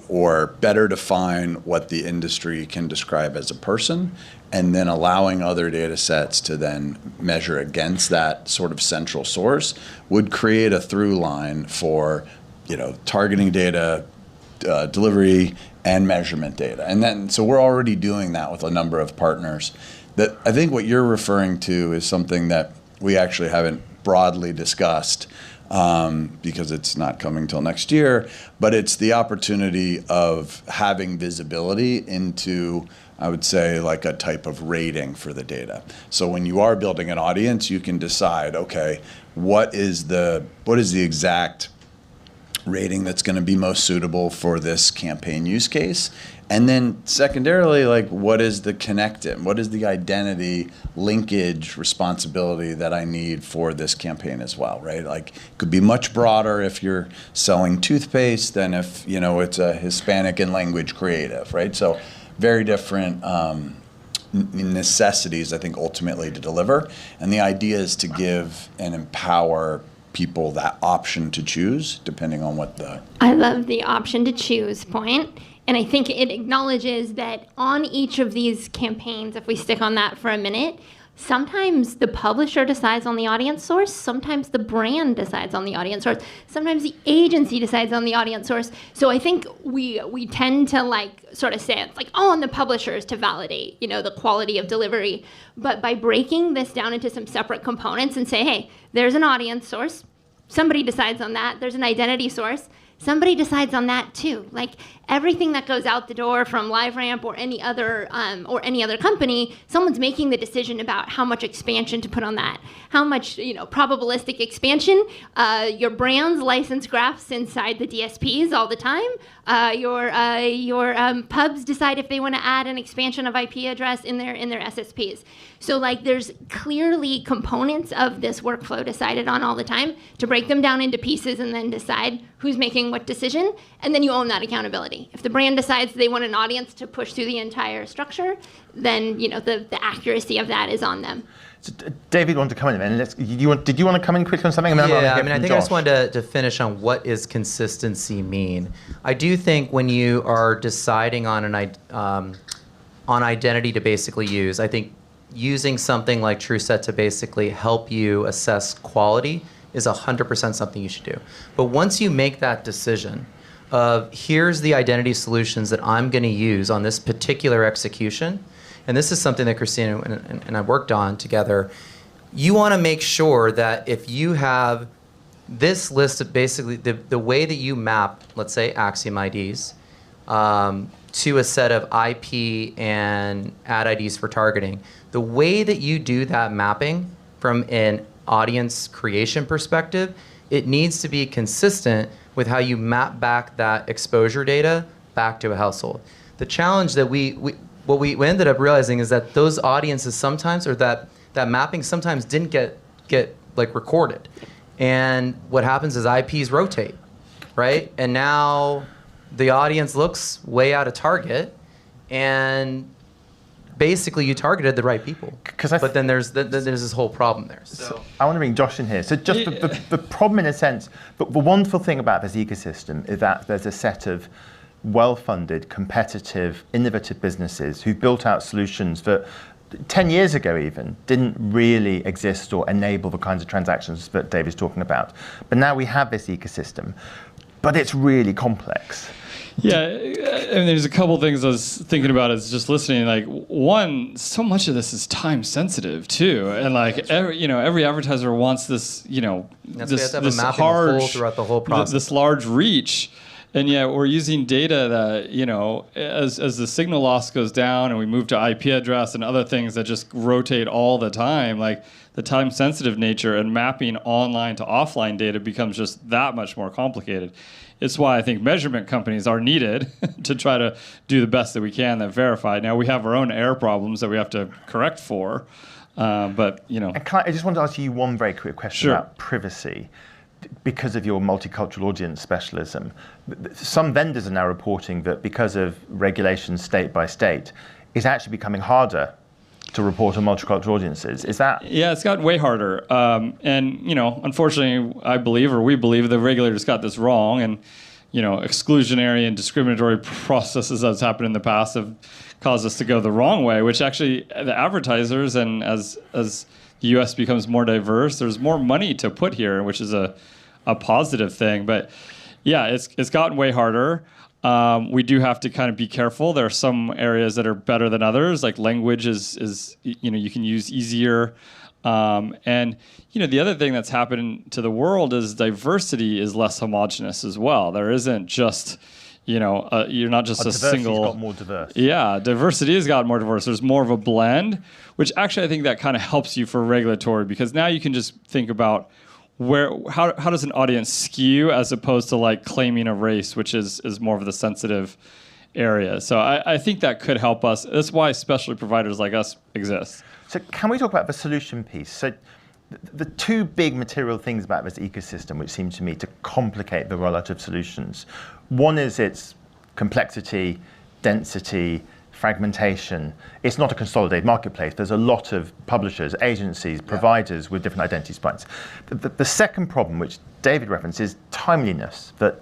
or better define what the industry can describe as a person, and then allowing other data sets to then measure against that sort of central source would create a through line for targeting data, delivery, and measurement data. And then, so we're already doing that with a number of partners. That I think what you're referring to is something that we actually haven't broadly discussed because it's not coming till next year, but it's the opportunity of having visibility into, I would say, like a type of rating for the data. So when you are building an audience, you can decide, okay, what is the exact rating that's going to be most suitable for this campaign use case, and then secondarily, like, what is the connective, what is the identity linkage responsibility that I need for this campaign as well, right? Like, it could be much broader if you're selling toothpaste than if it's a Hispanic and language creative, right? So very different necessities, I think, ultimately to deliver, and the idea is to give and empower people that option to choose depending on what the... I love the option to choose point. And I think it acknowledges that on each of these campaigns, if we stick on that for a minute, sometimes the publisher decides on the audience source, sometimes the brand decides on the audience source, sometimes the agency decides on the audience source. So I think we tend to sort of say it's on the publishers to validate, the quality of delivery. But by breaking this down into some separate components and say, hey, there's an audience source, somebody decides on that, there's an identity source, somebody decides on that too. Like everything that goes out the door from LiveRamp or any other company, someone's making the decision about how much expansion to put on that, how much probabilistic expansion. Your brands license graphs inside the DSPs all the time. Your pubs decide if they want to add an expansion of IP address in their SSPs. So like there's clearly components of this workflow decided on all the time to break them down into pieces and then decide who's making what decision, and then you own that accountability. If the brand decides they want an audience to push through the entire structure, then the accuracy of that is on them. So, David wanted to come in, and did you want to come in quickly on something? I think I just wanted to finish on what does consistency mean. I do think when you are deciding on on identity to basically use, I think using something like TrueSet to basically help you assess quality is 100% something you should do. But once you make that decision of here's the identity solutions that I'm going to use on this particular execution, and this is something that Christina and I worked on together, you want to make sure that if you have this list of basically the way that you map, let's say, Axiom IDs to a set of IP and ad IDs for targeting, the way that you do that mapping from an audience creation perspective, it needs to be consistent with how you map back that exposure data back to a household. The challenge that we ended up realizing is that those audiences sometimes, or that mapping sometimes didn't get like recorded. And what happens is IPs rotate, right? And now the audience looks way out of target, and basically you targeted the right people. But then there's this whole problem there. So I want to bring Josh in here. So just the problem in a sense, but the wonderful thing about this ecosystem is that there's a set of well-funded, competitive, innovative businesses who built out solutions that 10 years ago even didn't really exist or enable the kinds of transactions that Dave is talking about. But now we have this ecosystem, but it's really complex. Yeah, and there's a couple things I was thinking about as just listening. Like, one, so much of this is time sensitive too, and like every advertiser wants this, this hard throughout the whole process, this large reach. And yet we're using data that, as the signal loss goes down and we move to IP address and other things that just rotate all the time, like the time-sensitive nature and mapping online to offline data becomes just that much more complicated. It's why I think measurement companies are needed to try to do the best that we can that verify. Now, we have our own error problems that we have to correct for, but, I just want to ask you one very quick question about privacy. Because of your multicultural audience specialism, some vendors are now reporting that because of regulations state by state, it's actually becoming harder to report on multicultural audiences. Is that? Yeah, it's gotten way harder. And, unfortunately, we believe the regulators got this wrong. And, exclusionary and discriminatory processes that's happened in the past have caused us to go the wrong way, which actually the advertisers, and as the U.S. becomes more diverse, there's more money to put here, which is a positive thing. But yeah, it's gotten way harder. We do have to kind of be careful. There are some areas that are better than others, like language is you can use easier. And the other thing that's happened to the world is diversity is less homogenous as well. There isn't just you're not just a single. Got more diverse. Yeah, diversity has gotten more diverse. There's more of a blend, which actually I think that kind of helps you for regulatory, because now you can just think about how does an audience skew as opposed to like claiming a race, which is more of the sensitive area. So I think that could help us. That's why specialty providers like us exist. So can we talk about the solution piece? So the two big material things about this ecosystem, which seem to me to complicate the rollout of solutions, one is its complexity, density, fragmentation. It's not a consolidated marketplace. There's a lot of publishers, agencies, providers with different identity points. The second problem, which David referenced, is timeliness, that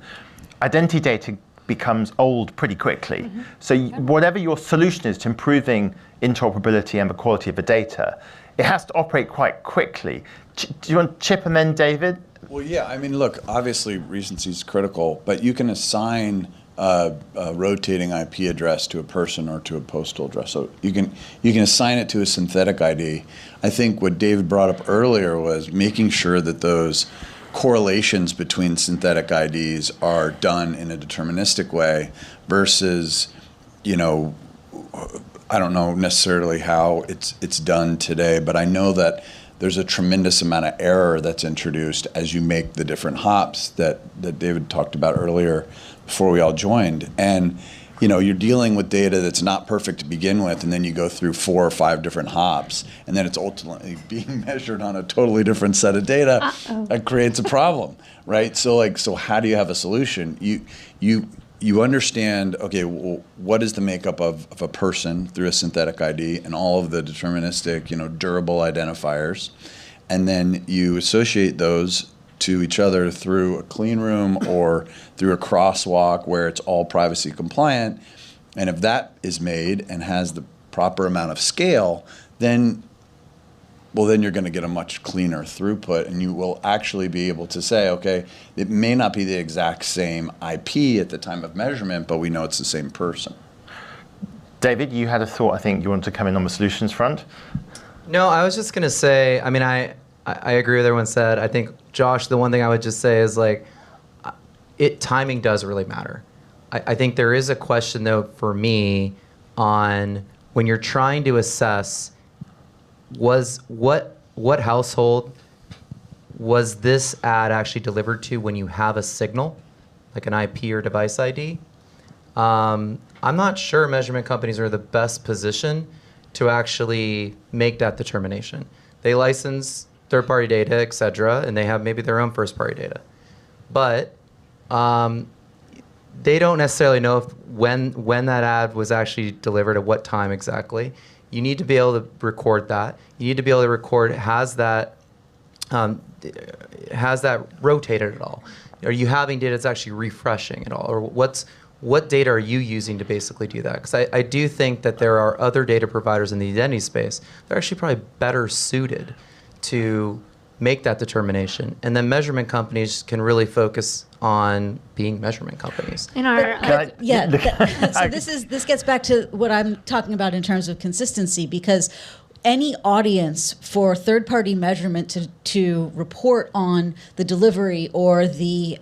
identity data becomes old pretty quickly. Mm-hmm. So whatever your solution is to improving interoperability and the quality of the data, it has to operate quite quickly. Do you want Chip and then David? Well, yeah, I mean, look, obviously recency is critical, but you can assign a rotating IP address to a person or to a postal address. So you can assign it to a synthetic ID. I think what David brought up earlier was making sure that those correlations between synthetic IDs are done in a deterministic way versus, you know, I don't know necessarily how it's done today, but I know that there's a tremendous amount of error that's introduced as you make the different hops that David talked about earlier before we all joined. And you know, you're dealing with data that's not perfect to begin with, and then you go through 4 or 5 different hops, and then it's ultimately being measured on a totally different set of data. That creates a problem, right? So how do you have a solution? You understand, okay, well, what is the makeup of a person through a synthetic ID and all of the deterministic, you know, durable identifiers, and then you associate those to each other through a clean room or through a crosswalk where it's all privacy compliant. And if that is made and has the proper amount of scale, then you're going to get a much cleaner throughput, and you will actually be able to say, okay, it may not be the exact same IP at the time of measurement, but we know it's the same person. David, you had a thought, I think you wanted to come in on the solutions front. No, I was just going to say, I mean, I agree with everyone said. I think, Josh, the one thing I would just say is like, timing does really matter. I think there is a question though for me on when you're trying to assess what household was this ad actually delivered to when you have a signal, like an IP or device ID. I'm not sure measurement companies are the best position to actually make that determination. They license third-party data, et cetera, and they have maybe their own first-party data. But they don't necessarily know when that ad was actually delivered at what time exactly. You need to be able to record that. You need to be able to record, has that rotated at all? Are you having data that's actually refreshing at all? Or what data are you using to basically do that? Because I do think that there are other data providers in the identity space that are actually probably better suited to make that determination. And then measurement companies can really focus on being measurement companies. In our so this gets back to what I'm talking about in terms of consistency, because any audience for third-party measurement to report on the delivery or the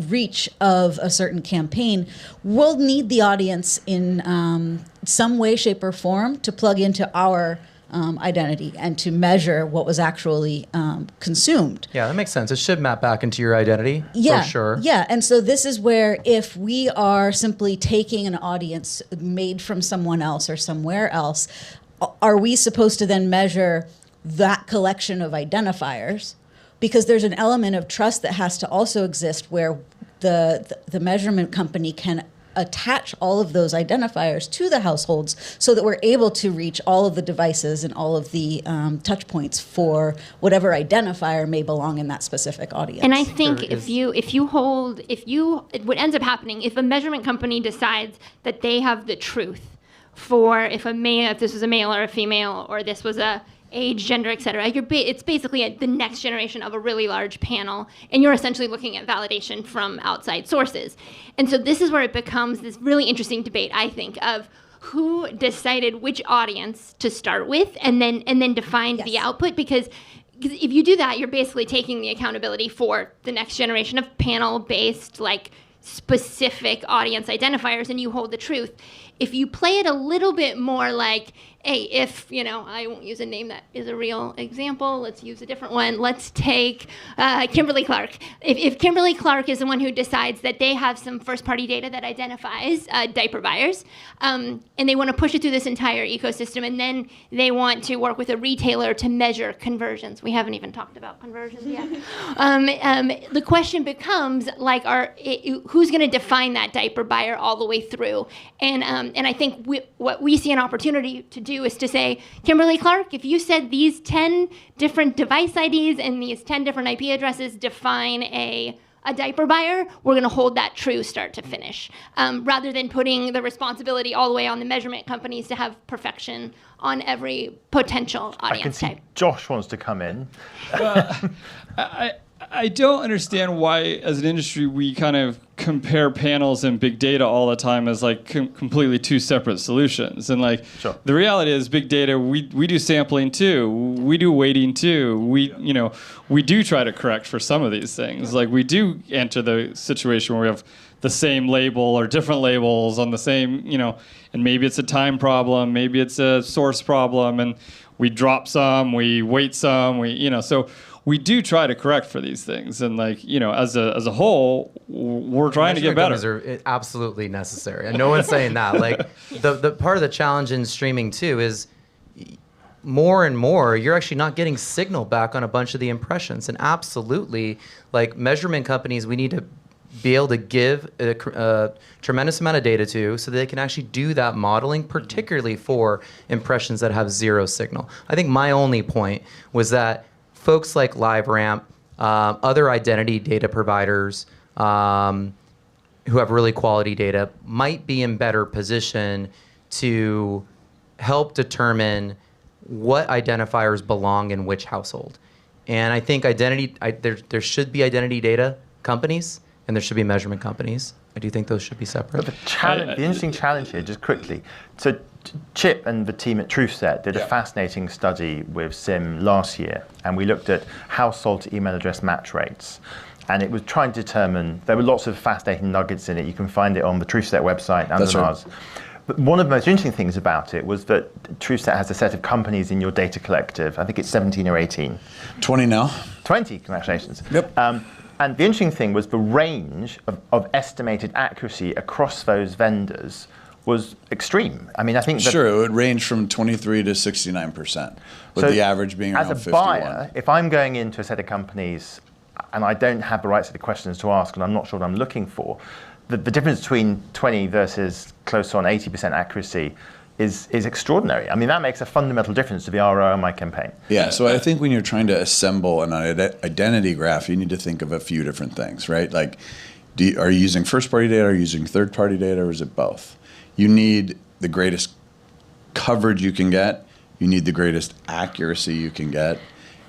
reach of a certain campaign will need the audience in some way, shape, or form to plug into our identity and to measure what was actually consumed. Yeah, that makes sense. It should map back into your identity, for sure. Yeah, and so this is where if we are simply taking an audience made from someone else or somewhere else, are we supposed to then measure that collection of identifiers? Because there's an element of trust that has to also exist where the measurement company can attach all of those identifiers to the households so that we're able to reach all of the devices and all of the touch points for whatever identifier may belong in that specific audience. And I think what ends up happening, if a measurement company decides that they have the truth for if this was a male or a female, or this was a age, gender, et cetera, it's basically the next generation of a really large panel, and you're essentially looking at validation from outside sources. And so this is where it becomes this really interesting debate, I think, of who decided which audience to start with and then defined the output, because if you do that, you're basically taking the accountability for the next generation of panel-based, like, specific audience identifiers, and you hold the truth. If you play it a little bit more like, hey, if, I won't use a name that is a real example, let's use a different one. Let's take Kimberly Clark. If Kimberly Clark is the one who decides that they have some first-party data that identifies diaper buyers, and they want to push it through this entire ecosystem, and then they want to work with a retailer to measure conversions. We haven't even talked about conversions yet. The question becomes, like, who's going to define that diaper buyer all the way through? And I think what we see an opportunity to do is to say, Kimberly Clark, if you said these 10 different device IDs and these 10 different IP addresses define a diaper buyer, we're going to hold that true start to finish, rather than putting the responsibility all the way on the measurement companies to have perfection on every potential audience type. Josh wants to come in. Well, I I don't understand why, as an industry, we kind of compare panels and big data all the time as like completely two separate solutions. And like the reality is, big data, we do sampling too, we do weighting too. We do try to correct for some of these things. Like we do enter the situation where we have the same label or different labels on the same, and maybe it's a time problem, maybe it's a source problem, and we drop some, we weight some, so we do try to correct for these things, and as a whole, we're trying to get better. Measurement companies are absolutely necessary, and no one's saying that. Like the part of the challenge in streaming too is more and more you're actually not getting signal back on a bunch of the impressions, and absolutely, like measurement companies, we need to be able to give a tremendous amount of data to so that they can actually do that modeling, particularly for impressions that have zero signal. I think my only point was that folks like LiveRamp, other identity data providers who have really quality data might be in better position to help determine what identifiers belong in which household. And I think there should be identity data companies and there should be measurement companies. I do think those should be separate. But the interesting challenge here, just quickly, so Chip and the team at TruthSet did a fascinating study with CIMM last year, and we looked at household to email address match rates. And it was trying to determine, there were lots of fascinating nuggets in it. You can find it on the TruthSet website and on ours. But one of the most interesting things about it was that TruthSet has a set of companies in your data collective. I think it's 17 or 18. 20 now. 20, congratulations. Yep. And the interesting thing was the range of estimated accuracy across those vendors was extreme. I mean, I think sure, it would range from 23 to 69%, with the average being around 51. As a buyer, if I'm going into a set of companies and I don't have the right set of questions to ask and I'm not sure what I'm looking for, the difference between 20 versus close on 80% accuracy is extraordinary. I mean, that makes a fundamental difference to the ROI on my campaign. Yeah, so I think when you're trying to assemble an identity graph, you need to think of a few different things, right? Like, are you using first-party data, are you using third-party data, or is it both? You need the greatest coverage you can get. You need the greatest accuracy you can get.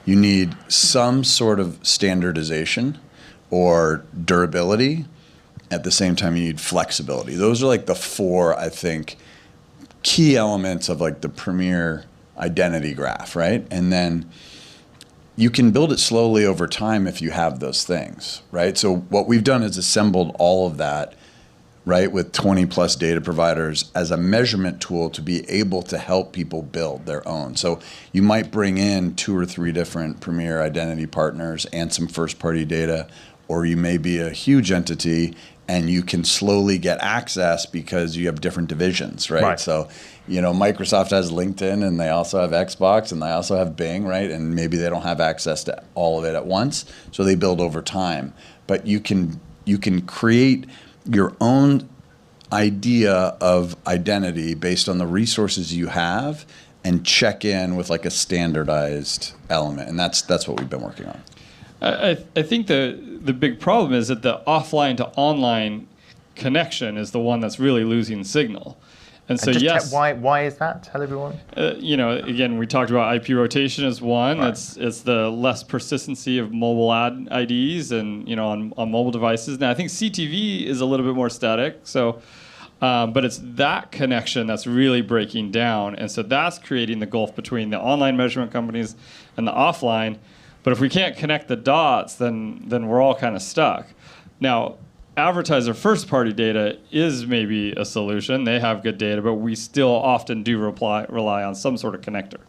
You need some sort of standardization or durability. At the same time, you need flexibility. Those are like the four, I think, key elements of like the premier identity graph, right? And then you can build it slowly over time if you have those things, right? So what we've done is assembled all of that, right, with 20 plus data providers as a measurement tool to be able to help people build their own. So you might bring in 2 or 3 different premier identity partners and some first party data, or you may be a huge entity and you can slowly get access because you have different divisions, right? So, Microsoft has LinkedIn and they also have Xbox and they also have Bing, right? And maybe they don't have access to all of it at once, so they build over time. But you can create your own idea of identity based on the resources you have and check in with like a standardized element. And that's what we've been working on. I think the big problem is that the offline to online connection is the one that's really losing signal. And so yes, why is that? Tell everyone. Again, we talked about IP rotation as one. Right. It's the less persistency of mobile ad IDs and on mobile devices. Now I think CTV is a little bit more static. So, but it's that connection that's really breaking down, and so that's creating the gulf between the online measurement companies and the offline. But if we can't connect the dots, then we're all kind of stuck. Now, advertiser first-party data is maybe a solution. They have good data, but we still often do rely on some sort of connector.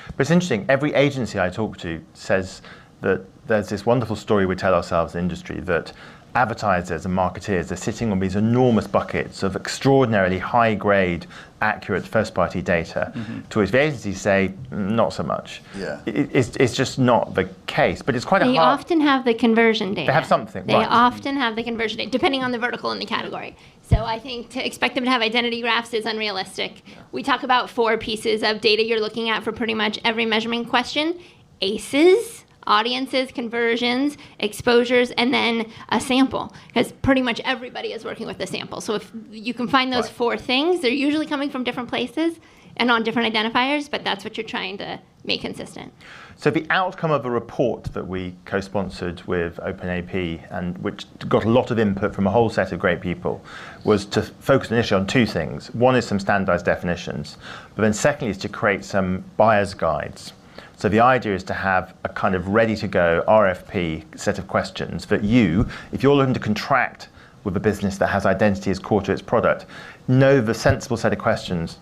But it's interesting. Every agency I talk to says that there's this wonderful story we tell ourselves in the industry that advertisers and marketeers are sitting on these enormous buckets of extraordinarily high-grade, accurate first-party data, to which the agencies say, not so much. Yeah. It's just not the case, but it's quite They often have the conversion data. They have something, They often have the conversion data, depending on the vertical and the category. So I think to expect them to have identity graphs is unrealistic. We talk about 4 pieces of data you're looking at for pretty much every measurement question: ACEs, audiences, conversions, exposures, and then a sample, because pretty much everybody is working with a sample. So if you can find those 4 things, they're usually coming from different places and on different identifiers, but that's what you're trying to make consistent. So the outcome of a report that we co-sponsored with OpenAP, and which got a lot of input from a whole set of great people, was to focus initially on two things. One is some standardized definitions, but then secondly is to create some buyer's guides. So the idea is to have a kind of ready-to-go RFP set of questions that you, if you're looking to contract with a business that has identity as core to its product, know the sensible set of questions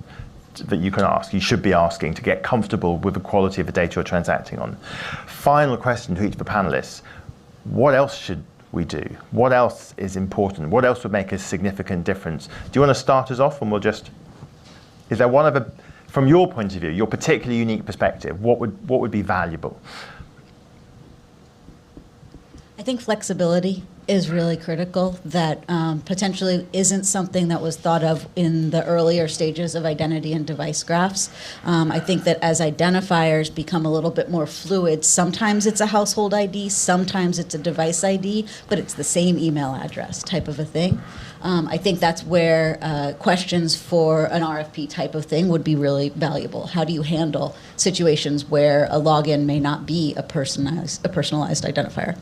that you can ask, you should be asking to get comfortable with the quality of the data you're transacting on. Final question to each of the panelists: what else should we do? What else is important? What else would make a significant difference? Do you want to start us off, and we'll just, is there one of the, from your point of view, your particularly unique perspective, what would be valuable? I think flexibility is really critical. That potentially isn't something that was thought of in the earlier stages of identity and device graphs. I think that as identifiers become a little bit more fluid, sometimes it's a household ID, sometimes it's a device ID, but it's the same email address type of a thing. I think that's where questions for an RFP type of thing would be really valuable. How do you handle situations where a login may not be a personalized identifier?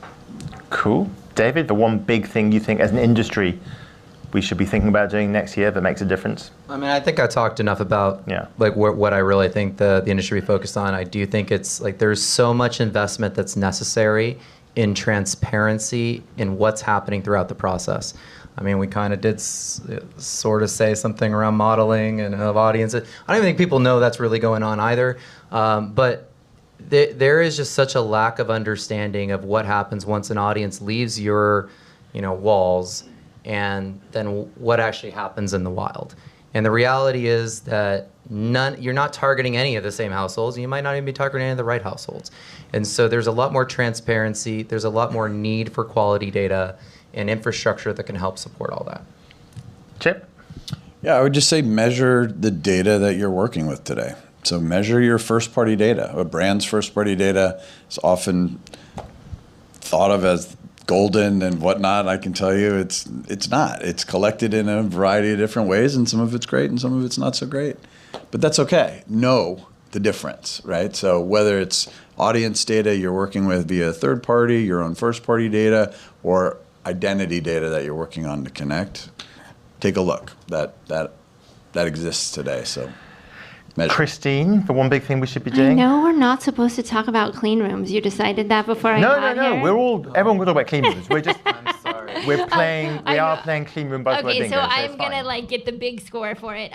Cool. David, the one big thing you think as an industry we should be thinking about doing next year that makes a difference? I mean, I think I talked enough about like what I really think the industry focused on. I do think it's like there's so much investment that's necessary in transparency in what's happening throughout the process. I mean, we kind of did sort of say something around modeling and of audiences. I don't even think people know that's really going on either. But there is just such a lack of understanding of what happens once an audience leaves your, walls, and then what actually happens in the wild. And the reality is that you're not targeting any of the same households. You might not even be targeting any of the right households. And so there's a lot more transparency. There's a lot more need for quality data and infrastructure that can help support all that. Chip? Yeah, I would just say measure the data that you're working with today. So measure your first-party data. A brand's first-party data is often thought of as golden and whatnot. I can tell you it's not. It's collected in a variety of different ways, and some of it's great and some of it's not so great. But that's okay. Know the difference, right? So whether it's audience data you're working with via third party, your own first-party data, or identity data that you're working on to connect, take a look. That exists today. So. Measure. Christine, the one big thing we should be doing? No, we're not supposed to talk about clean rooms. You decided that before I got here? No. Everyone will talk about clean rooms. We're just. I'm sorry. We are playing clean room buzzword bingo. Okay, so I'm gonna get the big score for it.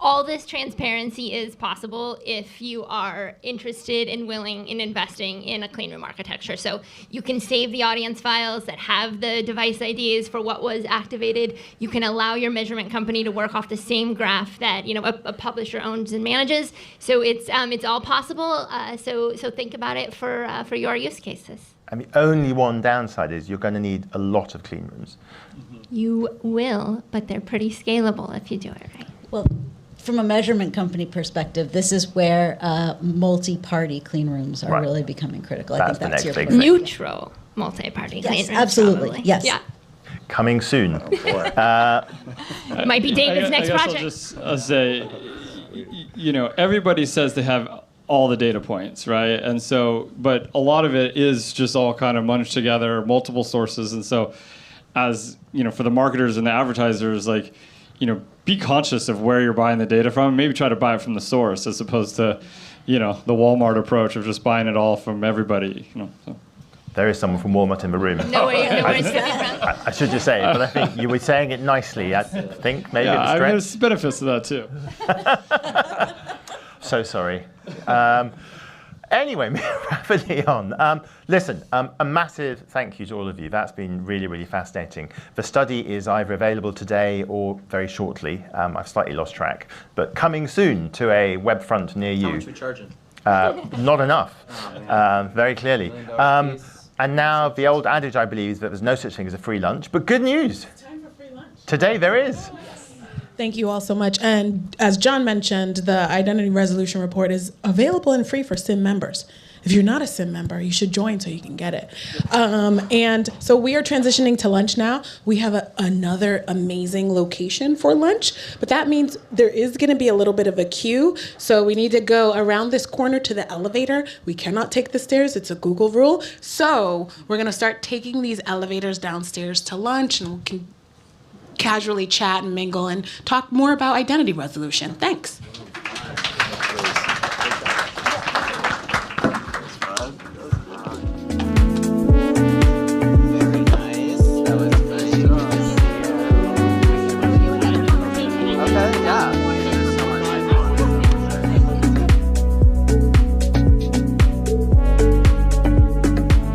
All this transparency is possible if you are interested and willing in investing in a clean room architecture. So you can save the audience files that have the device IDs for what was activated. You can allow your measurement company to work off the same graph that a publisher owns and manages. So it's all possible. So think about it for your use cases. And the only one downside is you're going to need a lot of clean rooms. You will, but they're pretty scalable if you do it right. Well, from a measurement company perspective, this is where multi-party clean rooms are really becoming critical. I think that's your point. Neutral multi-party clean rooms. Absolutely. Probably. Yes. Yeah. Coming soon. Might be David's next project. I'll just say, everybody says they have all the data points, right? And so, but a lot of it is just all kind of munched together, multiple sources. And so, as for the marketers and the advertisers, be conscious of where you're buying the data from. Maybe try to buy it from the source as opposed to, the Walmart approach of just buying it all from everybody. So. There is someone from Walmart in the room. No worries. I should just say it, but I think you were saying it nicely. I think maybe yeah, it was there's benefits to that too. So sorry. Anyway, rapidly on. Listen, a massive thank you to all of you. That's been really, really fascinating. The study is either available today or very shortly. I've slightly lost track, but coming soon to a web front near you. How much are we charging? Not enough, very clearly. And now the old adage, I believe, is that there's no such thing as a free lunch. But good news. Time for free lunch. Today there is. Thank you all so much. And as John mentioned, the Identity Resolution Report is available and free for CIMM members. If you're not a CIMM member, you should join so you can get it. And so we are transitioning to lunch now. We have another amazing location for lunch, but that means there is going to be a little bit of a queue. So we need to go around this corner to the elevator. We cannot take the stairs. It's a Google rule. So we're going to start taking these elevators downstairs to lunch, and we can casually chat and mingle and talk more about identity resolution. Thanks.